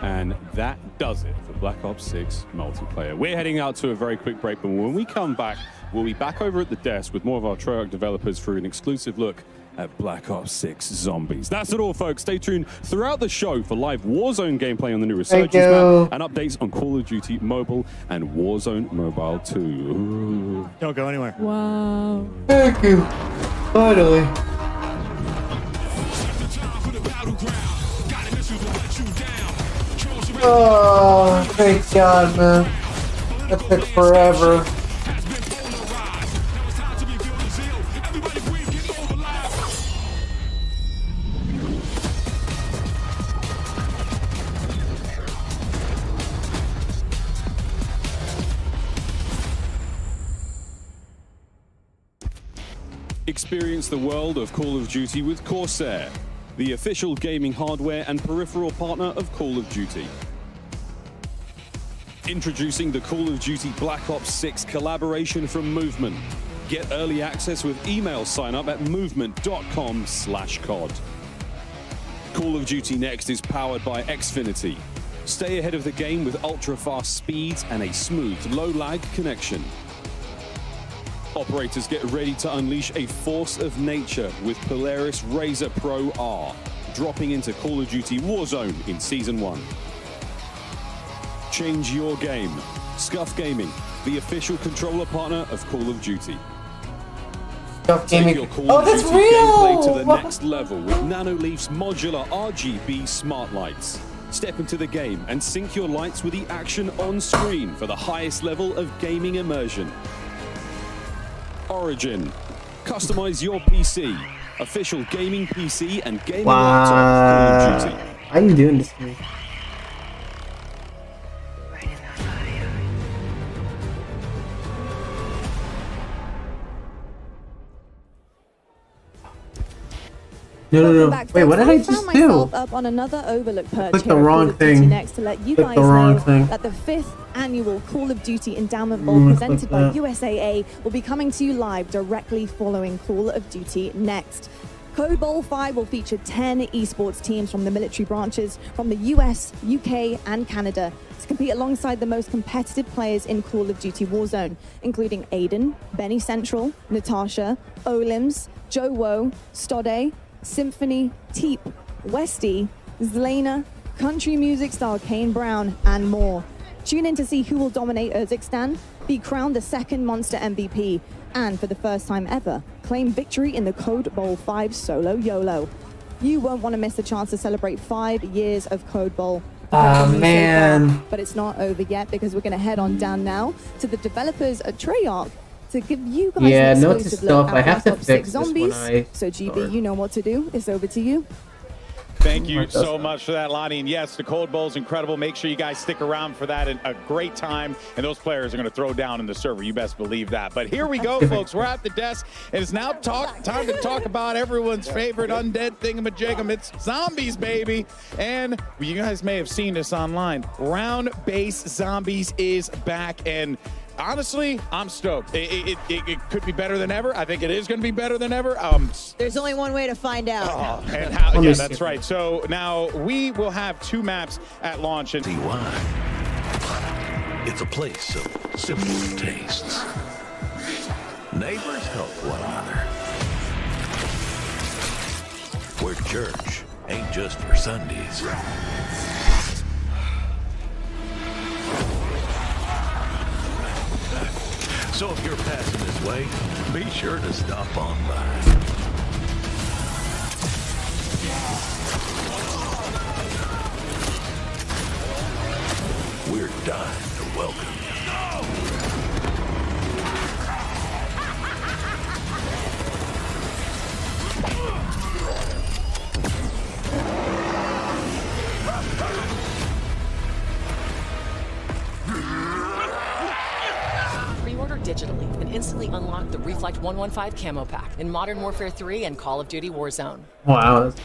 Speaker 4: And that does it for Black Ops 6 multiplayer. We're heading out to a very quick break, but when we come back, we'll be back over at the desk with more of our Treyarch developers for an exclusive look at Black Ops 6 Zombies. That's it all, folks. Stay tuned throughout the show for live Warzone gameplay on the new Resurgence map and updates on Call of Duty Mobile and Warzone Mobile 2. Ooh.
Speaker 11: Don't go anywhere.
Speaker 16: Wow.
Speaker 1: Thank you. Finally. Oh, thank God, man. That took forever.
Speaker 4: Experience the world of Call of Duty with Corsair, the official gaming hardware and peripheral partner of Call of Duty. Introducing the Call of Duty Black Ops 6 collaboration from Movement. Get early access with email sign up at movement.com/COD. Call of Duty Next is powered by Xfinity. Stay ahead of the game with ultra-fast speeds and a smooth, low-lag connection. Operators get ready to unleash a force of nature with Polaris Razor Pro R, dropping into Call of Duty Warzone in Season 1. Change your game. Scuff Gaming, the official controller partner of Call of Duty.
Speaker 1: Scuff
Speaker 4: Take
Speaker 1: Gaming.
Speaker 4: your Call
Speaker 1: Oh,
Speaker 4: of
Speaker 1: that's
Speaker 4: Duty gameplay to
Speaker 1: real!
Speaker 4: the next level with Nanoleaf's modular RGB smart lights. Step into the game and sync your lights with the action on screen for the highest level of gaming immersion. Origin. Customize your PC. Official gaming PC and gaming laptop of Call of Duty.
Speaker 1: How are you doing this to me? No. Wait, what did I just do?
Speaker 13: Up on another Overlook perch
Speaker 1: clicked
Speaker 13: here
Speaker 1: the
Speaker 13: at
Speaker 1: wrong
Speaker 13: Call of Duty
Speaker 1: thing.
Speaker 13: Next to let you
Speaker 1: Clicked
Speaker 13: guys
Speaker 1: the wrong
Speaker 13: know
Speaker 1: thing.
Speaker 13: that the 5th annual Call of Duty Endowment Ball presented by USAA will be coming to you live directly following Call of Duty Next. Code Bowl 5 will feature 10 esports teams from the military branches from the US, UK, and Canada to compete alongside the most competitive players in Call of Duty Warzone, including Aiden, Benny Central, Natasha, Olims, Joe Woe, Stode, Symphony, Teep, Westy, Zlena, country music star Kane Brown, and more. Tune in to see who will dominate Urzikstan, be crowned the second Monster MVP, and for the first time ever, claim victory in the Code Bowl 5 Solo YOLO. You won't want to miss the chance to celebrate 5 years of Code Bowl.
Speaker 1: Man.
Speaker 13: But it's not over yet because we're going to head on down now to the developers at Treyarch to give you guys an
Speaker 1: note to
Speaker 13: exclusive look
Speaker 1: self,
Speaker 13: at
Speaker 1: I have to
Speaker 13: Black Ops
Speaker 1: fix
Speaker 13: 6
Speaker 1: this when
Speaker 13: Zombies.
Speaker 1: I
Speaker 13: So GB,
Speaker 1: start.
Speaker 13: you know what to do. It's over to you.
Speaker 7: Thank you so much for that, Lonnie. And yes, the Cold Bowl is incredible. Make sure you guys stick around for that. And a great time. And those players are going to throw down in the server. You best believe that. But here we go, folks. We're at the desk. And it's now time to talk about everyone's favorite undead thingamajigam. It's zombies, baby. And you guys may have seen this online. Round-based zombies is back. And honestly, I'm stoked. It could be better than ever. I think it is going to be better than ever.
Speaker 8: There's only one way to find out.
Speaker 7: And how? Yeah, that's right. So now we will have 2 maps at launch. And
Speaker 10: it's a place of simple tastes. Neighbors help one another. Where church ain't just for Sundays. So if you're passing this way, be sure to stop on by. We're dying to welcome you.
Speaker 17: Pre-order digitally and instantly unlock the Reflect 115 Camo Pack in Modern Warfare 3 and Call of Duty Warzone.
Speaker 1: Wow. That's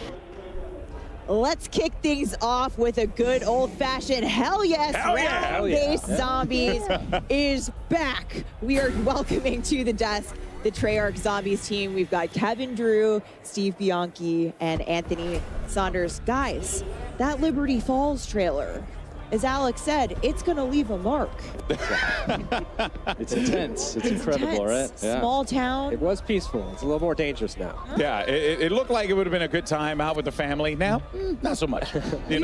Speaker 8: Let's kick things off with a good old-fashioned hell yes. Round-based zombies is back. We are welcoming to the desk the Treyarch Zombies team. We've got Kevin Drew, Steve Bianchi, and Anthony Saunders. Guys, that Liberty Falls trailer, as Alex said, it's going to leave a mark.
Speaker 18: It's intense. It's incredible,
Speaker 8: intense.
Speaker 18: right? Yeah.
Speaker 8: Small town.
Speaker 18: It was peaceful. It's a little more dangerous now.
Speaker 7: Yeah, it looked like it would have been a good time out with the family. Now, not so much. You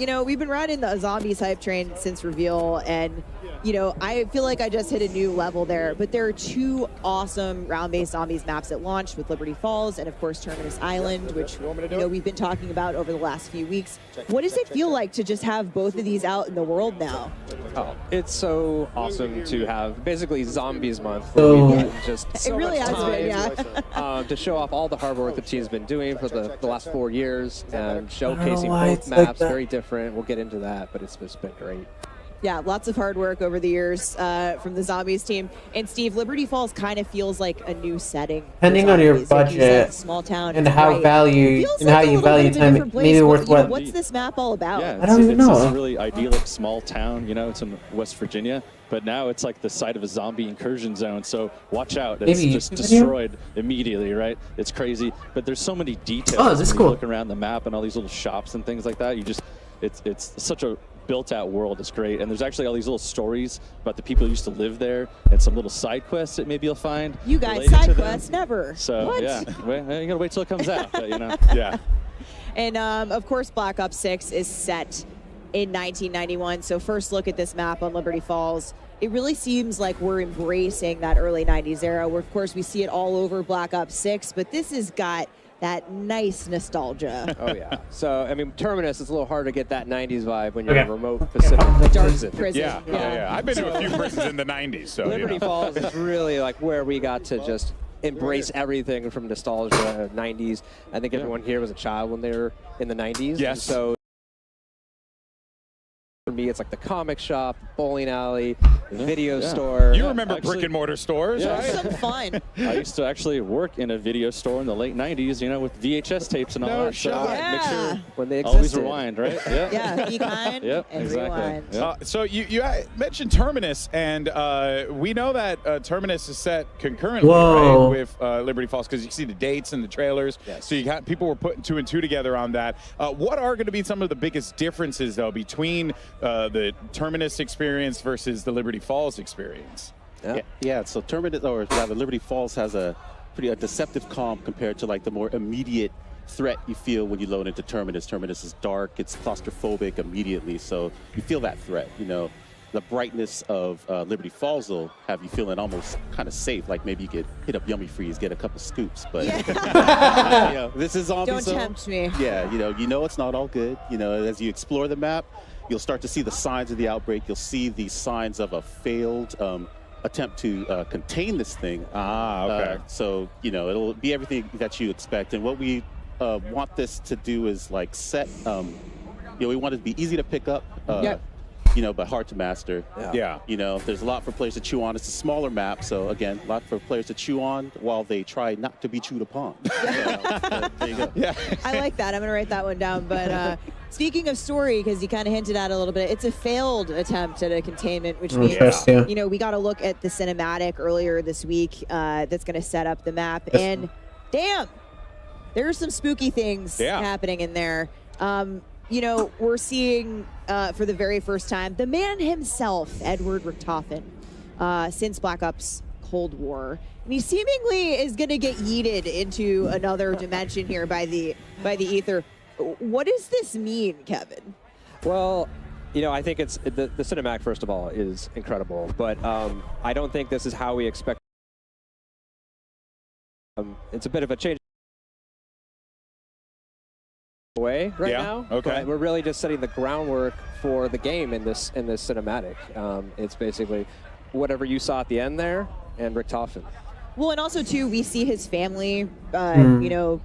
Speaker 7: know,
Speaker 8: We've been riding the zombies hype train since reveal, and I feel like I just hit a new level there. But there are 2 awesome round-based zombies maps that launched with Liberty Falls and, of course, Terminus Island, which we've been talking about over the last few weeks. What does it feel like to just have both of these out in the world now?
Speaker 18: Oh, it's so awesome to have basically Zombies Month.
Speaker 1: So-
Speaker 18: We've had just
Speaker 8: It
Speaker 18: so
Speaker 8: really
Speaker 18: much
Speaker 8: has
Speaker 18: time
Speaker 8: been,
Speaker 18: to show off all the hard work the team's been doing for the last 4 years and
Speaker 1: I don't know
Speaker 18: showcasing
Speaker 1: why
Speaker 18: both
Speaker 1: it's like
Speaker 18: maps,
Speaker 1: that.
Speaker 18: very different. We'll get into that, but it's just been great.
Speaker 8: Yeah, lots of hard work over the years from the Zombies team. And Steve, Liberty Falls kind of feels like a new setting.
Speaker 1: Depending on your budget
Speaker 8: small town
Speaker 1: and how value
Speaker 8: feels
Speaker 1: and how
Speaker 8: like a
Speaker 1: you
Speaker 8: little
Speaker 1: value
Speaker 8: bit of a
Speaker 1: time,
Speaker 8: different place.
Speaker 1: maybe worth what?
Speaker 8: What's this map all about?
Speaker 22: Yeah,
Speaker 1: I don't even know.
Speaker 22: It's a really idyllic small town. You know, it's in West Virginia, but now it's like the site of a zombie incursion zone. So watch out. It's
Speaker 1: Maybe
Speaker 22: just
Speaker 1: YouTube
Speaker 22: destroyed immediately, right? It's crazy. But there's so many details.
Speaker 1: Oh, this is
Speaker 22: when
Speaker 1: cool.
Speaker 22: you look around the map and all these little shops and things like that. It's such a built-out world. It's great. And there's actually all these little stories about the people who used to live there and some little side quests that maybe you'll find.
Speaker 8: You guys,
Speaker 22: related to
Speaker 8: side
Speaker 22: them.
Speaker 8: quests, never.
Speaker 22: So,
Speaker 8: what?
Speaker 22: yeah. Well, you gotta wait till it comes out, but, you know.
Speaker 7: Yeah.
Speaker 8: And of course, Black Ops 6 is set in 1991. So first look at this map on Liberty Falls. It really seems like we're embracing that early 90s era where, of course, we see it all over Black Ops 6, but this has got that nice nostalgia.
Speaker 18: Oh, yeah. So, I mean, Terminus is a little hard to get that 90s vibe when you're
Speaker 1: Okay.
Speaker 18: in a remote Pacific prison.
Speaker 7: Yeah. I've been to a few prisons in the 90s, so
Speaker 18: Liberty
Speaker 7: you know.
Speaker 18: Falls is really like where we got to just embrace everything from nostalgia, 90s. I think everyone here was a child when they were in the 90s.
Speaker 7: Yes.
Speaker 18: And so for me, it's like the comic shop, bowling alley, video store.
Speaker 7: You remember brick and mortar stores,
Speaker 22: Yeah.
Speaker 7: right?
Speaker 8: Some fun.
Speaker 22: I used to actually work in a video store in the late 90s, you know, with VHS tapes and all
Speaker 7: No
Speaker 22: that.
Speaker 7: shot.
Speaker 22: So make sure
Speaker 18: when they
Speaker 22: always
Speaker 18: existed.
Speaker 22: rewind, right? Yeah.
Speaker 8: Yeah, be kind
Speaker 22: Yep,
Speaker 8: and
Speaker 22: exactly.
Speaker 8: rewind.
Speaker 22: Yep.
Speaker 7: So you mentioned Terminus, and we know that Terminus is set concurrently,
Speaker 1: Whoa.
Speaker 7: right, with Liberty Falls, because you see the dates and the trailers.
Speaker 18: Yes.
Speaker 7: So you got people were putting 2 and 2 together on that. What are going to be some of the biggest differences, though, between the Terminus experience versus the Liberty Falls experience?
Speaker 12: Yeah, so Terminus, or rather Liberty Falls, has a deceptive calm compared to like the more immediate threat you feel when you load into Terminus. Terminus is dark, it's claustrophobic immediately, so you feel that threat. You know, the brightness of Liberty Falls will have you feeling almost kind of safe, like maybe you could hit up Yummy Freeze, get a couple scoops, but you know, this is zombie
Speaker 8: Don't
Speaker 12: zone.
Speaker 8: tempt me.
Speaker 12: Yeah, you know it's not all good. You know, as you explore the map, you'll start to see the signs of the outbreak. You'll see the signs of a failed attempt to contain this thing.
Speaker 7: Okay.
Speaker 12: So, you know, it'll be everything that you expect. And what we want this to do is like set, we want it to be easy to pick up. You know, but hard to master.
Speaker 7: Yeah.
Speaker 12: You know, there's a lot for players to chew on. It's a smaller map, so again, a lot for players to chew on while they try not to be chewed upon. There you go.
Speaker 7: Yeah.
Speaker 8: I like that. I'm going to write that one down. But speaking of story, because you kind of hinted at it a little bit, it's a failed attempt at a containment, which means, you know, we got to look at the cinematic earlier this week that's going to set up the map. And damn, there's some spooky things happening in there. You know, we're seeing for the very first time the man himself, Edward Richtofen, since Black Ops Cold War. And he seemingly is going to get yeeted into another dimension here by the ether. What does this mean, Kevin?
Speaker 18: Well, you know, I think it's the cinematic, first of all, is incredible, but I don't think this is how we expect. It's a bit of a change away right now.
Speaker 7: Okay.
Speaker 18: But we're really just setting the groundwork for the game in this cinematic. It's basically whatever you saw at the end there and Richtofen.
Speaker 8: Well, and also too, we see his family. You know,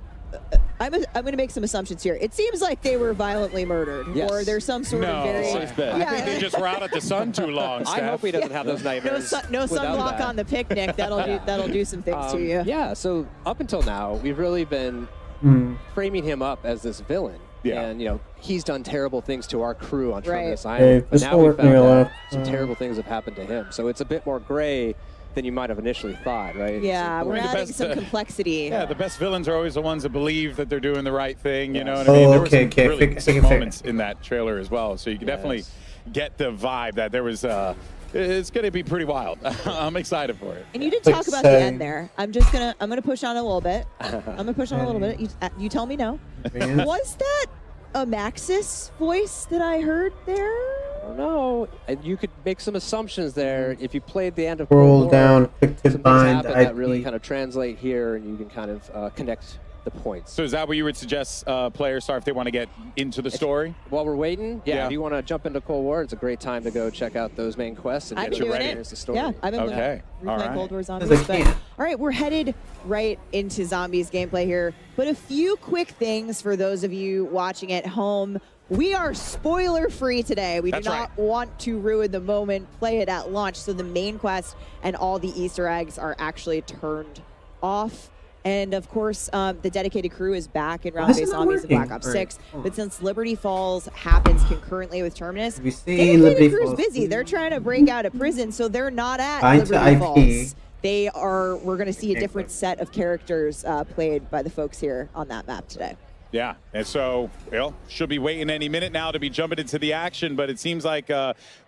Speaker 8: I'm going to make some assumptions here. It seems like they were violently murdered, or there's some sort of very.
Speaker 7: I think they just were out at the sun too long.
Speaker 18: I hope he doesn't have those nightmares.
Speaker 8: No
Speaker 18: without
Speaker 8: sunblock
Speaker 18: that.
Speaker 8: on the picnic. That'll do some things to you.
Speaker 18: Yeah. So up until now, we've really been framing him up as this villain.
Speaker 7: Yeah.
Speaker 18: And, you know, he's done terrible things to our crew on Terminus
Speaker 1: Hey,
Speaker 18: Island. But
Speaker 1: this
Speaker 18: now
Speaker 1: will
Speaker 18: we
Speaker 1: work
Speaker 18: found
Speaker 1: me a
Speaker 18: out
Speaker 1: lot.
Speaker 18: some terrible things have happened to him. So it's a bit more gray than you might have initially thought, right?
Speaker 8: Yeah, we're
Speaker 7: the
Speaker 8: adding
Speaker 7: best,
Speaker 8: some complexity.
Speaker 7: Yeah, the best villains are always the ones that believe that they're doing the right thing. You know what
Speaker 1: Oh,
Speaker 7: I mean? There were
Speaker 1: okay,
Speaker 7: some
Speaker 1: okay.
Speaker 7: really sick
Speaker 1: Figure.
Speaker 7: moments in that trailer as well. So you can definitely get the vibe that there was. It's going to be pretty wild. I'm excited for it.
Speaker 8: And you did talk about the end there. I'm gonna push on a little bit. I'm gonna push on a little bit. You tell me no. Was that a Maxis voice that I heard there?
Speaker 18: I don't know. You could make some assumptions there. If you played the end of
Speaker 1: Scroll
Speaker 18: Cold War,
Speaker 1: down, click to
Speaker 18: some things
Speaker 1: find
Speaker 18: happen that
Speaker 1: IP.
Speaker 18: really kind of translate here, and you can kind of connect the points.
Speaker 7: So is that what you would suggest players start if they want to get into the story?
Speaker 18: While we're waiting, if you want to jump into Cold War, it's a great time to go check out those main quests and
Speaker 8: I've
Speaker 18: get
Speaker 8: been
Speaker 18: you
Speaker 8: doing
Speaker 18: ready.
Speaker 8: it.
Speaker 18: Here's the story.
Speaker 8: Yeah, I've been
Speaker 7: Okay.
Speaker 8: replaying Cold War Zombies.
Speaker 1: Because I
Speaker 8: But,
Speaker 1: can't.
Speaker 8: all right, we're headed right into Zombies gameplay here. But a few quick things for those of you watching at home. we are spoiler free today. We do
Speaker 7: That's
Speaker 8: not want to ruin the moment, play it at launch. So the main quest and all the Easter eggs are actually turned off. And of course, the dedicated crew is back in round-based zombies and Black Ops 6. But since Liberty Falls happens concurrently with Terminus, dedicated crew is busy. They're trying to break out of prison, so they're not at Liberty Falls. We're going to see a different set of characters played by the folks here on that map today.
Speaker 7: Yeah, and so, well, should be waiting any minute now to be jumping into the action, but it seems like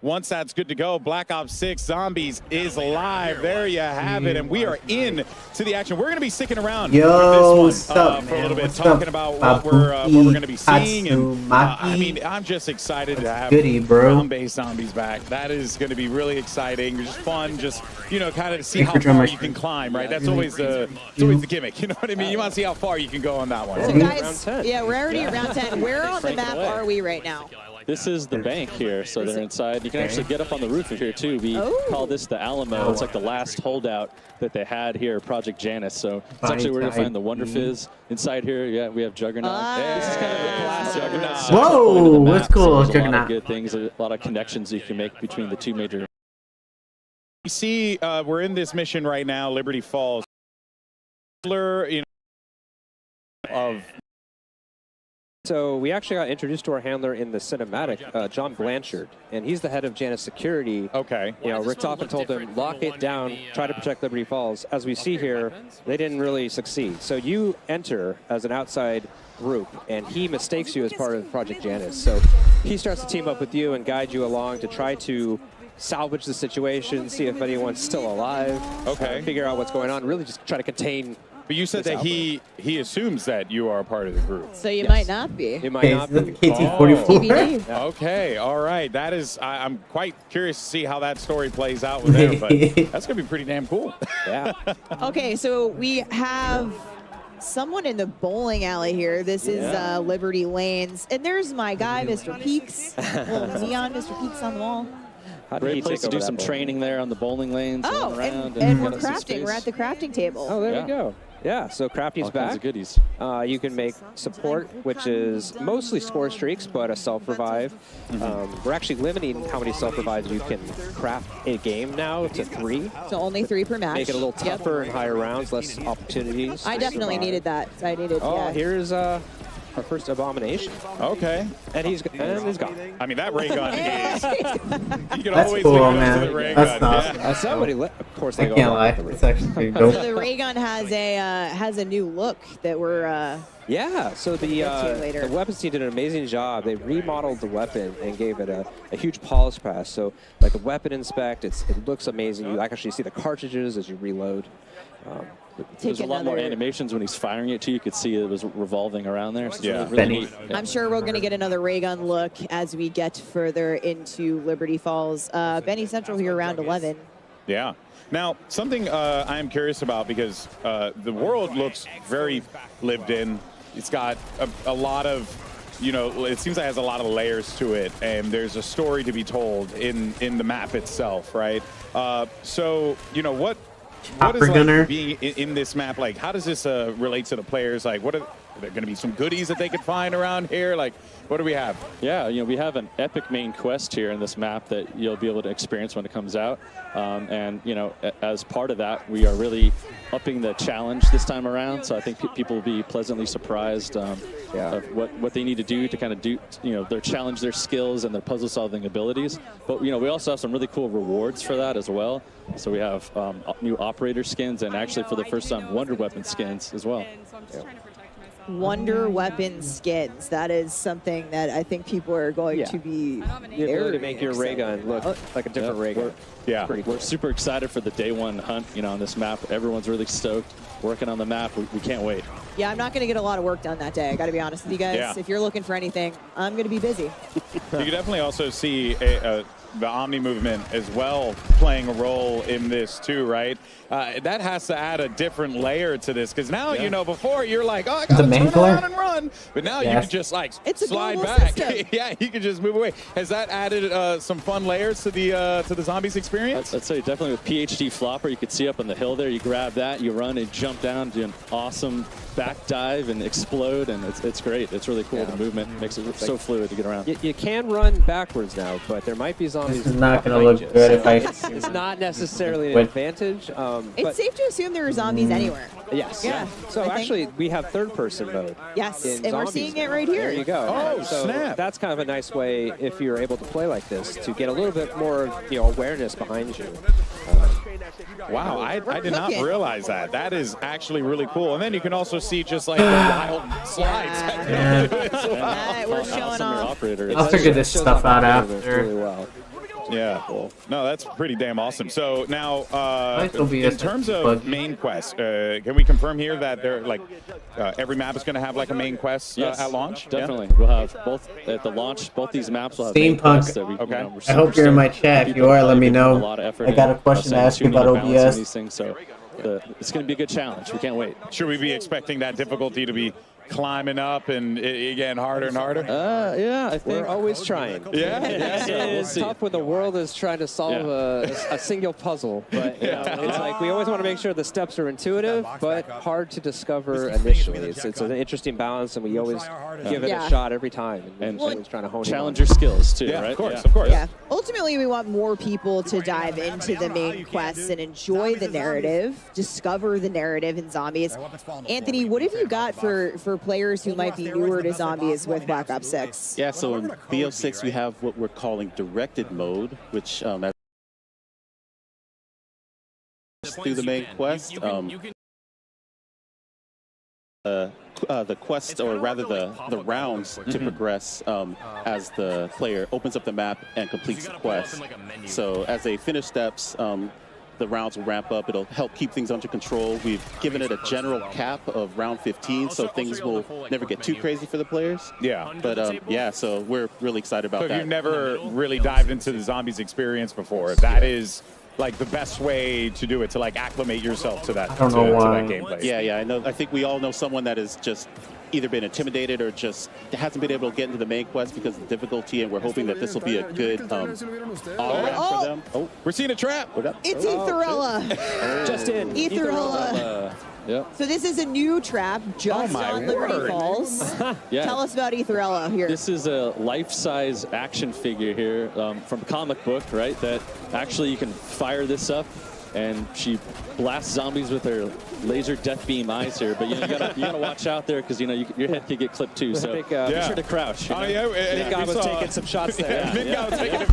Speaker 7: once that's good to go, Black Ops 6 Zombies is live. There you have it, and we are in to the action. We're going to be sticking around for this one for a little bit, talking about what we're going to be seeing. And I mean, I'm just excited to have round-based Zombies back. That is going to be really exciting. Just fun, just, you know, kind of to see how far you can climb, right? That's always the gimmick, you know what I mean? You want to see how far you can go on that one.
Speaker 8: So guys, yeah, we're already at round 10. Where on the map are we right now?
Speaker 22: This is the bank here, so they're inside. You can actually get up on the roof of here, too. We call this the Alamo. It's like the last holdout that they had here, Project Janus. So it's actually where you'll find the Wonder Fizz. Inside here, yeah, we have Juggernaut. This is kind of the class Juggernaut.
Speaker 1: Whoa, that's cool,
Speaker 22: so
Speaker 1: Juggernaut.
Speaker 22: A lot of good things, a lot of connections you can make between the two major.
Speaker 7: You see, we're in this mission right now, Liberty Falls. You know,
Speaker 18: So we actually got introduced to our handler in the cinematic, John Blanchard, and he's the head of Janus Security.
Speaker 7: Okay.
Speaker 18: You know, Rick Toffin told him, lock it down, try to protect Liberty Falls. As we see here, they didn't really succeed. So you enter as an outside group, and he mistakes you as part of Project Janus. So he starts to team up with you and guide you along to try to salvage the situation, see if anyone's still alive, figure out what's going on, really just try to contain.
Speaker 7: But you said that he assumes that you are a part of the group.
Speaker 8: So you might not be.
Speaker 18: You might not be.
Speaker 1: KT-44.
Speaker 7: Okay, all right. That is, I'm quite curious to see how that story plays out with him, but that's going to be pretty damn cool.
Speaker 18: Yeah.
Speaker 8: Okay, so we have someone in the bowling alley here. This is Liberty Lanes. And there's my guy, Mr. Peaks. Little neon Mr. Peaks on the wall.
Speaker 22: Great place to do some training there on the bowling lanes.
Speaker 8: Oh,
Speaker 22: around
Speaker 8: and we're crafting. We're at the crafting table.
Speaker 18: Oh, there we go. Yeah, so crafting's
Speaker 22: all
Speaker 18: back.
Speaker 22: Kinds of goodies.
Speaker 18: You can make support, which is mostly score streaks, but a self-revive. We're actually limiting how many self-revives you can craft in a game now to 3.
Speaker 8: So only 3 per match.
Speaker 18: Make it a little tougher in higher rounds, less opportunities.
Speaker 8: I definitely needed that. I needed.
Speaker 18: Oh, here's our first abomination.
Speaker 7: Okay.
Speaker 18: And he's gone.
Speaker 7: I mean, that ray gun is. You can
Speaker 1: That's
Speaker 7: always
Speaker 1: cool,
Speaker 7: link it up
Speaker 1: man.
Speaker 7: to the ray
Speaker 1: That's
Speaker 7: gun.
Speaker 1: awesome.
Speaker 18: That's somebody. Of course, they
Speaker 1: I
Speaker 18: go.
Speaker 1: can't lie. It's actually pretty dope.
Speaker 8: So the ray gun has a new look that we're.
Speaker 18: Yeah, so the weapons team did an amazing job. They remodeled the weapon and gave it a huge polish pass. So like the weapon inspect, it looks amazing. You actually see the cartridges as you reload.
Speaker 22: There's a lot more animations when he's firing it too. You could see it was revolving around there. So
Speaker 7: yeah.
Speaker 22: really neat.
Speaker 8: I'm sure we're going to get another ray gun look as we get further into Liberty Falls. Benny Central here, round 11.
Speaker 7: Yeah. Now, something I'm curious about, because the world looks very lived in. It's got a lot of, you know, it seems like it has a lot of layers to it, and there's a story to be told in the map itself, right? So, you know, what is like being in this map? Like, how does this relate to the players? Like, are there going to be some goodies that they could find around here? Like, what do we have?
Speaker 22: Yeah, you know, we have an epic main quest here in this map that you'll be able to experience when it comes out. And, you know, as part of that, we are really upping the challenge this time around. So I think people will be pleasantly surprised of what they need to do to kind of challenge their skills and their puzzle solving abilities. But, you know, we also have some really cool rewards for that as well. So we have new operator skins and actually for the first time Wonder Weapon skins as well.
Speaker 8: Wonder Weapon skins. That is something that I think people are going to be
Speaker 18: the ability to make your ray gun look like a different ray gun.
Speaker 7: Yeah,
Speaker 22: we're super excited for the day one hunt, you know, on this map. Everyone's really stoked working on the map. We can't wait.
Speaker 8: Yeah, I'm not going to get a lot of work done that day. I got to be honest with you guys.
Speaker 7: Yeah.
Speaker 8: If you're looking for anything, I'm going to be busy.
Speaker 7: You can definitely also see the Omni movement as well playing a role in this too, right? That has to add a different layer to this, because now, you know, before you're like, oh, I got to turn around and run. But now you can just like slide back. Yeah, you can just move away. Has that added some fun layers to the Zombies experience?
Speaker 22: I'd say definitely with PhD Flopper, you could see up on the hill there, you grab that, you run and jump down, do an awesome back dive and explode, and it's great. It's really cool. The movement makes it so fluid to get around.
Speaker 18: You can run backwards now, but there might be zombies.
Speaker 1: This is not going to look good if I...
Speaker 18: It's not necessarily an advantage.
Speaker 8: It's safe to assume there are zombies anywhere.
Speaker 18: Yes.
Speaker 8: Yeah.
Speaker 18: So actually, we have third-person mode.
Speaker 8: Yes,
Speaker 18: in
Speaker 8: and we're
Speaker 18: zombies
Speaker 8: seeing
Speaker 18: now.
Speaker 8: it right here.
Speaker 18: There you go.
Speaker 7: Oh,
Speaker 18: so
Speaker 7: snap.
Speaker 18: That's kind of a nice way, if you're able to play like this, to get a little bit more awareness behind you.
Speaker 7: Wow, I did not realize that. That is actually really cool. And then you can also see just like the wild slides.
Speaker 8: We're showing off.
Speaker 1: I'll figure this stuff out after.
Speaker 18: Really well.
Speaker 7: Yeah, no, that's pretty damn awesome. So now,
Speaker 1: be
Speaker 7: in terms of main quest, can we confirm here that they're like every map is going to have like a main quest at launch?
Speaker 22: Definitely, we'll have both at the launch. Both these maps will have main quests that we.
Speaker 1: Okay. I hope you're in my chat. If you are, let me know. I got a question to ask you about OBS.
Speaker 22: These things, so it's going to be a good challenge. We can't wait.
Speaker 7: Should we be expecting that difficulty to be climbing up and again harder and harder?
Speaker 22: Yeah, I think
Speaker 18: we're always trying.
Speaker 7: Yeah,
Speaker 18: it's tough when the world is trying to solve a single puzzle, but it's like we always want to make sure the steps are intuitive, but hard to discover initially. It's an interesting balance, and we always give it a shot every time, and always trying to hone
Speaker 22: challenge your skills too. Right?
Speaker 7: Of course.
Speaker 8: Yeah. Ultimately, we want more people to dive into the main quests and enjoy the narrative, discover the narrative in zombies. Anthony, what have you got for players who might be newer to zombies with Black Ops 6?
Speaker 12: Yeah, so in BO6 we have what we're calling directed mode, which through the main quest. The quest, or rather the rounds to progress as the player opens up the map and completes the quest. So as they finish steps, the rounds will ramp up. It'll help keep things under control. We've given it a general cap of round 15, so things will never get too crazy for the players.
Speaker 7: Yeah.
Speaker 12: But yeah, so we're really excited about
Speaker 7: So
Speaker 12: that.
Speaker 7: if you've never really dived into the zombies experience before, that is like the best way to do it, to like acclimate yourself to that, to that gameplay.
Speaker 12: Yeah, I know. I think we all know someone that has just either been intimidated or just hasn't been able to get into the main quest because of the difficulty, and we're hoping that this will be a good on-ramp for them. Oh,
Speaker 7: we're seeing a trap.
Speaker 8: It's Etherella.
Speaker 18: Just in.
Speaker 8: Etherella.
Speaker 22: Yep.
Speaker 8: So this is a new trap just on Liberty Falls.
Speaker 22: Yeah.
Speaker 8: Tell us about Etherella here.
Speaker 22: This is a life-size action figure here from a comic book, right? That actually you can fire this up, and she blasts zombies with her laser death beam eyes here. But you gotta watch out there, because your head could get clipped too. So be sure to crouch.
Speaker 18: Big guy was taking some shots there.
Speaker 7: Big guy was taking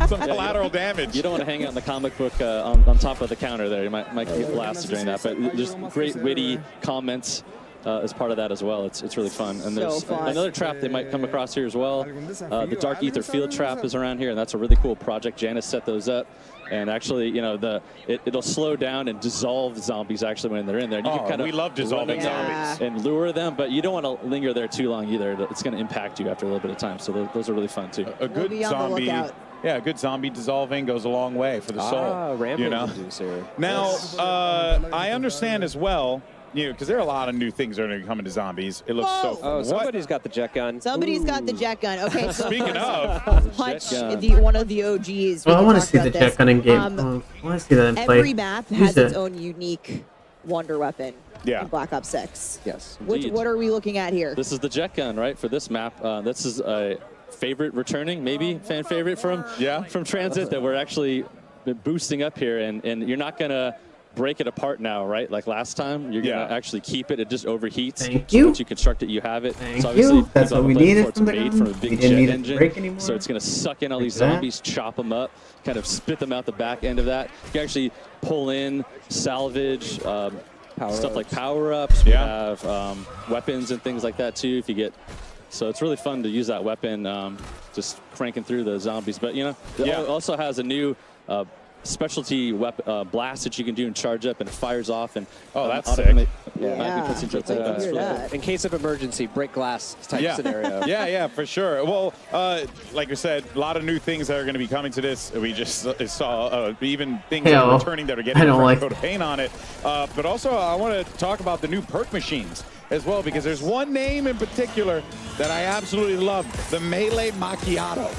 Speaker 7: some collateral damage.
Speaker 22: You don't want to hang out in the comic book on top of the counter there. You might get blasted during that. But there's great witty comments as part of that as well. It's really fun. And there's another trap they might come across here as well. The Dark Ether Field Trap is around here, and that's a really cool project. Janice set those up. And actually, it'll slow down and dissolve zombies actually when they're in there. And you can kind of
Speaker 7: we love dissolving zombies.
Speaker 22: And lure them, but you don't want to linger there too long either. It's going to impact you after a little bit of time. So those are really fun too.
Speaker 7: A good zombie. Yeah, a good zombie dissolving goes a long way for the soul.
Speaker 18: Rampage
Speaker 7: inducer. Now, I understand as well, because there are a lot of new things that are going to be coming to zombies. It looks so fun.
Speaker 18: Oh, somebody's got the jet gun.
Speaker 8: Somebody's got the jet gun. Okay, so
Speaker 7: speaking of,
Speaker 8: Punch, one of the OGs.
Speaker 1: Well, I want to see the jet gun in game. I want to see that in play.
Speaker 8: Every map has its own unique wonder weapon.
Speaker 7: Yeah.
Speaker 8: In Black Ops 6.
Speaker 22: Yes.
Speaker 8: What are we looking at here?
Speaker 22: This is the jet gun, right? For this map, this is a favorite returning, maybe fan favorite from Transit that we're actually boosting up here, and you're not gonna break it apart now, right? Like last time, you're gonna actually keep it. It just overheats.
Speaker 1: Thank you.
Speaker 22: Once you construct it, you have it.
Speaker 1: Thank
Speaker 22: so obviously,
Speaker 1: you. That's what we needed from the
Speaker 22: made
Speaker 1: gun.
Speaker 22: from a big
Speaker 1: We didn't need
Speaker 22: jet
Speaker 1: it to break
Speaker 22: engine,
Speaker 1: anymore.
Speaker 22: so it's gonna suck in all these
Speaker 1: Like that.
Speaker 22: zombies, chop them up, kind of spit them out the back end of that. You can actually pull in, salvage. Stuff like power-ups. We have weapons and things like that too. If you get, so it's really fun to use that weapon, just cranking through the zombies. But it also has a new specialty weapon blast that you can do and charge up, and it fires off. And
Speaker 7: that's sick.
Speaker 18: In case of emergency, break glass type scenario.
Speaker 7: Yeah, for sure. Well, like I said, a lot of new things that are going to be coming to this. We just saw even things that are returning that are getting a fresh coat of paint on it. But also, I want to talk about the new perk machines as well, because there's one name in particular that I absolutely love, the Melee Macchiato.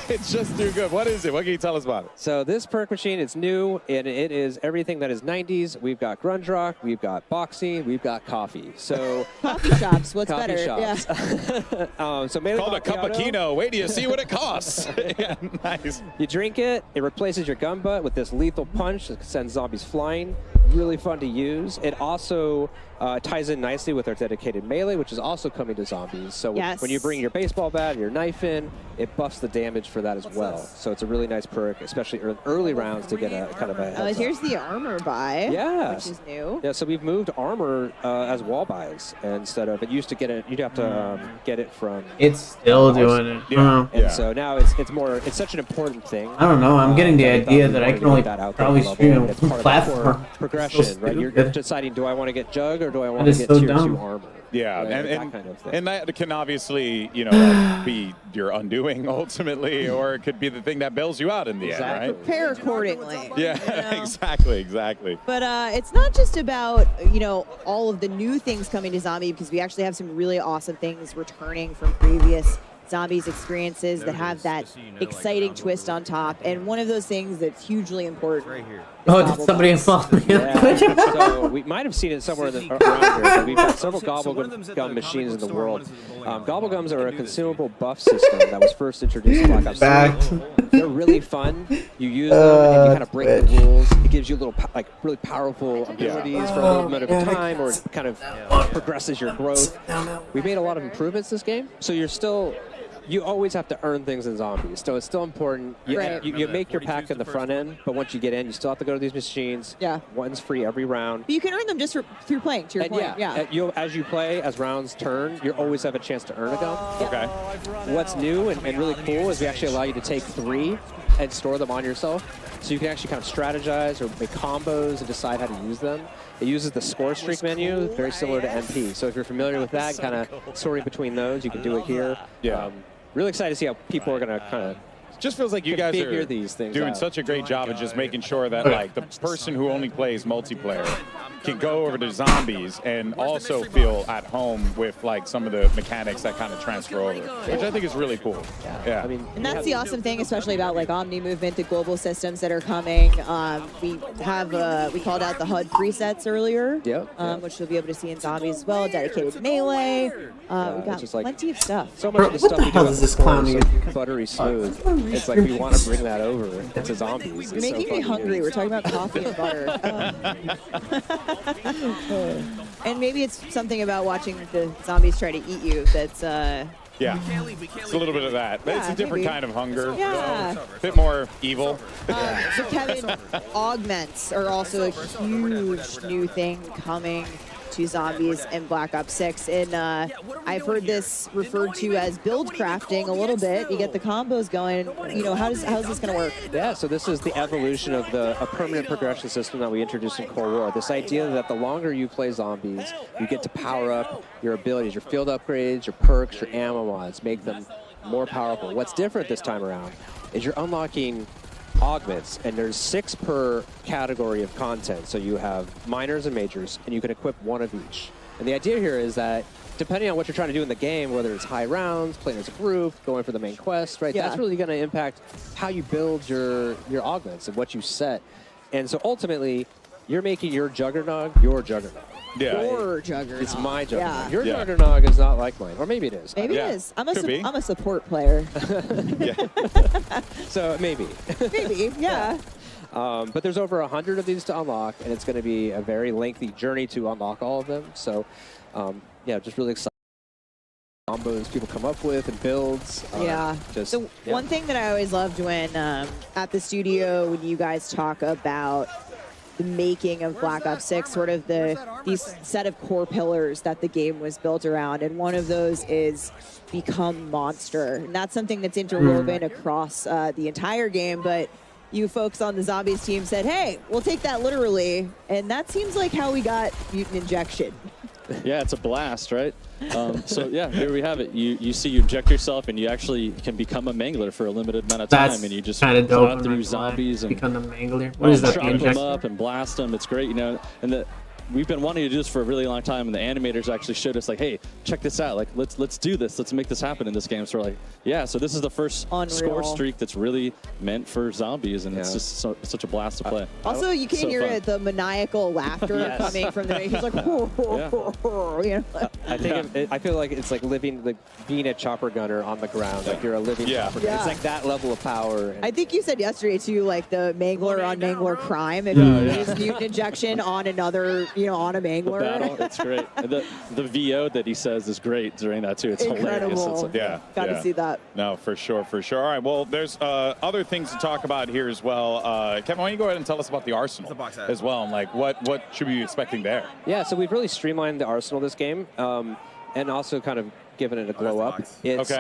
Speaker 7: It's just too good. What is it? What can you tell us about it?
Speaker 18: So this perk machine is new, and it is everything that is 90s. We've got grunge rock, we've got boxing, we've got coffee. So
Speaker 8: coffee shops, what's
Speaker 18: coffee
Speaker 8: better?
Speaker 18: shops.
Speaker 8: Yeah.
Speaker 18: So made
Speaker 7: called a cup of Kino. Wait till you see what it costs. Yeah, nice.
Speaker 18: You drink it, it replaces your gun butt with this lethal punch that sends zombies flying. Really fun to use. It also ties in nicely with our dedicated melee, which is also coming to zombies. So when you bring your baseball bat and your knife in, it buffs the damage for that as well. So it's a really nice perk, especially early rounds to get a kind of a heads
Speaker 8: here's the armor buy, which is new.
Speaker 18: Yeah, so we've moved armor as wall buys instead of, it used to get it, you'd have to get it from...
Speaker 1: It's still doing it.
Speaker 18: Yeah. And so now it's more, it's such an important thing.
Speaker 1: I don't know. I'm getting the idea that I can only probably stream a platform.
Speaker 18: Progression, right? You're deciding, do I want to get Jug or do I want to get tier 2 armor?
Speaker 7: Yeah,
Speaker 18: right?
Speaker 7: and
Speaker 18: that kind of thing.
Speaker 7: And that can obviously, you know, like, be your undoing ultimately, or it could be the thing that bails you out in the end, right?
Speaker 8: Prepare accordingly.
Speaker 7: Yeah,
Speaker 8: you know?
Speaker 7: exactly.
Speaker 8: But it's not just about, you know, all of the new things coming to Zombie, because we actually have some really awesome things returning from previous Zombies experiences that have that exciting twist on top. And one of those things that's hugely important. Right here.
Speaker 1: Oh, did somebody insult me?
Speaker 18: Yeah. So we might have seen it somewhere around here, but we've got several Gobblegum machines in the world. Gobblegums are a consumable buff system that was first introduced in Black Ops 3. They're really fun. You use them and you kind of break the rules. It gives you little, like, really powerful abilities for a little bit of time, or it kind of progresses your growth. We made a lot of improvements this game, so you always have to earn things in Zombies, so it's still important. You make your pack in the front end, but once you get in, you still have to go to these machines.
Speaker 8: Yeah.
Speaker 18: One's free every round.
Speaker 8: But you can earn them just through playing, to your point. Yeah.
Speaker 18: As you play, as rounds turn, you always have a chance to earn a gun. Okay. What's new and really cool is we actually allow you to take 3 and store them on yourself, so you can actually kind of strategize or make combos and decide how to use them. It uses the score streak menu, very similar to MP. So if you're familiar with that, kind of sorting between those, you can do it here.
Speaker 7: Yeah.
Speaker 18: Really excited to see how people are going to kind of
Speaker 7: just feels like you guys are
Speaker 18: these things
Speaker 7: doing
Speaker 18: out.
Speaker 7: such a great job of just making sure that, like, the person who only plays multiplayer can go over to Zombies and also feel at home with, like, some of the mechanics that kind of transfer over, which I think is really cool. Yeah.
Speaker 18: I mean,
Speaker 8: and that's the awesome thing, especially about like Omni movement, the global systems that are coming. We have we called out the HUD presets earlier, which you'll be able to see in Zombies as well. Dedicated melee. We got plenty of stuff.
Speaker 18: So much of the stuff we do
Speaker 1: is this clown
Speaker 18: is buttery smooth. It's like we want to bring that over into Zombies.
Speaker 8: You're making me hungry. We're talking about coffee and butter. And maybe it's something about watching the zombies try to eat you that's
Speaker 7: yeah, it's a little bit of that. But it's a different kind of hunger.
Speaker 8: Yeah.
Speaker 7: A bit more evil.
Speaker 8: So Kevin, augments are also a huge new thing coming to Zombies in Black Ops 6. And I've heard this referred to as build crafting a little bit. You get the combos going. You know, how's this going to work?
Speaker 18: Yeah, so this is the evolution of a permanent progression system that we introduced in Cold War. This idea that the longer you play Zombies, you get to power up your abilities, your field upgrades, your perks, your ammo mods, make them more powerful. What's different this time around is you're unlocking augments, and there's 6 per category of content. So you have minors and majors, and you can equip 1 of each. And the idea here is that depending on what you're trying to do in the game, whether it's high rounds, playing as a group, going for the main quest, right? That's really going to impact how you build your augments and what you set. And so ultimately, you're making your Juggernog your Juggernog.
Speaker 7: Yeah.
Speaker 8: Your Juggernog.
Speaker 18: It's my Juggernog.
Speaker 8: Yeah.
Speaker 18: Your Juggernog is not like mine. Or maybe it is.
Speaker 8: Maybe it is. I'm a support player.
Speaker 18: So maybe.
Speaker 8: Maybe, yeah.
Speaker 18: But there's over 100 of these to unlock, and it's going to be a very lengthy journey to unlock all of them. So, yeah, just really excited. Combos people come up with and builds.
Speaker 8: One thing that I always loved when at the studio, when you guys talk about the making of Black Ops 6, sort of these set of core pillars that the game was built around, and one of those is become monster. And that's something that's interwoven across the entire game, but you folks on the Zombies team said, hey, we'll take that literally, and that seems like how we got Mutant Injection.
Speaker 22: Yeah, it's a blast, right? So yeah, here we have it. You inject yourself, and you actually can become a mangler for a limited amount of time, and you just plot through zombies and
Speaker 1: become the mangler. What is that?
Speaker 22: Chop them up and blast them. It's great, you know. And we've been wanting to do this for a really long time, and the animators actually showed us like, hey, check this out. Like, let's do this. Let's make this happen in this game. So we're like, yeah. So this is the first score streak that's really meant for zombies, and it's just such a blast to play.
Speaker 8: Also, you can hear the maniacal laughter coming from the. He's like, you know.
Speaker 18: I think I feel like it's like being a chopper gunner on the ground. Like you're a living chopper gunner. It's like that level of power. And
Speaker 8: I think you said yesterday too, like the Mangler on Mangler crime. If you use mutant injection on another, on a Mangler.
Speaker 22: Battle, it's great. And the VO that he says is great during that too. It's
Speaker 8: incredible.
Speaker 22: Hilarious. It's like,
Speaker 8: Got to see that.
Speaker 7: No, for sure. All right, well, there's other things to talk about here as well. Kevin, why don't you go ahead and tell us about the Arsenal as well, and like what should we be expecting there?
Speaker 18: Yeah, so we've really streamlined the Arsenal this game, and also kind of given it a glow up. It's,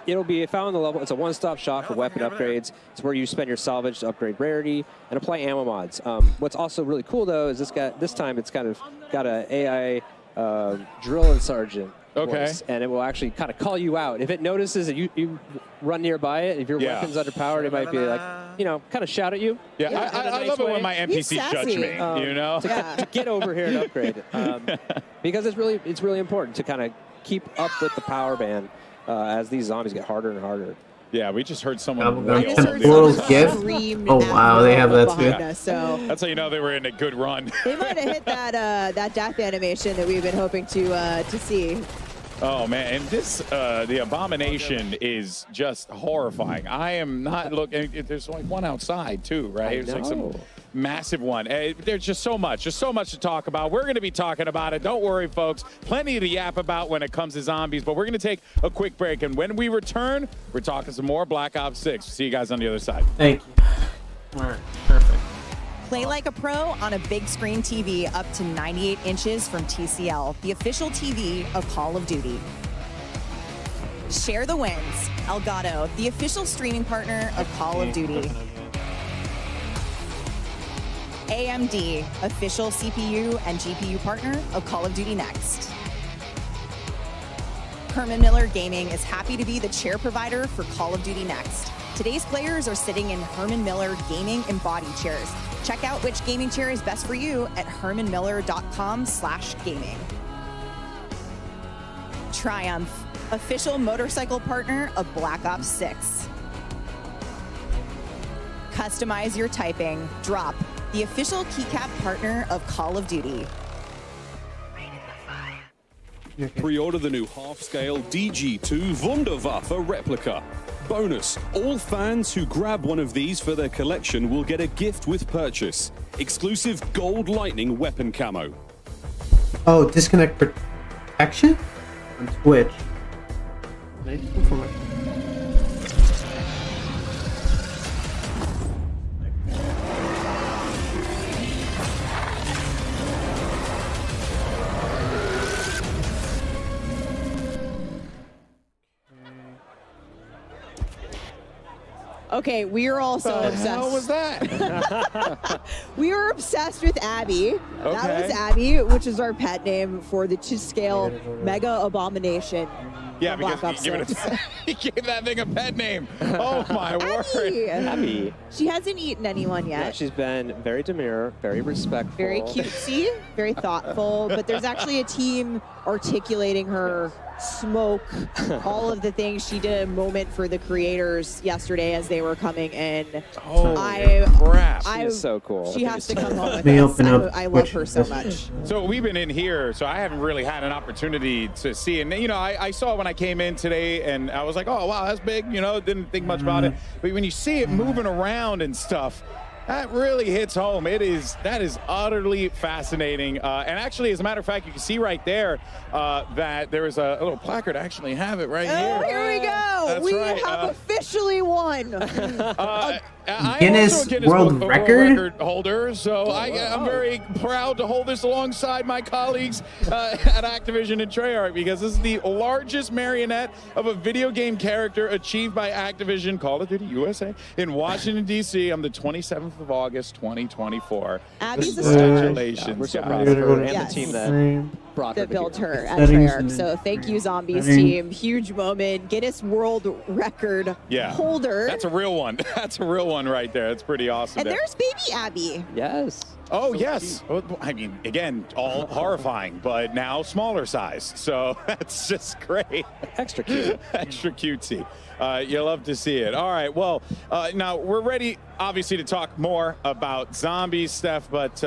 Speaker 18: it'll be found the level. It's a one-stop shop for weapon upgrades. It's where you spend your salvage to upgrade rarity and apply ammo mods. What's also really cool though is this time it's kind of got an AI drill and sergeant. Voice, and it will actually kind of call you out. If it notices that you run nearby it, if your weapon's underpowered, it might be like, kind of shout at you.
Speaker 7: Yeah, I love it when my NPCs judge me,
Speaker 18: to get over here and upgrade. Because it's really important to kind of keep up with the power band as these zombies get harder and harder.
Speaker 7: Yeah, we just heard someone.
Speaker 1: World's Gift. Oh wow, they have that too.
Speaker 8: So
Speaker 7: that's how you know they were in a good run.
Speaker 8: They might have hit that death animation that we've been hoping to see.
Speaker 7: Oh man, and this the abomination is just horrifying. I am not looking. There's like one outside too, right? It's like some massive one. There's just so much to talk about. We're going to be talking about it. Don't worry, folks. Plenty to yap about when it comes to zombies. But we're going to take a quick break, and when we return, we're talking some more Black Ops 6. See you guys on the other side.
Speaker 1: Thank you. All right, perfect.
Speaker 3: Play like a pro on a big screen TV up to 98 inches from TCL, the official TV of Call of Duty. Share the wins. Elgato, the official streaming partner of Call of Duty. AMD, official CPU and GPU partner of Call of Duty Next. Herman Miller Gaming is happy to be the chair provider for Call of Duty Next. Today's players are sitting in Herman Miller Gaming embodied chairs. Check out which gaming chair is best for you at hermanmiller.com/gaming. Triumph, official motorcycle partner of Black Ops 6. Customize your typing. Drop, the official keycap partner of Call of Duty.
Speaker 4: Pre-order the new half-scale DG2 Wunderwaffe replica. Bonus, all fans who grab one of these for their collection will get a gift with purchase. Exclusive gold lightning weapon camo.
Speaker 1: Oh, disconnect protection on Twitch.
Speaker 8: Okay, we are all so obsessed.
Speaker 7: How was that?
Speaker 8: We were obsessed with Abby. That
Speaker 7: Okay.
Speaker 8: was Abby, which is our pet name for the 2-scale mega abomination.
Speaker 7: Yeah,
Speaker 8: Black
Speaker 7: because
Speaker 8: Ops
Speaker 7: he gave that thing a pet name. Oh my word.
Speaker 18: Abby.
Speaker 8: She hasn't eaten anyone yet.
Speaker 18: Yeah, she's been very demure, very respectful.
Speaker 8: Very cutesy, very thoughtful, but there's actually a team articulating her smoke, all of the things. She did a moment for the creators yesterday as they were coming in.
Speaker 7: Holy crap.
Speaker 18: She's so cool.
Speaker 8: She has to come home with
Speaker 1: Me
Speaker 8: us.
Speaker 1: open up
Speaker 8: I love
Speaker 1: Twitch
Speaker 8: her so
Speaker 1: messages.
Speaker 8: much.
Speaker 7: So we've been in here, so I haven't really had an opportunity to see. And, I saw it when I came in today, and I was like, oh, wow, that's big. Didn't think much about it. But when you see it moving around and stuff, that really hits home. That is utterly fascinating. And actually, as a matter of fact, you can see right there that there is a little placard. I actually have it right here.
Speaker 8: Oh, here we go.
Speaker 7: That's
Speaker 8: We
Speaker 7: right.
Speaker 8: have officially won.
Speaker 1: Guinness
Speaker 7: I'm also a
Speaker 1: World Record?
Speaker 7: holder, so I'm very proud to hold this alongside my colleagues at Activision and Treyarch, because this is the largest marionette of a video game character achieved by Activision Call of Duty USA in Washington, D.C. on the 27th of August, 2024.
Speaker 8: Abby's a star.
Speaker 7: Congratulations,
Speaker 18: We're so
Speaker 7: guys.
Speaker 18: proud of her and
Speaker 8: Yes.
Speaker 18: the team that brought her
Speaker 8: That built
Speaker 18: here.
Speaker 8: her at
Speaker 1: Settings
Speaker 8: Treyarch.
Speaker 1: and
Speaker 8: So thank you, Zombies
Speaker 1: settings.
Speaker 8: team. Huge moment. Guinness World Record holder.
Speaker 7: That's a real one. That's a real one right there. That's pretty awesome.
Speaker 8: And
Speaker 7: there.
Speaker 8: there's baby Abby.
Speaker 18: Yes.
Speaker 7: Oh, yes. I mean, again, all horrifying, but now smaller size. So that's just great.
Speaker 18: Extra cute.
Speaker 7: Extra cutesy. You'll love to see it. All right. Well, now we're ready, obviously, to talk more about zombies, Steph. But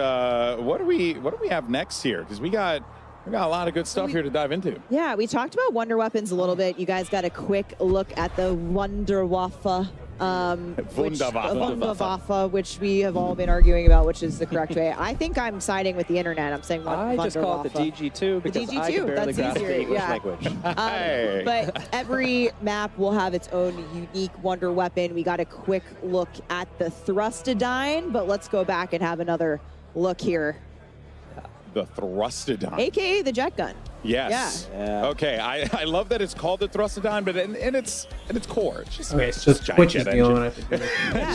Speaker 7: what do we have next here? Because we got a lot of good stuff here to dive into.
Speaker 8: Yeah, we talked about Wonder Weapons a little bit. You guys got a quick look at the Wunderwaffe. Wunderwaffe, which we have all been arguing about, which is the correct way. I think I'm siding with the internet. I'm saying
Speaker 18: I just call it the DG2 because I can barely grasp the English language.
Speaker 8: But every map will have its own unique wonder weapon. We got a quick look at the Thrustodyne, but let's go back and have another look here.
Speaker 7: The Thrustodyne.
Speaker 8: AKA the jet gun.
Speaker 7: Yes.
Speaker 8: Yeah.
Speaker 7: Okay. I love that it's called the Thrustodyne, but in its core, it's just
Speaker 1: it's just
Speaker 7: giant
Speaker 1: Twitch is
Speaker 7: jet
Speaker 1: the only one I
Speaker 7: engine.
Speaker 1: have to do.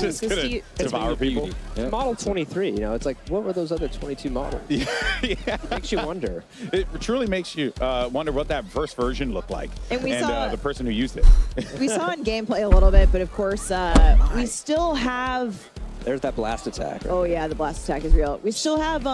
Speaker 7: It's just gonna devour people.
Speaker 18: Yeah. Model 23, you know, it's like, what were those other 22 models?
Speaker 7: Yeah.
Speaker 18: It makes you wonder.
Speaker 7: It truly makes you wonder what that first version looked like.
Speaker 8: And we saw
Speaker 7: the person who used it.
Speaker 8: We saw in gameplay a little bit, but of course, we still have.
Speaker 18: There's that blast attack. Right?
Speaker 8: Oh yeah, the blast attack is real. We still have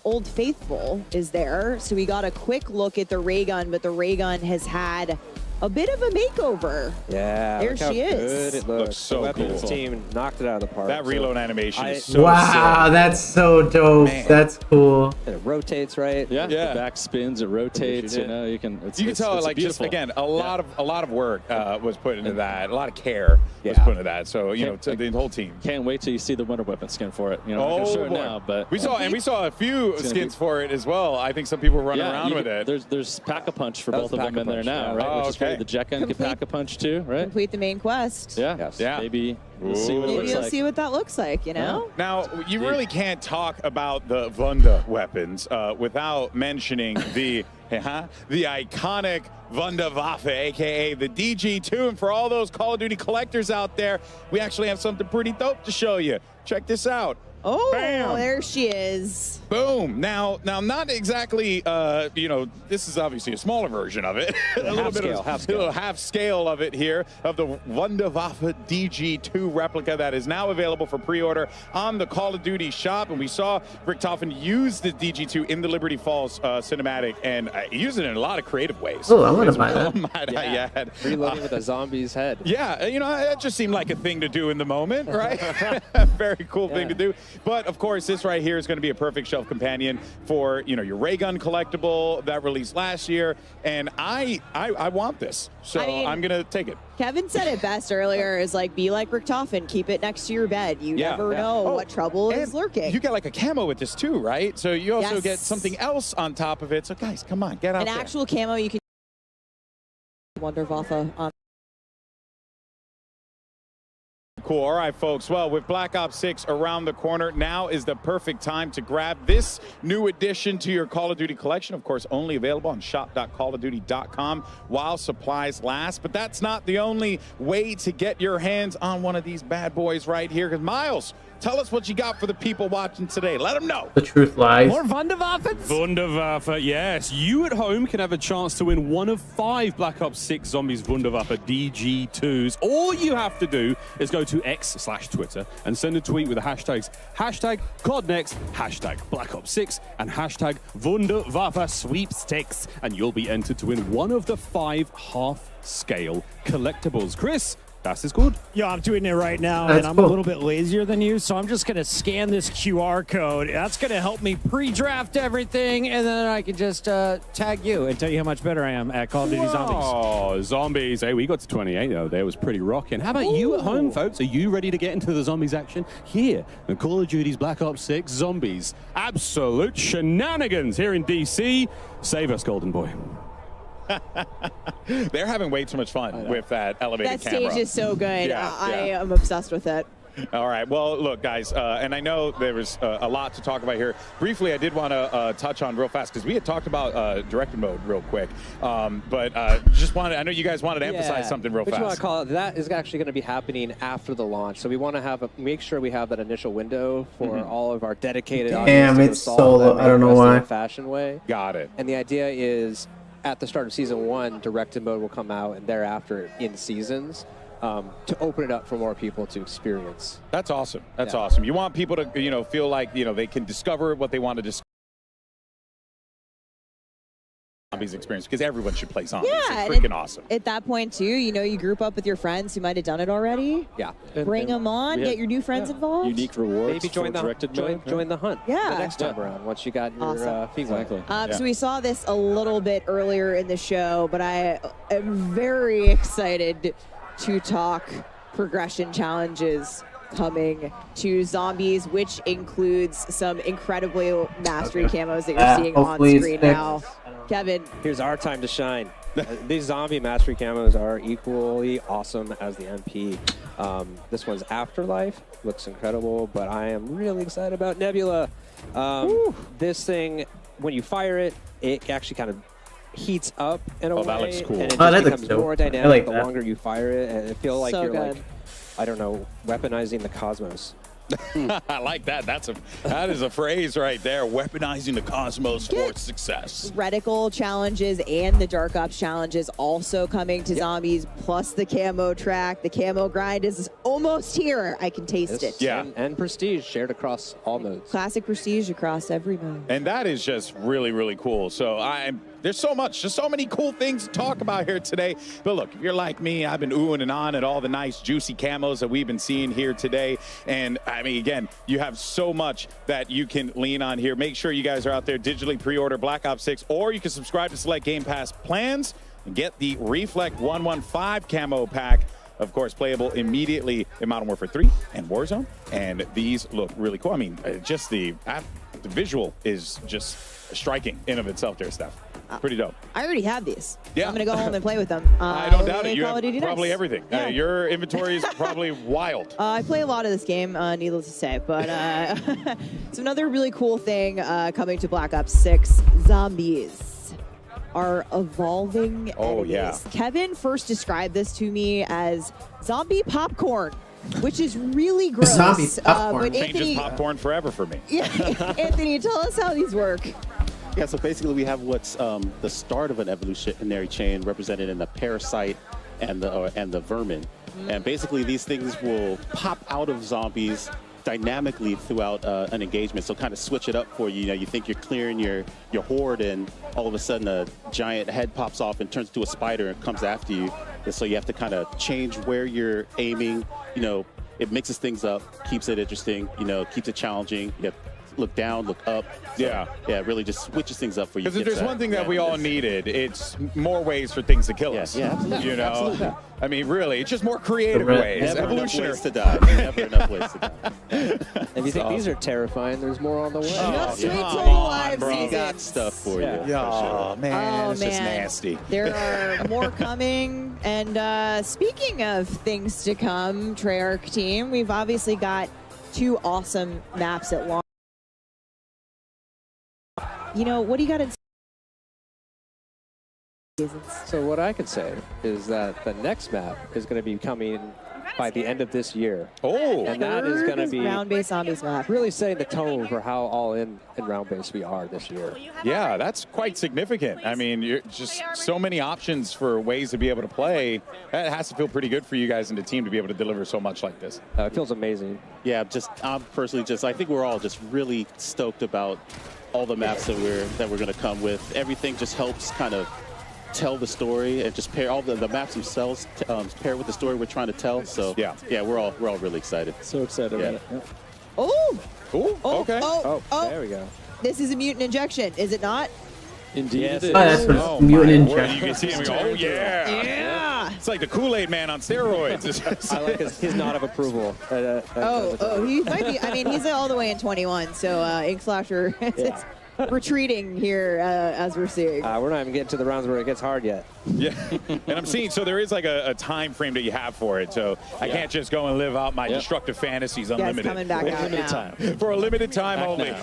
Speaker 8: Old Faithful is there, so we got a quick look at the ray gun, but the ray gun has had a bit of a makeover.
Speaker 18: Yeah,
Speaker 8: there
Speaker 18: look how
Speaker 8: she is.
Speaker 18: Good it looks.
Speaker 7: So
Speaker 18: the weapons
Speaker 7: cool.
Speaker 18: team knocked it out of the park.
Speaker 7: That reload animation is so
Speaker 1: wow,
Speaker 7: sick.
Speaker 1: that's so dope.
Speaker 7: Man.
Speaker 1: That's cool.
Speaker 18: And it rotates, right?
Speaker 22: Yeah,
Speaker 7: Yeah.
Speaker 22: the back spins, it rotates. You know, you can.
Speaker 7: You can tell,
Speaker 22: it's
Speaker 7: like, just
Speaker 22: beautiful.
Speaker 7: again, a lot of work was put into that. A lot of care was put into that. So you know, to the whole team.
Speaker 22: Can't wait till you see the Wonder Weapon skin for it. You know, I'm
Speaker 7: Oh,
Speaker 22: not gonna show it
Speaker 7: boy.
Speaker 22: now, but
Speaker 7: we saw a few skins for it as well. I think some people were running around with it.
Speaker 22: There's Pack-a-Punch for
Speaker 18: That
Speaker 22: both
Speaker 18: was
Speaker 22: of them in there
Speaker 18: Pack-a-Punch,
Speaker 22: now,
Speaker 18: yeah.
Speaker 22: right?
Speaker 7: Oh,
Speaker 22: Which is
Speaker 7: okay.
Speaker 22: great. The jet gun can Pack-a-Punch too, right?
Speaker 8: Complete the main quest.
Speaker 22: Yeah.
Speaker 18: Yes.
Speaker 7: Yeah.
Speaker 22: Maybe we'll see what it
Speaker 8: Maybe
Speaker 22: looks
Speaker 8: you'll
Speaker 22: like.
Speaker 8: see what that looks like, you know?
Speaker 7: Now, you really can't talk about the Wunda weapons without mentioning the iconic Wunderwaffe, a.k.a. the DG2. And for all those Call of Duty collectors out there, we actually have something pretty dope to show you. Check this out.
Speaker 8: Oh,
Speaker 7: Bam.
Speaker 8: there she is.
Speaker 7: Boom. Now, not exactly, you know, this is obviously a smaller version of it. a little half scale of it here, of the Wunderwaffe DG2 replica that is now available for pre-order on the Call of Duty shop. And we saw Richtofen use the DG2 in the Liberty Falls cinematic and use it in a lot of creative ways.
Speaker 1: Oh, I'm going to buy that.
Speaker 18: Reloading with a zombie's head.
Speaker 7: Yeah, you know, that just seemed like a thing to do in the moment, right? Very cool thing to do. But of course, this right here is going to be a perfect shelf companion for, you know, your ray gun collectible that released last year. And I want this, so
Speaker 8: I mean,
Speaker 7: I'm going to take it.
Speaker 8: Kevin said it best earlier, is like, be like Richtofen, keep it next to your bed. You never know what trouble is lurking.
Speaker 7: You get like a camo with this too, right? So you also
Speaker 8: Yes.
Speaker 7: get something else on top of it. So guys, come on, get out
Speaker 8: An
Speaker 7: there.
Speaker 8: actual camo you can. Wunderwaffe on.
Speaker 7: Cool. All right, folks. Well, with Black Ops 6 around the corner, now is the perfect time to grab this new addition to your Call of Duty collection. Of course, only available on shop.callofduty.com while supplies last. But that's not the only way to get your hands on one of these bad boys right here. Because Miles, tell us what you got for the people watching today. Let them know.
Speaker 1: The truth lies.
Speaker 22: More Wunderwaffens? Wunderwaffe, yes. You at home can have a chance to win one of 5 Black Ops 6 Zombies Wunderwaffe DG2s. All you have to do is go to X/Twitter and send a tweet with the hashtags #CODNEXT, #Black Ops 6, and #Wunderwaffe Sweepstakes, and you'll be entered to win one of the 5 half-scale collectibles. Chris, das ist gut.
Speaker 11: Yeah, I'm doing it right now,
Speaker 1: That's
Speaker 11: and I'm
Speaker 1: cool.
Speaker 11: a little bit lazier than you, so I'm just going to scan this QR code. That's going to help me pre-draft everything, and then I can just tag you and tell you how much better I am at Call of Duty Zombies.
Speaker 22: Oh, zombies. Hey, we got to 28 though. There was pretty rocking. How about you at home, folks? Are you ready to get into the zombies action? Here in Call of Duty's Black Ops 6 Zombies. Absolute shenanigans here in DC. Save us, Golden Boy.
Speaker 7: They're having way too much fun with that elevated
Speaker 8: That
Speaker 7: camera.
Speaker 8: stage is so good.
Speaker 7: Yeah,
Speaker 8: I
Speaker 7: yeah.
Speaker 8: am obsessed with it.
Speaker 7: All right. Well, look, guys, and I know there was a lot to talk about here. Briefly, I did want to touch on real fast because we had talked about directed mode real quick. But just wanted, I know you guys wanted to emphasize something real
Speaker 18: Which
Speaker 7: fast.
Speaker 18: want to call it, that is actually going to be happening after the launch. So we want to make sure we have that initial window for all of our dedicated
Speaker 1: Damn,
Speaker 18: audience to
Speaker 1: it's
Speaker 18: solve
Speaker 1: so
Speaker 18: that
Speaker 1: low. I don't know
Speaker 18: in a
Speaker 1: why.
Speaker 18: fashion way.
Speaker 7: Got it.
Speaker 18: And the idea is at the start of season 1, directed mode will come out, and thereafter in seasons. to open it up for more people to experience.
Speaker 7: That's awesome. That's awesome. You want people to, you know, feel like, you know, they can discover what they want to discover. Zombies experience, because everyone should play zombies.
Speaker 8: Yeah,
Speaker 7: It's freaking awesome.
Speaker 8: At that point too, you know, you group up with your friends who might have done it already.
Speaker 18: Yeah.
Speaker 8: Bring them on, get your new friends involved.
Speaker 2: Unique rewards.
Speaker 18: Maybe join the hunt.
Speaker 8: Yeah.
Speaker 18: The next time around, once you got your feet wet.
Speaker 8: So we saw this a little bit earlier in the show, but I am very excited to talk progression challenges coming to zombies, which includes some incredibly mastery camos that you're seeing on screen now. Kevin.
Speaker 18: Here's our time to shine. These zombie mastery camos are equally awesome as the MP. This one's Afterlife. Looks incredible, but I am really excited about Nebula. This thing, when you fire it, it actually kind of heats up in a way.
Speaker 7: That looks cool.
Speaker 18: And it just becomes more dynamic the longer you fire it. And it feels like
Speaker 8: So
Speaker 18: you're
Speaker 8: good.
Speaker 18: like, I don't know, weaponizing the cosmos.
Speaker 7: I like that. That is a phrase right there. Weaponizing the cosmos for success.
Speaker 8: Reticle challenges and the Dark Ops challenges also coming to zombies, plus the camo track. The camo grind is almost here. I can taste it.
Speaker 7: Yeah.
Speaker 18: And prestige shared across all modes.
Speaker 8: Classic prestige across every mode.
Speaker 7: And that is just really, really cool. So there's so much, just so many cool things to talk about here today. But look, if you're like me, I've been oohing and on at all the nice juicy camos that we've been seeing here today. And I mean, again, you have so much that you can lean on here. Make sure you guys are out there digitally pre-order Black Ops 6, or you can subscribe to select Game Pass plans and get the Reflect 115 camo pack. Of course, playable immediately in Modern Warfare 3 and Warzone. And these look really cool. I mean, just the visual is just striking in of itself there, Steph. Pretty dope.
Speaker 8: I already have these.
Speaker 7: Yeah.
Speaker 8: I'm going to go home and play with them.
Speaker 7: I don't doubt it. You
Speaker 8: Call of Duty
Speaker 7: have probably
Speaker 8: next.
Speaker 7: everything.
Speaker 8: Yeah.
Speaker 7: Your inventory is probably wild.
Speaker 8: I play a lot of this game, needless to say, but it's another really cool thing coming to Black Ops 6. Zombies are evolving enemies.
Speaker 7: Yeah.
Speaker 8: Kevin first described this to me as zombie popcorn, which is really gross.
Speaker 1: Zombie popcorn.
Speaker 8: But Anthony,
Speaker 7: Changes popcorn forever for me.
Speaker 8: yeah, Anthony, tell us how these work.
Speaker 12: Yeah, so basically we have what's the start of an evolutionary chain represented in the parasite and the vermin. And basically these things will pop out of zombies dynamically throughout an engagement. So kind of switch it up for you. You know, you think you're clearing your horde, and all of a sudden a giant head pops off and turns into a spider and comes after you. And so you have to kind of change where you're aiming. You know, it mixes things up, keeps it interesting, you know, keeps it challenging. You have look down, look up. So, yeah, it really just switches things up for you.
Speaker 7: Because if there's one thing that we all needed, it's more ways for things to kill us.
Speaker 12: Yeah, absolutely.
Speaker 7: You know,
Speaker 12: Absolutely.
Speaker 7: I mean, really, it's just more creative ways.
Speaker 12: Never
Speaker 7: Evolutionary.
Speaker 12: enough ways to die. Never enough ways to die.
Speaker 18: If you think these are terrifying, there's more on the way.
Speaker 8: Just wait till the live
Speaker 12: We
Speaker 8: season.
Speaker 12: got stuff for you.
Speaker 7: Oh, man,
Speaker 8: Oh,
Speaker 7: it's just
Speaker 8: man.
Speaker 7: nasty.
Speaker 8: There are more coming. And speaking of things to come, Treyarch team, we've obviously got 2 awesome maps at launch. You know, what do you got in
Speaker 18: So what I could say is that the next map is going to be coming by the end of this year.
Speaker 7: Oh,
Speaker 18: and that is going to be
Speaker 8: round-based zombies map.
Speaker 18: really setting the tone for how all in and round-based we are this year.
Speaker 7: Yeah, that's quite significant. I mean, you're just so many options for ways to be able to play. That has to feel pretty good for you guys and the team to be able to deliver so much like this.
Speaker 18: It feels amazing.
Speaker 12: Yeah, I'm personally I think we're all just really stoked about all the maps that we're going to come with. Everything just helps kind of tell the story and just pair all the maps themselves pair with the story we're trying to tell. So yeah, we're all really excited.
Speaker 2: So excited.
Speaker 12: Yeah.
Speaker 8: Oh!
Speaker 7: Ooh, okay.
Speaker 8: Oh,
Speaker 18: there we go.
Speaker 8: This is a mutant injection, is it not?
Speaker 2: Indeed.
Speaker 18: Yes,
Speaker 2: it
Speaker 18: it
Speaker 1: Oh,
Speaker 2: is.
Speaker 1: that's what
Speaker 7: my
Speaker 1: mutant
Speaker 7: word,
Speaker 1: injection.
Speaker 7: you can see him go, oh, yeah.
Speaker 8: Yeah!
Speaker 7: It's like the Kool-Aid man on steroids.
Speaker 18: I like his nod of approval.
Speaker 8: He might be. I mean, he's all the way in 21, so Ink Slasher is retreating here as we're seeing.
Speaker 18: We're not even getting to the rounds where it gets hard yet.
Speaker 7: Yeah, and I'm seeing, so there is like a time frame that you have for it, so I can't just go and live out my destructive fantasies unlimited.
Speaker 8: coming back out
Speaker 2: Limited
Speaker 8: now.
Speaker 2: time.
Speaker 7: For a limited time only.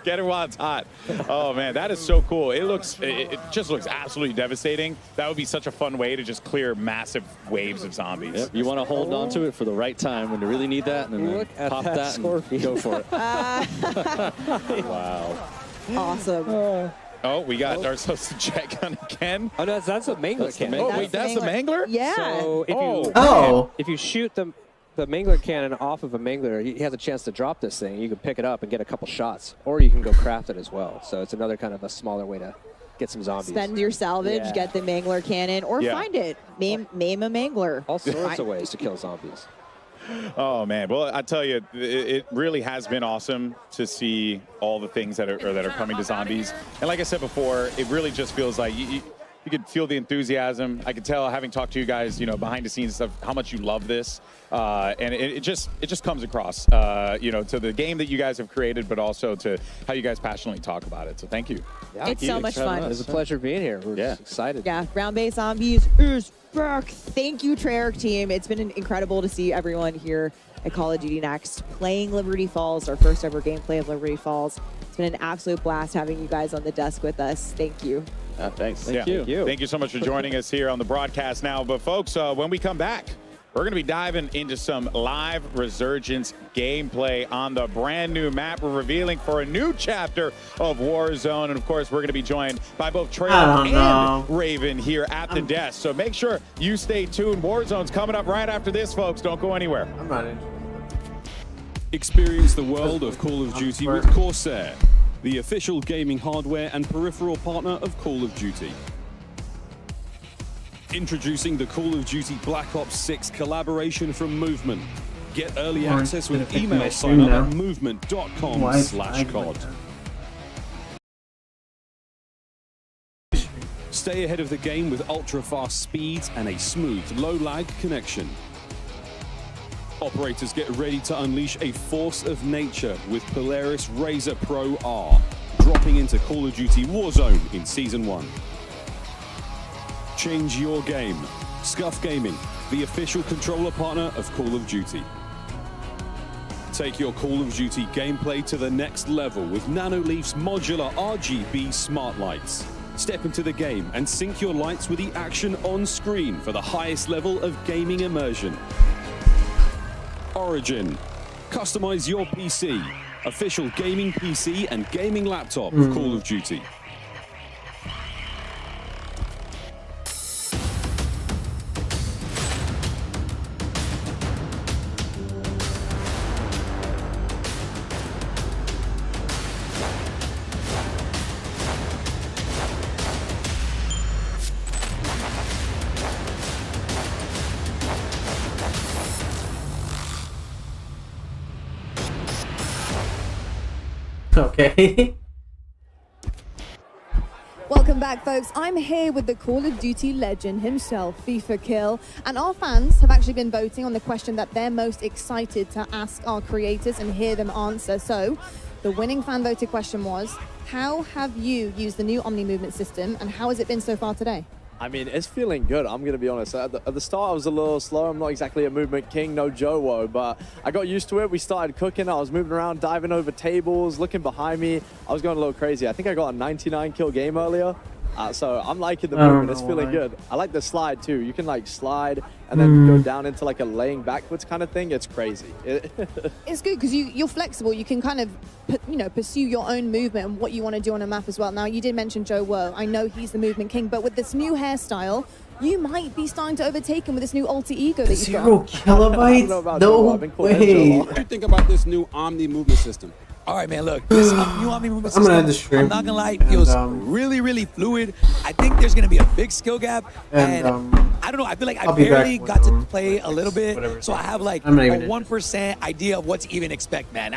Speaker 7: Get it while it's hot. Oh man, that is so cool. It just looks absolutely devastating. That would be such a fun way to just clear massive waves of zombies.
Speaker 2: Yep. You want to hold on to it for the right time when you really need that, and then
Speaker 18: Look at
Speaker 2: pop
Speaker 18: that
Speaker 2: that
Speaker 18: scorpion.
Speaker 2: and go for it.
Speaker 7: Wow.
Speaker 8: Awesome.
Speaker 7: Oh, we got ourselves a check on again.
Speaker 18: Oh, no, that's a mangler cannon.
Speaker 7: Oh, wait, that's the mangler?
Speaker 8: Yeah.
Speaker 18: So if you shoot the mangler cannon off of a mangler, he has a chance to drop this thing. You can pick it up and get a couple shots, or you can go craft it as well. So it's another kind of a smaller way to get some zombies.
Speaker 8: Spend your salvage, get the mangler cannon, or find it. Maim a mangler.
Speaker 18: All sorts of ways to kill zombies.
Speaker 7: Oh man, well I tell you, it really has been awesome to see all the things that are coming to zombies. And like I said before, it really just feels like you could feel the enthusiasm. I could tell, having talked to you guys, behind the scenes stuff, how much you love this, and it just comes across, to the game that you guys have created, but also to how you guys passionately talk about it. So thank you.
Speaker 8: Yeah, it's so much fun.
Speaker 18: It was a pleasure being here. We're just excited.
Speaker 8: Yeah, Ground-Based Zombies is back. Thank you, Treyarch team. It's been incredible to see everyone here at Call of Duty Next playing Liberty Falls, our first ever gameplay of Liberty Falls. It's been an absolute blast having you guys on the desk with us. Thank you.
Speaker 12: Thanks.
Speaker 7: Thank you. Thank you so much for joining us here on the broadcast now. But folks, when we come back, we're going to be diving into some live Resurgence gameplay on the brand new map we're revealing for a new chapter of Warzone. And of course, we're going to be joined by both Treyarch and Raven here at the desk. So make sure you stay tuned. Warzone's coming up right after this, folks. Don't go anywhere.
Speaker 1: I'm not interested.
Speaker 4: Experience the world of Call of Duty with Corsair, the official gaming hardware and peripheral partner of Call of Duty. Introducing the Call of Duty Black Ops 6 collaboration from Movement. Get early access with email sign up at movement.com/COD. Stay ahead of the game with ultra-fast speeds and a smooth, low-lag connection. Operators, get ready to unleash a force of nature with Polaris Razor Pro R, dropping into Call of Duty Warzone in Season 1. Change your game. Scuff Gaming, the official controller partner of Call of Duty. Take your Call of Duty gameplay to the next level with Nanoleaf's modular RGB smart lights. Step into the game and sync your lights with the action on screen for the highest level of gaming immersion. Origin. Customize your PC. Official gaming PC and gaming laptop of Call of Duty.
Speaker 1: Okay.
Speaker 13: Welcome back, folks. I'm here with the Call of Duty legend himself, FIFA Kill, and our fans have actually been voting on the question that they're most excited to ask our creators and hear them answer. So, the winning fan voted question was, how have you used the new Omni movement system, and how has it been so far today?
Speaker 6: I mean, it's feeling good, I'm going to be honest. At the start, I was a little slow. I'm not exactly a movement king, no Joe-Wo, but I got used to it. We started cooking. I was moving around, diving over tables, looking behind me. I was going a little crazy. I think I got a 99 kill game earlier. So I'm liking the movement. It's feeling good. I like the slide, too. You can, like, slide and then go down into, like, a laying backwards kind of thing. It's crazy.
Speaker 13: It's good because you're flexible. You can kind of, pursue your own movement and what you want to do on a map as well. Now, you did mention Joe-Wo. I know he's the movement king, but with this new hairstyle, you might be starting to overtake him with this new alter ego that you've got.
Speaker 1: 0 kilobytes? No way.
Speaker 19: What do you think about this new Omni movement system?
Speaker 20: All right, man, look, this new Omni movement system,
Speaker 1: I'm gonna end the stream.
Speaker 20: I'm not gonna lie, it feels really, really fluid. I think there's gonna be a big skill gap, and I don't know, I feel like I barely got to play a little bit, so I have like a 1% idea of what to even expect, man.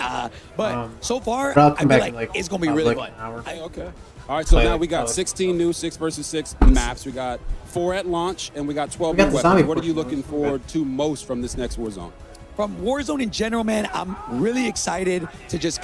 Speaker 20: But so far, I feel like it's gonna be really fun.
Speaker 19: Okay. All right, so now we got 16 new 6 versus 6 maps. We got 4 at launch, and we got 12 new weapons. What are you looking forward to most from this next Warzone?
Speaker 20: From Warzone in general, man, I'm really excited to just